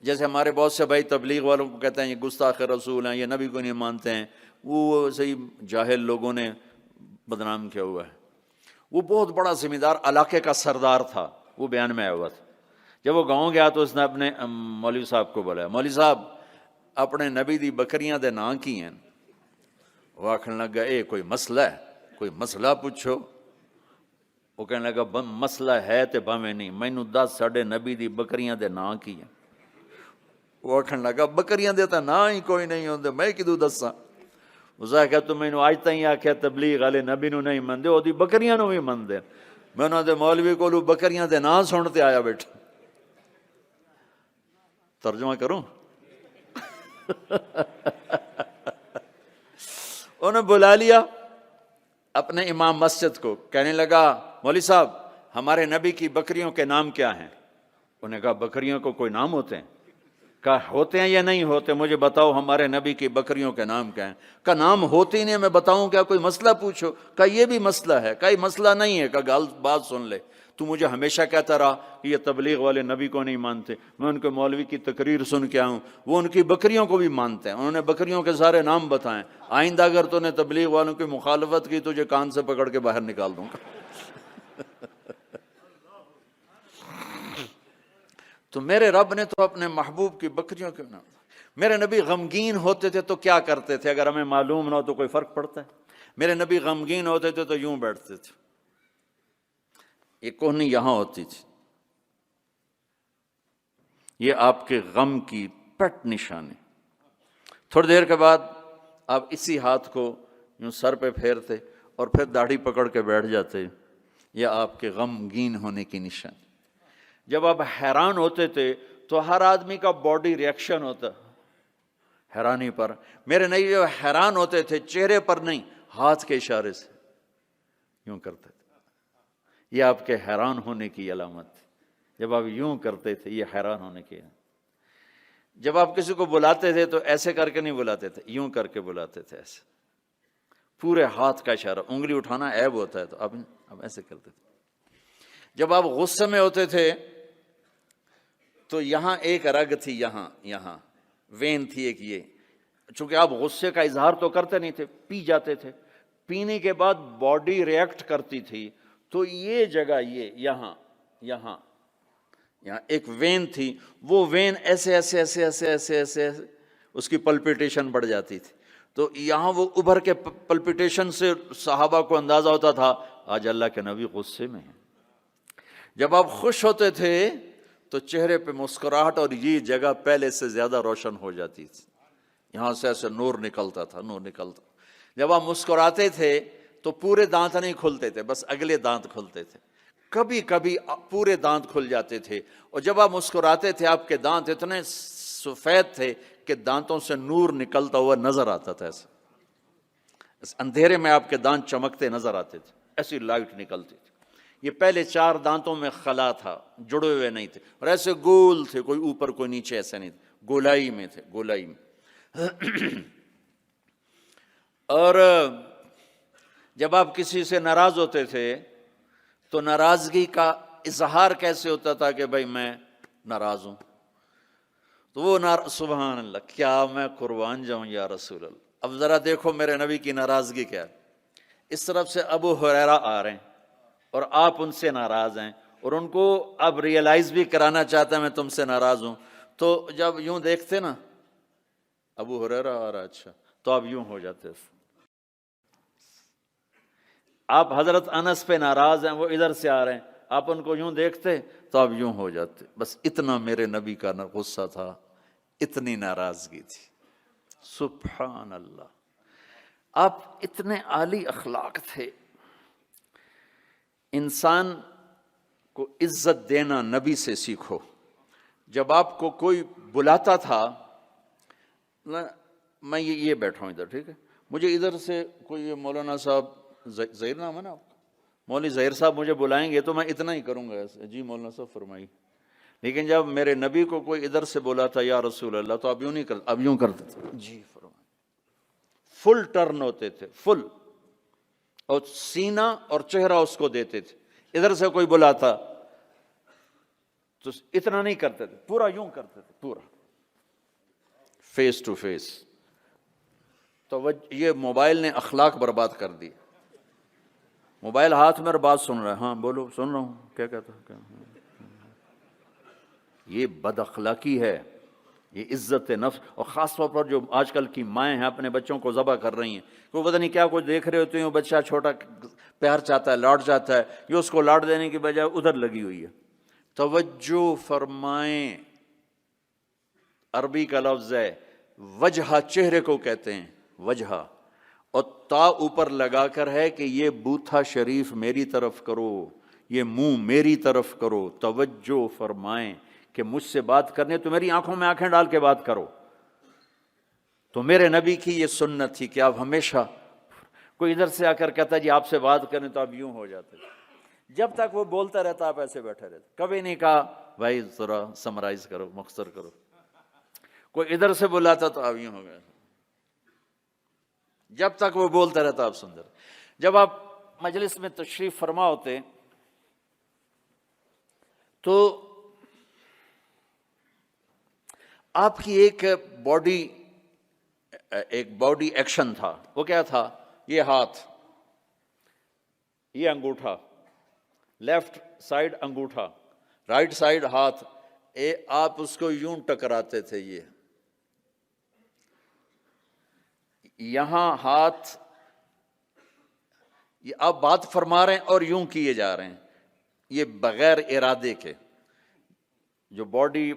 جیسے ہمارے بہت سے بھائی تبلیغ والوں کو کہتے ہیں یہ گستاخ رسول ہیں، یہ نبی کو نہیں مانتے ہیں. وہ صحیح جاہل لوگوں نے بدنام کیا ہوا ہے. وہ بہت بڑا ذمہ دار علاقے کا سردار تھا، وہ بیان میں آیا ہوا تھا. جب وہ گاؤں گیا تو اس نے اپنے مولوی صاحب کو بولا، مولوی صاحب اپنے نبی دی بکریاں دے نام کی ہیں؟ وہ آخر لگا اے کوئی مسئلہ ہے، کوئی مسئلہ پوچھو. وہ کہنے لگا مسئلہ ہے تے بھاویں نہیں، مینوں دس ساڈے نبی دی بکریاں دے نام کی ہیں. وہ آخر لگا بکریاں دے تا نام ہی کوئی نہیں ہوندے، میں کدوں دساں. اس نے کہا تو مینوں اج تائیں آکھیا تبلیغ والے نبی نو نہیں مندے، او دی بکریاں نو بھی مندے. میں انہاں دے مولوی کولوں بکریاں دے نام سن تے آیا بیٹھا. ترجمہ کروں؟ انہوں نے بلا لیا اپنے امام مسجد کو، کہنے لگا مولوی صاحب ہمارے نبی کی بکریوں کے نام کیا ہیں؟ انہوں نے کہا بکریوں کو کوئی نام ہوتے ہیں؟ کہا ہوتے ہیں یا نہیں ہوتے مجھے بتاؤ، ہمارے نبی کی بکریوں کے نام کیا ہیں؟ کہا نام ہوتے ہی نہیں، میں بتاؤں کیا؟ کوئی مسئلہ پوچھو. کہا یہ بھی مسئلہ ہے. کہا یہ مسئلہ نہیں ہے. کہا بات سن لے، تو مجھے ہمیشہ کہتا رہا کہ یہ تبلیغ والے نبی کو نہیں مانتے. میں ان کے مولوی کی تقریر سن کے آؤں، وہ ان کی بکریوں کو بھی مانتے ہیں. انہوں نے بکریوں کے سارے نام بتائیں. آئندہ اگر تو نے تبلیغ والوں کی مخالفت کی تجھے کان سے پکڑ کے باہر نکال دوں گا. تو میرے رب نے تو اپنے محبوب کی بکریوں کے نام. میرے نبی غمگین ہوتے تھے تو کیا کرتے تھے؟ اگر ہمیں معلوم نہ ہو تو کوئی فرق پڑتا ہے؟ میرے نبی غمگین ہوتے تھے تو یوں بیٹھتے تھے. یہ کوہنی یہاں ہوتی تھی، یہ آپ کے غم کی پٹ نشانی. تھوڑی دیر کے بعد آپ اسی ہاتھ کو یوں سر پہ پھیرتے اور پھر داڑھی پکڑ کے بیٹھ جاتے. یہ آپ کے غمگین ہونے کی نشانی. جب آپ حیران ہوتے تھے تو ہر آدمی کا باڈی ریئیکشن ہوتا حیرانی پر. میرے نبی جو حیران ہوتے تھے چہرے پر نہیں، ہاتھ کے اشارے سے یوں کرتے تھے. یہ آپ کے حیران ہونے کی علامت تھی. جب آپ یوں کرتے تھے یہ حیران ہونے کی. جب آپ کسی کو بلاتے تھے تو ایسے کر کے نہیں بلاتے تھے، یوں کر کے بلاتے تھے. ایسے پورے ہاتھ کا اشارہ. انگلی اٹھانا عیب ہوتا ہے تو اب ایسے کرتے تھے. جب آپ غصے میں ہوتے تھے تو یہاں ایک رگ تھی، یہاں وین تھی ایک. یہ چونکہ آپ غصے کا اظہار تو کرتے نہیں تھے، پی جاتے تھے. پینے کے بعد باڈی ریئیکٹ کرتی تھی تو یہ جگہ یہاں ایک وین تھی. وہ وین ایسے ایسے ایسے ایسے ایسے ایسے اس کی پلپیٹیشن بڑھ جاتی تھی. تو یہاں وہ ابھر کے پلپیٹیشن سے صحابہ کو اندازہ ہوتا تھا آج اللہ کے نبی غصے میں ہیں۔ جب آپ خوش ہوتے تھے تو چہرے پہ مسکراہٹ اور یہ جگہ پہلے سے زیادہ روشن ہو جاتی تھی، یہاں سے ایسے نور نکلتا تھا، نور نکلتا۔ جب آپ مسکراتے تھے تو پورے دانت نہیں کھلتے تھے، بس اگلے دانت کھلتے تھے، کبھی کبھی پورے دانت کھل جاتے تھے، اور جب آپ مسکراتے تھے آپ کے دانت اتنے سفید تھے کہ دانتوں سے نور نکلتا ہوا نظر آتا تھا، ایسا اندھیرے میں آپ کے دانت چمکتے نظر آتے تھے، ایسی لائٹ نکلتی تھی۔ یہ پہلے 4 دانتوں میں خلا تھا، جڑے ہوئے نہیں تھے، اور ایسے گول تھے، کوئی اوپر کوئی نیچے، ایسے نہیں تھے، گولائی میں تھے، گولائی میں۔ اور جب آپ کسی سے ناراض ہوتے تھے تو ناراضگی کا اظہار کیسے ہوتا تھا کہ بھائی میں ناراض ہوں، تو وہ سبحان اللہ، کیا میں قربان جاؤں یا رسول اللہ۔ اب ذرا دیکھو میرے نبی کی ناراضگی کیا ہے، اس طرف سے ابو ہریرہ آ رہے ہیں اور آپ ان سے ناراض ہیں، اور ان کو اب ریئلائز بھی کرانا چاہتا ہے میں تم سے ناراض ہوں، تو جب یوں دیکھتے نا ابو ہریرہ آ رہا، اچھا، تو آپ یوں ہو جاتے۔ آپ حضرت انس پہ ناراض ہیں، وہ ادھر سے آ رہے ہیں، آپ ان کو یوں دیکھتے تو آپ یوں ہو جاتے۔ بس اتنا میرے نبی کا غصہ تھا، اتنی ناراضگی تھی، سبحان اللہ۔ آپ اتنے عالی اخلاق تھے۔ انسان کو عزت دینا نبی سے سیکھو۔ جب آپ کو کوئی بلاتا تھا، میں یہ بیٹھا ہوں ادھر، ٹھیک ہے، مجھے ادھر سے کوئی مولانا صاحب، ظہیر نام ہے نا آپ کا، مولوی ظہیر صاحب مجھے بلائیں گے تو میں اتنا ہی کروں گا ایسے، جی مولانا صاحب فرمائی۔ لیکن جب میرے نبی کو کوئی ادھر سے بولا تھا یا رسول اللہ، تو اب یوں نہیں کرتے، اب یوں کرتے تھے، جی فرمائی، فل ٹرن ہوتے تھے، فل، اور سینہ اور چہرہ اس کو دیتے تھے۔ ادھر سے کوئی بلاتا تو اتنا نہیں کرتے تھے، پورا یوں کرتے تھے، پورا فیس ٹو فیس۔ تو یہ موبائل نے اخلاق برباد کر دی۔ موبائل ہاتھ میں اور بات سن رہا ہے، ہاں بولو، سن رہا ہوں، کیا کہتا ہے، یہ بد اخلاقی ہے، یہ عزت نفس۔ اور خاص طور پر جو آج کل کی مائیں ہیں اپنے بچوں کو ذبح کر رہی ہیں، وہ پتہ نہیں کیا کچھ دیکھ رہے ہوتے ہیں، وہ بچہ چھوٹا پیار چاہتا ہے، لاڈ چاہتا ہے، یہ اس کو لاڈ دینے کی بجائے ادھر لگی ہوئی ہے۔ توجہ فرمائیں، عربی کا لفظ ہے وجہ، چہرے کو کہتے ہیں وجہ، اور تا اوپر لگا کر ہے کہ یہ بوتھا شریف میری طرف کرو، یہ منہ میری طرف کرو۔ توجہ فرمائیں کہ مجھ سے بات کرنے تو میری آنکھوں میں آنکھیں ڈال کے بات کرو۔ تو میرے نبی کی یہ سنت تھی کہ آپ ہمیشہ، کوئی ادھر سے آ کر کہتا جی آپ سے بات کریں تو آپ یوں ہو جاتے، جب تک وہ بولتا رہتا آپ ایسے بیٹھے رہتے، کبھی نہیں کہا بھائی ذرا سمرائز کرو، مختصر کرو۔ کوئی ادھر سے بلاتا تو آپ یوں ہو گئے، جب تک وہ بولتا رہتا آپ سن رہے۔ جب آپ مجلس میں تشریف فرما ہوتے تو آپ کی ایک باڈی ایکشن تھا، وہ کیا تھا؟ یہ ہاتھ، یہ انگوٹھا، لیفٹ سائیڈ انگوٹھا، رائٹ سائیڈ ہاتھ، آپ اس کو یوں ٹکراتے تھے، یہ یہاں ہاتھ، یہ آپ بات فرما رہے ہیں اور یوں کیے جا رہے ہیں، یہ بغیر ارادے کے۔ جو باڈی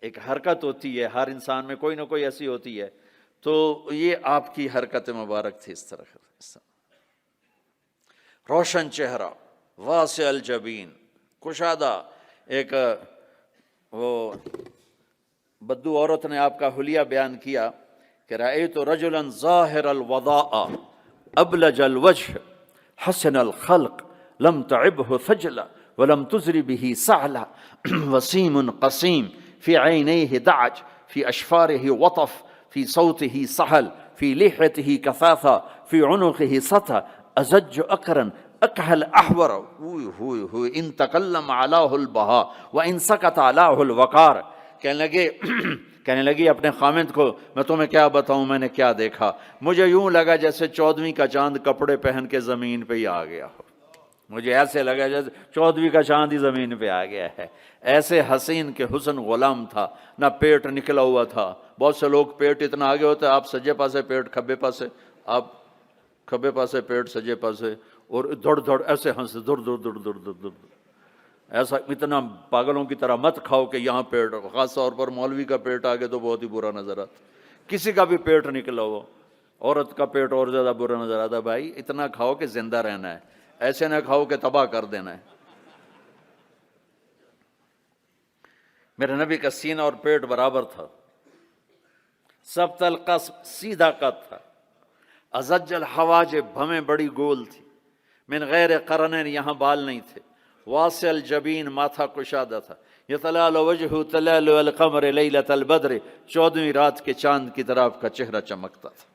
ایک حرکت ہوتی ہے ہر انسان میں، کوئی نہ کوئی ایسی ہوتی ہے، تو یہ آپ کی حرکت مبارک تھی، اس طرح۔ روشن چہرہ، واسع الجبین، کشادہ۔ ایک وہ بدو عورت نے آپ کا حلیہ بیان کیا کہ رأیت رجلا ظاہر الوضاء ابلج الوجه حسن الخلق لم تعبه ثجلا ولم تزر به سعلا وسيم قسيم في عينيه دعج في أشفاره وطف في صوته سهل في لحيته كثافة في عنقه سطى أزج أقرا أكحل أحور إن تكلم علاه البهاء وإن سكت علاه الوقار۔ کہنے لگی اپنے خامند کو، میں تمہیں کیا بتاؤں میں نے کیا دیکھا، مجھے یوں لگا جیسے 14ویں کا چاند کپڑے پہن کے زمین پہ ہی آ گیا ہو، مجھے ایسے لگا جیسے 14ویں کا چاند ہی زمین پہ آ گیا ہے۔ ایسے حسین کے حسن غلام تھا، نہ پیٹ نکلا ہوا تھا۔ بہت سے لوگ پیٹ اتنا آگے ہوتا ہے، آپ سجے پاسے پیٹ کھبے پاسے، آپ کھبے پاسے پیٹ سجے پاسے، اور دڑ دڑ ایسے ہنس دڑ دڑ دڑ دڑ دڑ دڑ، ایسا اتنا پاگلوں کی طرح مت کھاؤ کہ یہاں پیٹ، خاص طور پر مولوی کا پیٹ آ گیا تو بہت ہی برا نظر آتا، کسی کا بھی پیٹ نکلا ہو، عورت کا پیٹ اور زیادہ برا نظر آتا۔ بھائی اتنا کھاؤ کہ زندہ رہنا ہے، ایسے نہ کھاؤ کہ تباہ کر دینا ہے۔ میرے نبی کا سینہ اور پیٹ برابر تھا، سبط القصب سیدھا قد تھا، ازج الحواجب بھویں بڑی گول تھی، من غیر قرنین یہاں بال نہیں تھے، واسع الجبین ماتھا کشادہ تھا، یتلال وجہ تلال القمر لیلۃ البدر 14ویں رات کے چاند کی طرح آپ کا چہرہ چمکتا تھا،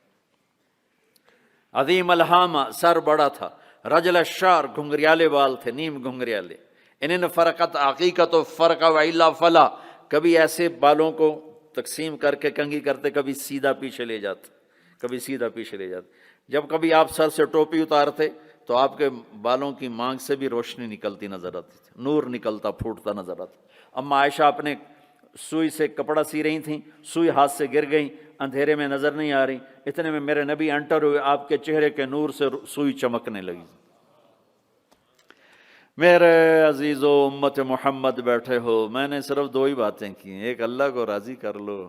عظیم الہامہ سر بڑا تھا، رجل الشعر گھنگریالے بال تھے، نیم گھنگریالے، ان فرقت عقیقت و فرق و الا فلا، کبھی ایسے بالوں کو تقسیم کر کے کنگھی کرتے، کبھی سیدھا پیچھے لے جاتے، کبھی سیدھا پیچھے لے جاتے۔ جب کبھی آپ سر سے ٹوپی اتارتے تو آپ کے بالوں کی مانگ سے بھی روشنی نکلتی نظر آتی تھی، نور نکلتا پھوٹتا نظر آتا۔ اما عائشہ اپنے سوئی سے کپڑا سی رہی تھیں، سوئی ہاتھ سے گر گئی، اندھیرے میں نظر نہیں آ رہی، اتنے میں میرے نبی انٹر ہوئے، آپ کے چہرے کے نور سے سوئی چمکنے لگی۔ میرے عزیزو امت محمد بیٹھے ہو، میں نے صرف دو ہی باتیں کی ہیں، ایک اللہ کو راضی کر لو،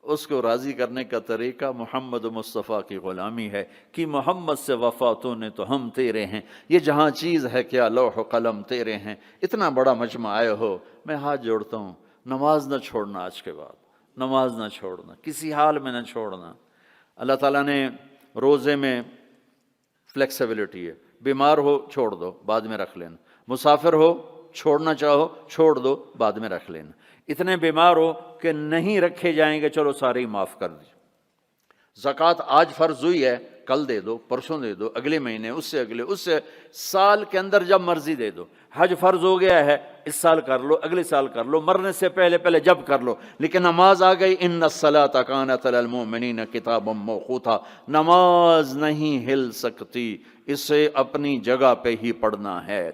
اس کو راضی کرنے کا طریقہ محمد مصطفیٰ کی غلامی ہے کہ محمد سے وفا تو نے تو ہم تیرے ہیں، یہ جہاں چیز ہے کیا لوح و قلم تیرے ہیں۔ اتنا بڑا مجمع آئے ہو، میں ہاتھ جوڑتا ہوں، نماز نہ چھوڑنا، آج کے بعد نماز نہ چھوڑنا، کسی حال میں نہ چھوڑنا۔ اللہ تعالیٰ نے روزے میں فلیکسیبلٹی ہے، بیمار ہو چھوڑ دو بعد میں رکھ لینا، مسافر ہو چھوڑنا چاہو چھوڑ دو بعد میں رکھ لینا، اتنے بیمار ہو کہ نہیں رکھے جائیں گے چلو سارے ہی معاف کر دی۔ زکوٰۃ آج فرض ہوئی ہے، کل دے دو، پرسوں دے دو، اگلے مہینے، اس سے اگلے، اس سے سال کے اندر جب مرضی دے دو۔ حج فرض ہو گیا ہے، اس سال کر لو، اگلے سال کر لو، مرنے سے پہلے پہلے جب کر لو، لیکن نماز آ گئی، ان الصلاۃ کانت علی المؤمنین کتابا موقوتا، نماز نہیں ہل سکتی، اسے اپنی جگہ پہ ہی پڑھنا ہے۔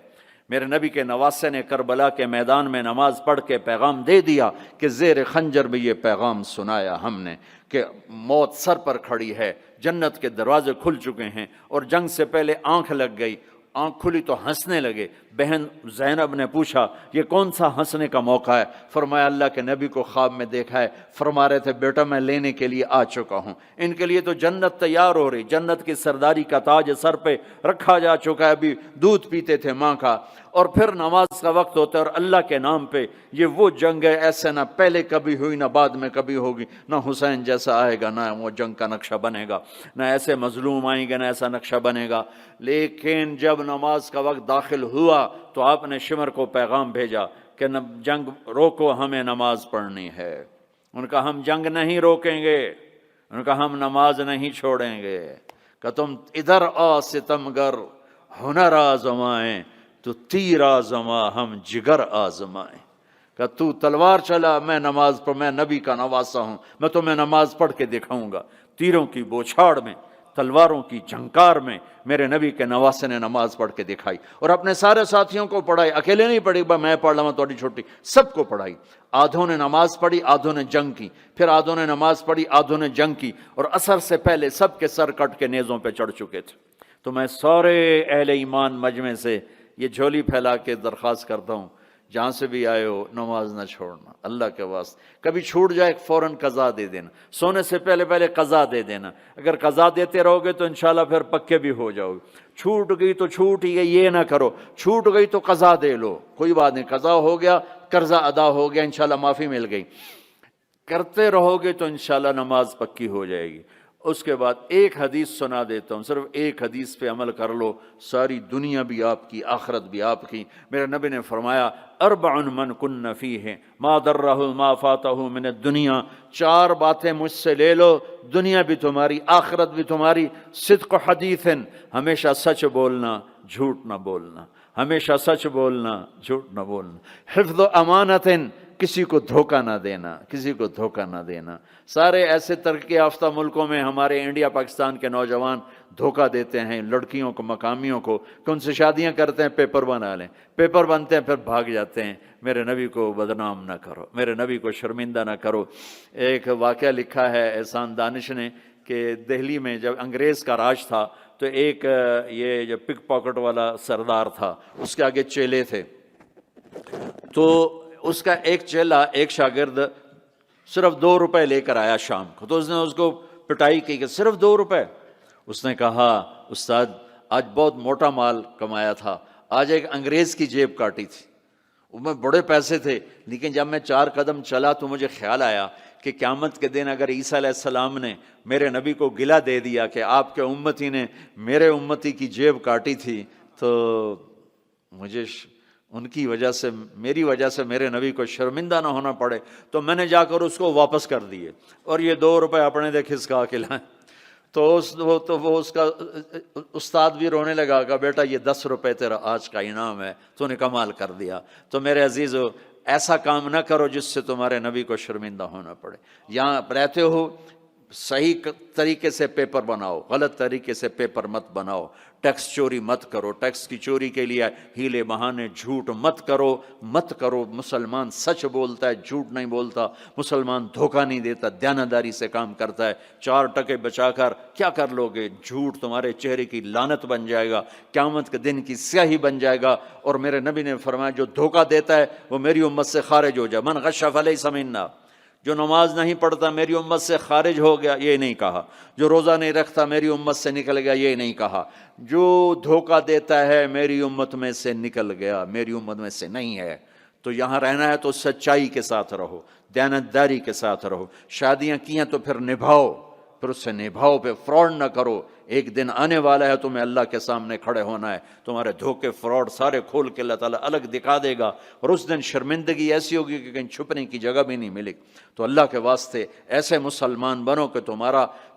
میرے نبی کے نواسے نے کربلا کے میدان میں نماز پڑھ کے پیغام دے دیا کہ زیر خنجر بھی یہ پیغام سنایا ہم نے کہ موت سر پر کھڑی ہے، جنت کے دروازے کھل چکے ہیں، اور جنگ سے پہلے آنکھ لگ گئی، آنکھ کھلی تو ہنسنے لگے۔ بہن زینب نے پوچھا یہ کون سا ہنسنے کا موقع ہے؟ فرمایا اللہ کے نبی کو خواب میں دیکھا ہے، فرما رہے تھے بیٹا میں لینے کے لیے آ چکا ہوں، ان کے لیے تو جنت تیار ہو رہی، جنت کی سرداری کا تاج سر پہ رکھا جا چکا ہے، ابھی دودھ پیتے تھے ماں کا، اور پھر نماز کا وقت ہوتا ہے، اور اللہ کے نام پہ یہ وہ جنگ ہے ایسے نہ پہلے کبھی ہوئی نہ بعد میں کبھی ہوگی، نہ حسین جیسا آئے گا، نہ وہ جنگ کا نقشہ بنے گا، نہ ایسے مظلوم آئیں گے، نہ ایسا نقشہ بنے گا۔ لیکن جب نماز کا وقت داخل ہوا تو آپ نے شمر کو پیغام بھیجا کہ جنگ روکو، ہمیں نماز پڑھنی ہے۔ ان کا ہم جنگ نہیں روکیں گے، ان کا ہم نماز نہیں چھوڑیں گے، کہ تم ادھر آ ستمگر ہنر آزمائیں، تو تیر آزما ہم جگر آزمائیں، کہ تو تلوار چلا میں نماز پڑھ، میں نبی کا نواسا ہوں، میں تمہیں نماز پڑھ کے دکھاؤں گا۔ تیروں کی بوچھاڑ میں، تلواروں کی جھنکار میں میرے نبی کے نواسے نے نماز پڑھ کے دکھائی، اور اپنے سارے ساتھیوں کو پڑھائی، اکیلے نہیں پڑھی میں پڑھ لوں تھوڑی چھوٹی، سب کو پڑھائی۔ آدھوں نے نماز پڑھی، آدھوں نے جنگ کی، پھر آدھوں نے نماز پڑھی، آدھوں نے جنگ کی، اور عصر سے پہلے سب کے سر کٹ کے نیزوں پہ چڑھ چکے تھے۔ تو میں سارے اہل ایمان مجمع سے یہ جھولی پھیلا کے درخواست کرتا ہوں، جہاں سے بھی آئے ہو نماز نہ چھوڑنا، اللہ کے واسطے۔ کبھی چھوٹ جائے فوراً قضا دے دینا، سونے سے پہلے پہلے قضا دے دینا، اگر قضا دیتے رہو گے تو انشاءاللہ پھر پکے بھی ہو جاؤ گے۔ چھوٹ گئی تو چھوٹ ہی گئی، یہ نہ کرو، چھوٹ گئی تو قضا دے لو، کوئی بات نہیں، قضا ہو گیا، قرضہ ادا ہو گیا، انشاءاللہ معافی مل گئی، کرتے رہو گے تو انشاءاللہ نماز پکی ہو جائے گی۔ اس کے بعد ایک حدیث سنا دیتا ہوں، صرف ایک حدیث پہ عمل کر لو، ساری دنیا بھی آپ کی، آخرت بھی آپ کی۔ میرے نبی نے فرمایا اربع من کن فیہ ما ضرہ ما فاتہ من الدنیا، 4 باتیں مجھ سے لے لو، دنیا بھی تمہاری، آخرت بھی تمہاری۔ صدق حدیث، ہمیشہ سچ بولنا، جھوٹ نہ بولنا، ہمیشہ سچ بولنا، جھوٹ نہ بولنا۔ حفظ امانت، کسی کو دھوکہ نہ دینا، کسی کو دھوکہ نہ دینا۔ سارے ایسے ترقی یافتہ ملکوں میں ہمارے انڈیا پاکستان کے نوجوان دھوکہ دیتے ہیں لڑکیوں کو، مقامیوں کو، کہ ان سے شادیاں کرتے ہیں پیپر بنا لیں، پیپر بنتے ہیں پھر بھاگ جاتے ہیں۔ میرے نبی کو بدنام نہ کرو، میرے نبی کو شرمندہ نہ کرو۔ ایک واقعہ لکھا ہے احسان دانش نے کہ دہلی میں جب انگریز کا راج تھا تو ایک یہ جو پک پاکٹ والا سردار تھا، اس کے آگے چیلے تھے، تو اس کا ایک چیلا، ایک شاگرد صرف 2 روپے لے کر آیا شام کو، تو اس نے اس کو پٹائی کی کہ صرف 2 روپے۔ اس نے کہا استاد آج بہت موٹا مال کمایا تھا، آج ایک انگریز کی جیب کاٹی تھی، وہ میں بڑے پیسے تھے، لیکن جب میں 4 قدم چلا تو مجھے خیال آیا کہ قیامت کے دن اگر عیسیٰ علیہ السلام نے میرے نبی کو گلہ دے دیا کہ آپ کے امتی نے میرے امتی کی جیب کاٹی تھی، تو مجھے ان کی وجہ سے، میری وجہ سے میرے نبی کو شرمندہ نہ ہونا پڑے، تو میں نے جا کر اس کو واپس کر دیے اور یہ 2 روپے اپنے دے کھسکا کے لائیں۔ تو وہ اس کا استاد بھی رونے لگا کہ بیٹا یہ 10 روپے تیرا آج کا انعام ہے، تو نے کمال کر دیا۔ تو میرے عزیزو، ایسا کام نہ کرو جس سے تمہارے نبی کو شرمندہ ہونا پڑے۔ یہاں رہتے ہو صحیح طریقے سے پیپر بناؤ، غلط طریقے سے پیپر مت بناؤ، ٹیکس چوری مت کرو، ٹیکس کی چوری کے لیے ہیلے بہانے جھوٹ مت کرو۔ مسلمان سچ بولتا ہے، جھوٹ نہیں بولتا، مسلمان دھوکہ نہیں دیتا، دیانتداری سے کام کرتا ہے۔ 4 ٹکے بچا کر کیا کر لو گے؟ جھوٹ تمہارے چہرے کی لعنت بن جائے گا، قیامت کے دن کی سیاہی بن جائے گا۔ اور میرے نبی نے فرمایا جو دھوکہ دیتا ہے وہ میری امت سے خارج ہو جائے، من غش فلیس منا۔ جو نماز نہیں پڑھتا میری امت سے خارج ہو گیا، یہ نہیں کہا۔ جو روزہ نہیں رکھتا میری امت سے نکل گیا، یہ نہیں کہا۔ جو دھوکہ دیتا ہے میری امت میں سے نکل گیا، میری امت میں سے نہیں ہے۔ تو یہاں رہنا ہے تو سچائی کے ساتھ رہو، دیانتداری کے ساتھ رہو۔ شادیاں کی ہیں تو پھر نبھاؤ، پھر اس سے نبھاؤ، پہ فراڈ نہ کرو۔ ایک دن آنے والا ہے تمہیں اللہ کے سامنے کھڑے ہونا ہے، تمہارے دھوکے فراڈ سارے کھول کے اللہ تعالیٰ الگ دکھا دے گا، اور اس دن شرمندگی ایسی ہوگی کہ کہیں چھپنے کی جگہ بھی نہیں ملے۔ تو اللہ کے واسطے ایسے مسلمان بنو کہ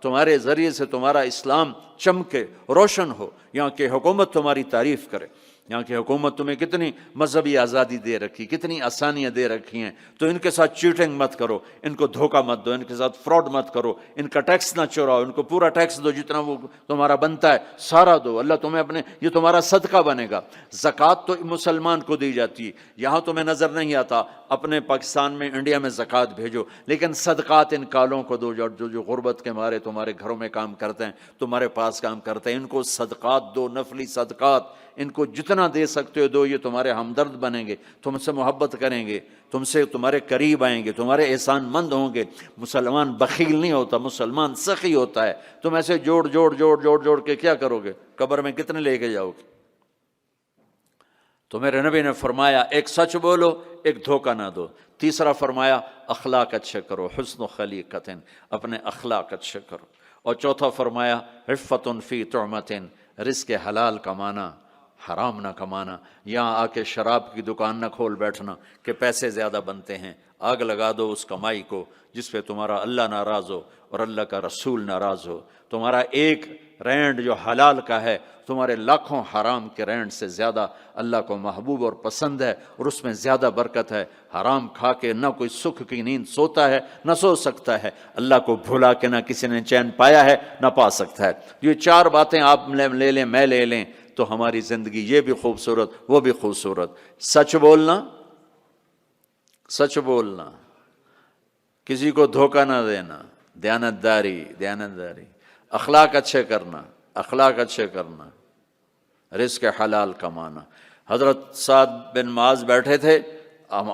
تمہارے ذریعے سے تمہارا اسلام چمکے، روشن ہو، یہاں کی حکومت تمہاری تعریف کرے۔ یہاں کی حکومت تمہیں کتنی مذہبی آزادی دے رکھی، کتنی آسانیاں دے رکھی ہیں، تو ان کے ساتھ چیٹنگ مت کرو، ان کو دھوکہ مت دو، ان کے ساتھ فراڈ مت کرو، ان کا ٹیکس نہ چوراؤ، ان کو پورا ٹیکس دو، جتنا وہ تمہارا بنتا ہے سارا دو۔ اللہ تمہیں یہ تمہارا صدقہ بنے گا۔ زکوٰۃ تو مسلمان کو دی جاتی ہے، یہاں تمہیں نظر نہیں آتا، اپنے پاکستان میں، انڈیا میں زکوٰۃ بھیجو، لیکن صدقات ان کالوں کو دو جو غربت کے مارے تمہارے گھروں میں کام کرتے ہیں، تمہارے پاس کام کرتے ہیں، ان کو صدقات دو، نفلی صدقات، ان کو جتنا دے سکتے ہو دو۔ یہ تمہارے ہمدرد بنیں گے، تم سے محبت کریں گے، تم سے تمہارے قریب آئیں گے، تمہارے احسان مند ہوں گے۔ مسلمان بخیل نہیں ہوتا، مسلمان سخی ہوتا ہے۔ تم ایسے جوڑ کے کیا کرو گے؟ قبر میں کتنے لے کے جاؤ گے؟ تو میرے نبی نے فرمایا ایک سچ بولو، ایک دھوکہ نہ دو۔ تیسرا فرمایا اخلاق اچھے کرو، حسن و خلیقت، اپنے اخلاق اچھے کرو۔ اور چوتھا فرمایا عفت فی طعمت، رزق حلال کمانا، حرام نہ کمانا۔ یہاں آ کے شراب کی دکان نہ کھول بیٹھنا کہ پیسے زیادہ بنتے ہیں، آگ لگا دو اس کمائی کو جس پہ تمہارا اللہ ناراض ہو اور اللہ کا رسول ناراض ہو۔ تمہارا ایک رینڈ جو حلال کا ہے تمہارے لاکھوں حرام کے رینڈ سے زیادہ اللہ کو محبوب اور پسند ہے، اور اس میں زیادہ برکت ہے۔ حرام کھا کے نہ کوئی سکھ کی نیند سوتا ہے، نہ سو سکتا ہے۔ اللہ کو بھلا کے نہ کسی نے چین پایا ہے، نہ پا سکتا ہے۔ یہ 4 باتیں آپ لے لیں، میں لے لیں، تو ہماری زندگی یہ بھی خوبصورت، وہ بھی خوبصورت۔ سچ بولنا، کسی کو دھوکہ نہ دینا، دیانتداری، اخلاق اچھے کرنا، رزق حلال کمانا۔ حضرت سعد بن معاذ بیٹھے تھے،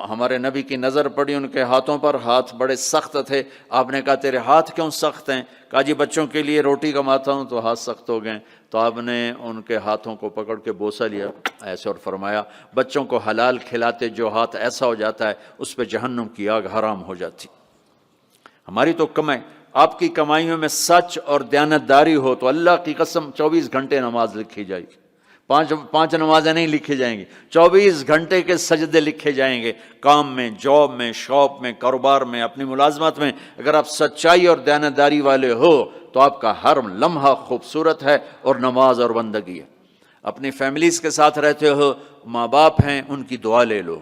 ہمارے نبی کی نظر پڑی ان کے ہاتھوں پر، ہاتھ بڑے سخت تھے۔ آپ نے کہا تیرے ہاتھ کیوں سخت ہیں؟ کہا جی بچوں کے لیے روٹی کماتا ہوں تو ہاتھ سخت ہو گئے۔ تو آپ نے ان کے ہاتھوں کو پکڑ کے بوسہ لیا ایسے، اور فرمایا بچوں کو حلال کھلاتے جو ہاتھ ایسا ہو جاتا ہے اس پہ جہنم کی آگ حرام ہو جاتی۔ ہماری تو کمائی، آپ کی کمائیوں میں سچ اور دیانتداری ہو تو اللہ کی قسم 24 گھنٹے نماز لکھی جائے گی۔ 5 نمازیں نہیں لکھی جائیں گی، 24 گھنٹے کے سجدے لکھے جائیں گے۔ کام میں، جاب میں، شاپ میں، کاروبار میں، اپنی ملازمت میں اگر آپ سچائی اور دیانتداری والے ہو تو آپ کا ہر لمحہ خوبصورت ہے اور نماز اور بندگی ہے۔ اپنی فیملیز کے ساتھ رہتے ہو، ماں باپ ہیں ان کی دعا لے لو،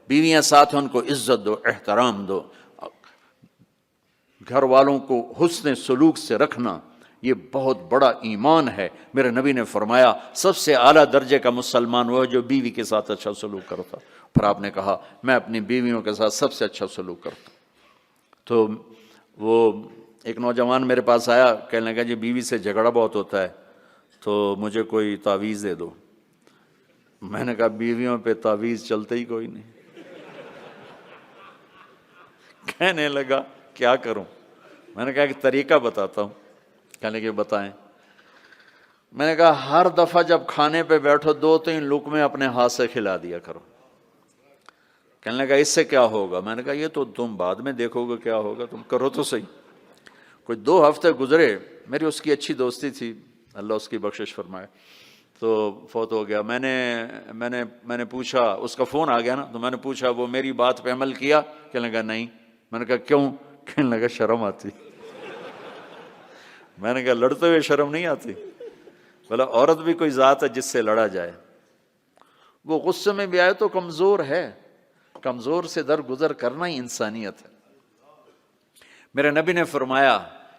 بیویاں ساتھ ہیں ان کو عزت دو، احترام دو، گھر والوں کو حسن سلوک سے رکھنا، یہ بہت بڑا ایمان ہے۔ میرے نبی نے فرمایا سب سے اعلیٰ درجے کا مسلمان وہ ہے جو بیوی کے ساتھ اچھا سلوک کرتا۔ پھر آپ نے کہا میں اپنی بیویوں کے ساتھ سب سے اچھا سلوک کرتا۔ تو وہ ایک نوجوان میرے پاس آیا، کہنے لگا جی بیوی سے جھگڑا بہت ہوتا ہے تو مجھے کوئی تعویذ دے دو۔ میں نے کہا بیویوں پہ تعویذ چلتے ہی کوئی نہیں۔ کہنے لگا کیا کروں؟ میں نے کہا ایک طریقہ بتاتا ہوں۔ کہنے لگے بتائیں۔ میں نے کہا ہر دفعہ جب کھانے پہ بیٹھو 2-3 لقمے اپنے ہاتھ سے کھلا دیا کرو۔ کہنے لگا اس سے کیا ہوگا؟ میں نے کہا یہ تو تم بعد میں دیکھو گے کیا ہوگا، تم کرو تو صحیح۔ کوئی 2 ہفتے گزرے، میری اس کی اچھی دوستی تھی، اللہ اس کی بخشش فرمائے، تو فوت ہو گیا۔ میں نے پوچھا، اس کا فون آ گیا نا، تو میں نے پوچھا وہ میری بات پہ عمل کیا؟ کہنے لگا نہیں۔ میں نے کہا کیوں؟ کہنے لگا شرم آتی۔ میں نے کہا لڑتے ہوئے شرم نہیں آتی؟ بولا عورت بھی کوئی ذات ہے جس سے لڑا جائے، وہ غصے میں بھی آئے تو کمزور ہے، کمزور سے درگزر کرنا ہی انسانیت ہے۔ میرے نبی نے فرمایا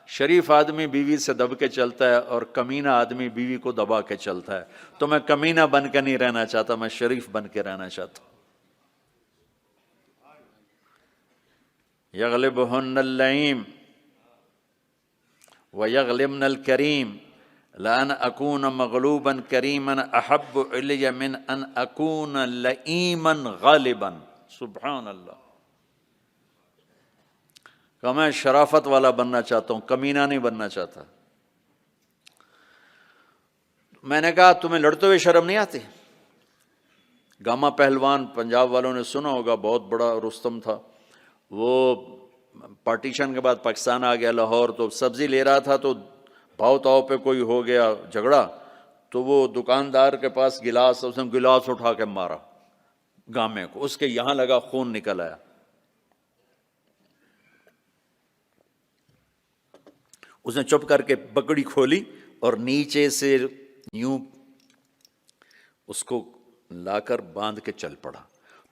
شریف آدمی بیوی سے دب کے چلتا ہے اور کمینہ آدمی بیوی کو دبا کے چلتا ہے، تو میں کمینہ بن کے نہیں رہنا چاہتا، میں شریف بن کے رہنا چاہتا ہوں۔ یغلبہن اللئیم ویغلبن الکریم لأن اکون مغلوبا کریما احب الی من ان اکون لئیما غالبا۔ سبحان اللہ۔ کہ میں شرافت والا بننا چاہتا ہوں، کمینہ نہیں بننا چاہتا۔ میں نے کہا تمہیں لڑتے ہوئے شرم نہیں آتی؟ گاما پہلوان پنجاب والوں نے سنا ہوگا، بہت بڑا رستم تھا، وہ پارٹیشن کے بعد پاکستان آ گیا لاہور، تو سبزی لے رہا تھا تو بھاؤ تاؤ پہ کوئی ہو گیا جھگڑا، تو وہ دکاندار کے پاس گلاس، اس نے گلاس اٹھا کے مارا گامے کو، اس کے یہاں لگا، خون نکل آیا۔ اس نے چپ کر کے پگڑی کھولی اور نیچے سے یوں اس کو لا کر باندھ کے چل پڑا،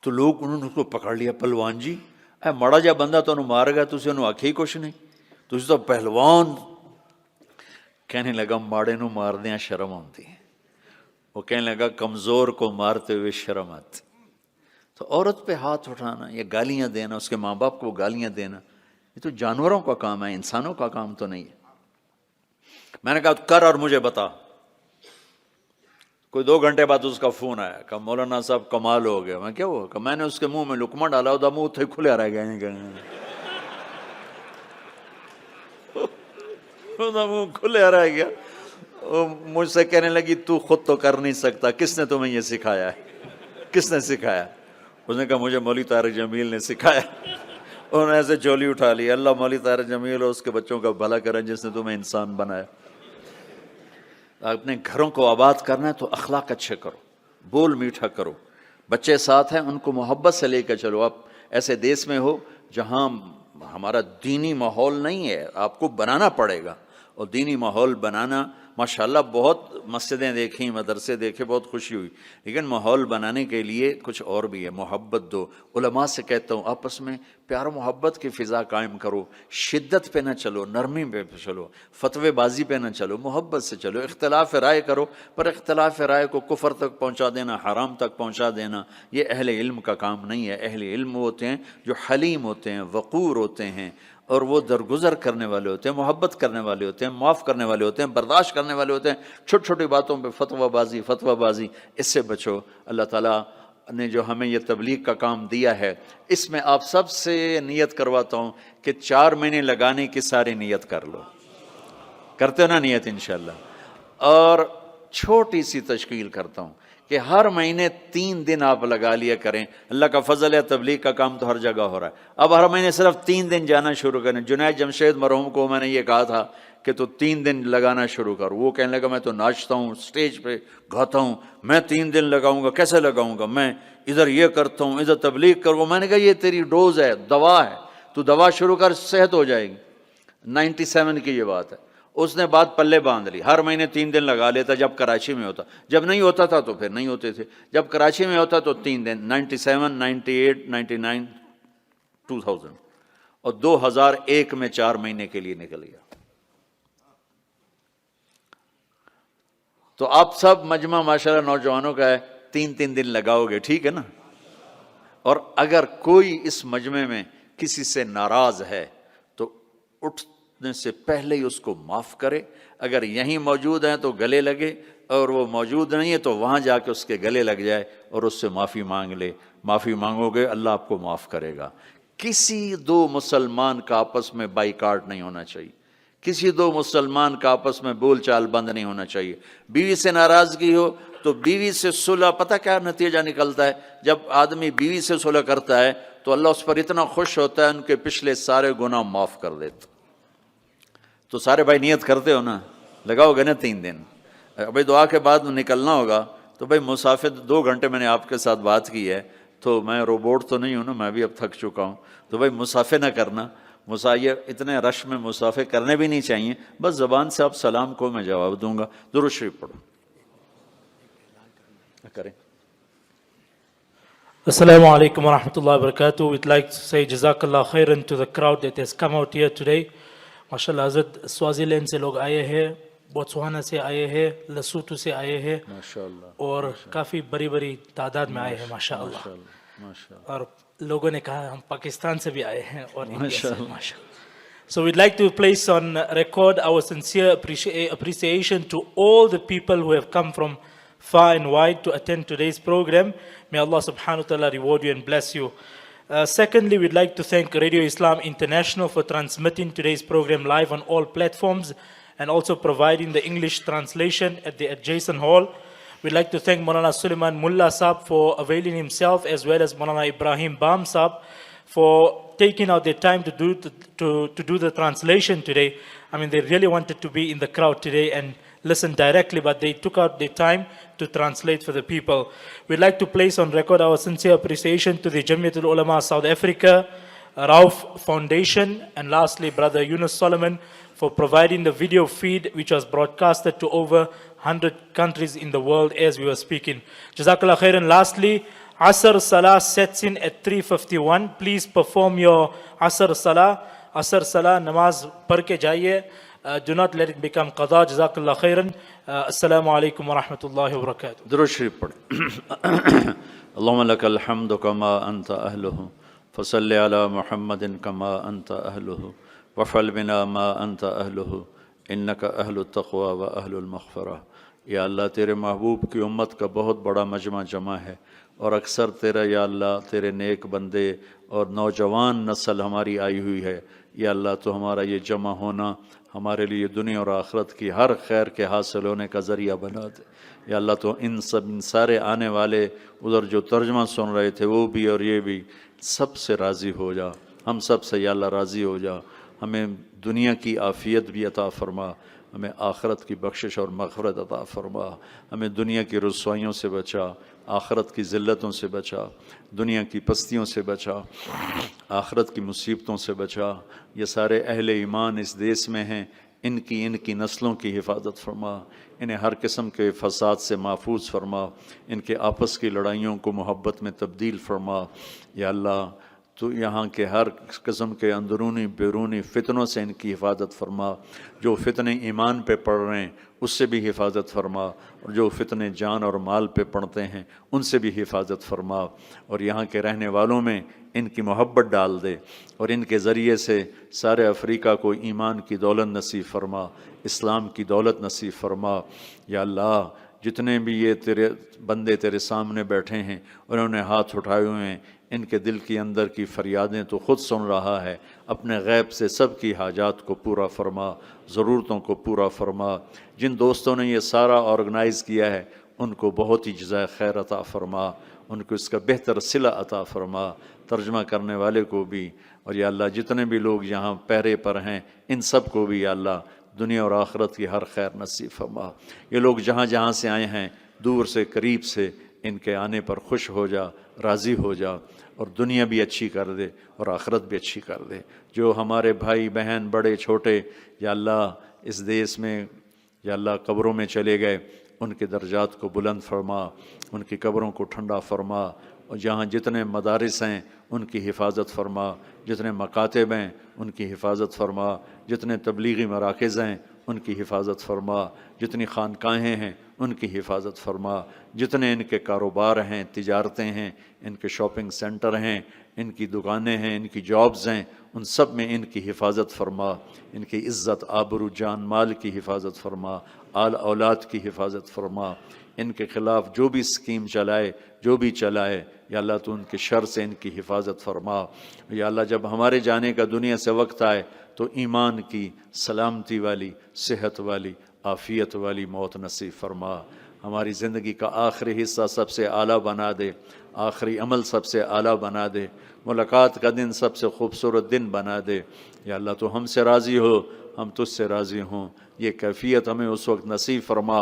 تو لوگ انہوں نے اس کو پکڑ لیا، پہلوان جی اے مڑا جا بندہ تو انہوں مار گیا، تُسے انہوں آکھے ہی کچھ نہیں، تُسے تو پہلوان۔ کہنے لگا ماڑے نو مار دیاں شرم آتی ہے۔ وہ کہنے لگا کمزور کو مارتے ہوئے شرم آتی۔ تو عورت پہ ہاتھ اٹھانا یا گالیاں دینا، اس کے ماں باپ کو گالیاں دینا، یہ تو جانوروں کا کام ہے، انسانوں کا کام تو نہیں ہے۔ میں نے کہا کر اور مجھے بتا۔ کوئی 2 گھنٹے بعد اس کا فون آیا کہ مولانا صاحب کمال ہو گیا۔ میں کیا ہوا؟ کہ میں نے اس کے منہ میں لقمہ ڈالا، وہ منہ تھے کھلے رہ گئے، منہ کھلے رہ گیا۔ مجھ سے کہنے لگی تو خود تو کر نہیں سکتا، کس نے تمہیں یہ سکھایا ہے؟ کس نے سکھایا؟ اس نے کہا مجھے مولوی طارق جمیل نے سکھایا۔ انہوں نے ایسے جولی اٹھا لی، اللہ مولوی طارق جمیل اور اس کے بچوں کا بھلا کریں جس نے تمہیں انسان بنایا۔ اپنے گھروں کو آباد کرنا ہے تو اخلاق اچھے کرو، بول میٹھا کرو، بچے ساتھ ہیں ان کو محبت سے لے کے چلو۔ آپ ایسے دیس میں ہو جہاں ہمارا دینی ماحول نہیں ہے، آپ کو بنانا پڑے گا، اور دینی ماحول بنانا ماشاءاللہ بہت مسجدیں دیکھیں، مدرسے دیکھے، بہت خوشی ہوئی، لیکن ماحول بنانے کے لیے کچھ اور بھی ہے، محبت دو۔ علماء سے کہتا ہوں آپس میں پیار و محبت کی فضا قائم کرو، شدت پہ نہ چلو، نرمی پہ چلو، فتوے بازی پہ نہ چلو، محبت سے چلو۔ اختلاف رائے کرو، پر اختلاف رائے کو کفر تک پہنچا دینا، حرام تک پہنچا دینا، یہ اہل علم کا کام نہیں ہے۔ اہل علم ہوتے ہیں جو حلیم ہوتے ہیں، وقور ہوتے ہیں، اور وہ درگزر کرنے والے ہوتے ہیں، محبت کرنے والے ہوتے ہیں، معاف کرنے والے ہوتے ہیں، برداشت کرنے والے ہوتے ہیں۔ چھوٹی چھوٹی باتوں پہ فتویٰ بازی، اس سے بچو۔ اللہ تعالیٰ نے جو ہمیں یہ تبلیغ کا کام دیا ہے، اس میں آپ سب سے نیت کرواتا ہوں کہ 4 مہینے لگانے کی ساری نیت کر لو۔ کرتے ہو نا نیت انشاءاللہ؟ اور چھوٹی سی تشکیل کرتا ہوں کہ ہر مہینے 3 دن آپ لگا لیا کریں۔ اللہ کا فضل ہے، تبلیغ کا کام تو ہر جگہ ہو رہا ہے، اب ہر مہینے صرف 3 دن جانا شروع کریں۔ جنید جمشید مرحوم کو میں نے یہ کہا تھا کہ تو 3 دن لگانا شروع کر، وہ کہنے لگا میں تو ناچتا ہوں، اسٹیج پہ گاتا ہوں، میں 3 دن لگاؤں گا؟ کیسے لگاؤں گا؟ میں ادھر یہ کرتا ہوں، ادھر تبلیغ کروں۔ میں نے کہا یہ تیری ڈوز ہے، دوا ہے، تو دوا شروع کر، صحت ہو جائے گی۔ 97 کی یہ بات ہے۔ اس نے بات پلے باندھ لی، ہر مہینے 3 دن لگا لیتا جب کراچی میں ہوتا، جب نہیں ہوتا تھا تو پھر نہیں ہوتے تھے، جب کراچی میں ہوتا تو 3 دن، 97 98 99 2000، اور 2001 میں 4 مہینے کے لیے نکل گیا۔ تو آپ سب مجمع ماشاءاللہ نوجوانوں کا ہے، 3 دن لگاؤ گے، ٹھیک ہے نا؟ اور اگر کوئی اس مجمع میں کسی سے ناراض ہے تو اٹھ چھوٹنے سے پہلے ہی اس کو معاف کرے. اگر یہیں موجود ہیں تو گلے لگے، اور وہ موجود نہیں ہے تو وہاں جا کے اس کے گلے لگ جائے اور اس سے معافی مانگ لے. معافی مانگو گے اللہ آپ کو معاف کرے گا. کسی دو مسلمان کا آپس میں بائیکاٹ نہیں ہونا چاہیے، کسی دو مسلمان کا آپس میں بول چال بند نہیں ہونا چاہیے. بیوی سے ناراضگی ہو تو بیوی سے صلح، پتہ کیا نتیجہ نکلتا ہے؟ جب آدمی بیوی سے صلح کرتا ہے تو اللہ اس پر اتنا خوش ہوتا ہے، ان کے پچھلے سارے گناہ معاف کر دیتا. تو سارے بھائی نیت کرتے ہو نا، لگاؤ گے نا 3 دن. بھائی دعا کے بعد نکلنا ہوگا تو بھائی مسافر 2 گھنٹے میں نے آپ کے ساتھ بات کی ہے، تو میں روبوٹ تو نہیں ہوں نا، میں بھی اب تھک چکا ہوں. تو بھائی مسافر نہ کرنا. اتنے رش میں مسافر کرنے بھی نہیں چاہیے. بس زبان سے آپ سلام کو میں جواب دوں گا. درود شریف پڑھو کریں. Assalamu alaikum wa rahmatullahi wa barakatuh. We'd like to say Jazakallah khairan to the crowd that has come out here today. MashaAllah, Hazrat Swaziland se log aaye hain, Botswana se aaye hain, Lesotho se aaye hain, ماشاءاللہ اور کافی بڑی بڑی تعداد میں آئے ہیں ماشاءاللہ. اور لوگوں نے کہا ہم پاکستان سے بھی آئے ہیں اور انڈیا سے ماشاءاللہ. So we'd like to place on record our sincere appreciation to all the people who have come from far and wide to attend today's program. May Allah subhanahu wa ta'ala reward you and bless you. Secondly, we'd like to thank Radio Islam International for transmitting today's program live on all platforms and also providing the English translation at the adjacent hall. We'd like to thank Maulana Suleiman Mullah Saab for availing himself, as well as Maulana Ibrahim Bam Saab for taking out their time to do the translation today. I mean, they really wanted to be in the crowd today and listen directly, but they took out their time to translate for the people. We'd like to place on record our sincere appreciation to the Jamiatul Ulama South Africa, Rauf Foundation, and lastly, Brother Yunus Solomon for providing the video feed which was broadcasted to over 100 countries in the world as we were speaking. Jazakallah khairan. Lastly, Asr Salah sets in at 3:51. Please perform your Asr Salah. Asr Salah namaz par ke jaiye. Do not let it become qada. Jazakallah khairan. Assalamu alaikum wa rahmatullahi wa barakatuh. درود شریف پڑھیں. اللہم لک الحمد کما انت اہلہ فصل علی محمد کما انت اہلہ وفعل بنا ما انت اہلہ انک اہل التقوی و اہل المغفرہ. یا اللہ تیرے محبوب کی امت کا بہت بڑا مجمع جمع ہے، اور اکثر تیرا یا اللہ تیرے نیک بندے اور نوجوان نسل ہماری آئی ہوئی ہے. یا اللہ تو ہمارا یہ جمع ہونا ہمارے لیے دنیا اور آخرت کی ہر خیر کے حاصل ہونے کا ذریعہ بنا دے. یا اللہ تو ان سارے آنے والے ادھر جو ترجمہ سن رہے تھے وہ بھی اور یہ بھی، سب سے راضی ہو جا. ہم سب سے یا اللہ راضی ہو جا. ہمیں دنیا کی عافیت بھی عطا فرما، ہمیں آخرت کی بخشش اور مغفرت عطا فرما. ہمیں دنیا کی رسوائیوں سے بچا، آخرت کی ذلتوں سے بچا، دنیا کی پستیوں سے بچا، آخرت کی مصیبتوں سے بچا. یہ سارے اہل ایمان اس دیس میں ہیں، ان کی نسلوں کی حفاظت فرما. انہیں ہر قسم کے فساد سے محفوظ فرما. ان کے آپس کی لڑائیوں کو محبت میں تبدیل فرما. یا اللہ تو یہاں کے ہر قسم کے اندرونی بیرونی فتنوں سے ان کی حفاظت فرما. جو فتنے ایمان پہ پڑھ رہے ہیں اس سے بھی حفاظت فرما، اور جو فتنے جان اور مال پہ پڑھتے ہیں ان سے بھی حفاظت فرما. اور یہاں کے رہنے والوں میں ان کی محبت ڈال دے، اور ان کے ذریعے سے سارے افریقہ کو ایمان کی دولت نصیب فرما، اسلام کی دولت نصیب فرما. یا اللہ جتنے بھی یہ تیرے بندے تیرے سامنے بیٹھے ہیں انہوں نے ہاتھ اٹھائے ہوئے ہیں، ان کے دل کی اندر کی فریادیں تو خود سن رہا ہے. اپنے غیب سے سب کی حاجات کو پورا فرما، ضرورتوں کو پورا فرما. جن دوستوں نے یہ سارا آرگنائز کیا ہے ان کو بہت ہی جزائے خیر عطا فرما، ان کو اس کا بہتر صلہ عطا فرما، ترجمہ کرنے والے کو بھی. اور یا اللہ جتنے بھی لوگ یہاں پہرے پر ہیں ان سب کو بھی یا اللہ دنیا اور آخرت کی ہر خیر نصیب فرما. یہ لوگ جہاں جہاں سے آئے ہیں دور سے قریب سے، ان کے آنے پر خوش ہو جا، راضی ہو جا، اور دنیا بھی اچھی کر دے اور آخرت بھی اچھی کر دے. جو ہمارے بھائی بہن بڑے چھوٹے یا اللہ اس دیس میں یا اللہ قبروں میں چلے گئے ان کے درجات کو بلند فرما، ان کی قبروں کو ٹھنڈا فرما. اور جہاں جتنے مدارس ہیں ان کی حفاظت فرما، جتنے مکاتب ہیں ان کی حفاظت فرما، جتنے تبلیغی مراکز ہیں ان کی حفاظت فرما، جتنی خانقاہیں ہیں ان کی حفاظت فرما، جتنے ان کے کاروبار ہیں، تجارتیں ہیں، ان کے شاپنگ سینٹر ہیں، ان کی دکانیں ہیں، ان کی جابز ہیں، ان سب میں ان کی حفاظت فرما، ان کی عزت، آبرو، جان مال کی حفاظت فرما، آل اولاد کی حفاظت فرما، ان کے خلاف جو بھی اسکیم چلائے، جو بھی چلائے، یا اللہ تو ان کے شر سے ان کی حفاظت فرما۔ یا اللہ جب ہمارے جانے کا دنیا سے وقت آئے تو ایمان کی، سلامتی والی، صحت والی، عافیت والی موت نصیب فرما۔ ہماری زندگی کا آخری حصہ سب سے اعلیٰ بنا دے، آخری عمل سب سے اعلیٰ بنا دے، ملاقات کا دن سب سے خوبصورت دن بنا دے۔ یا اللہ تو ہم سے راضی ہو، ہم تجھ سے راضی ہوں، یہ کیفیت ہمیں اس وقت نصیب فرما۔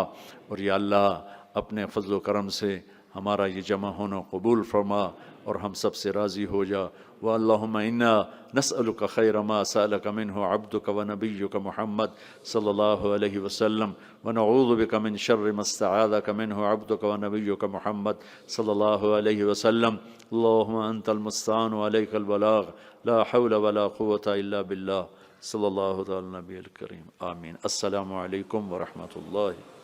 اور یا اللہ اپنے فضل و کرم سے ہمارا یہ جمع ہونا قبول فرما اور ہم سب سے راضی ہو جا۔ وَاللَّهُمَّ إِنَّا نَسْأَلُكَ خَيْرَ مَا سَأَلَكَ مِنْهُ عَبْدُكَ وَنَبِيُّكَ محمد صلی اللہ علیہ وسلم، وَنَعُوذُ بِكَ مِنْ شَرِّ مَا اسْتَعَاذَكَ مِنْهُ عَبْدُكَ وَنَبِيُّكَ محمد صلی اللہ علیہ وسلم۔ اللهم أنت المستعان وعليك البلاغ، لا حول ولا قوة إلا بالله، صلی اللہ تعالی نبی الکریم، آمین۔ السلام علیکم ورحمۃ اللہ۔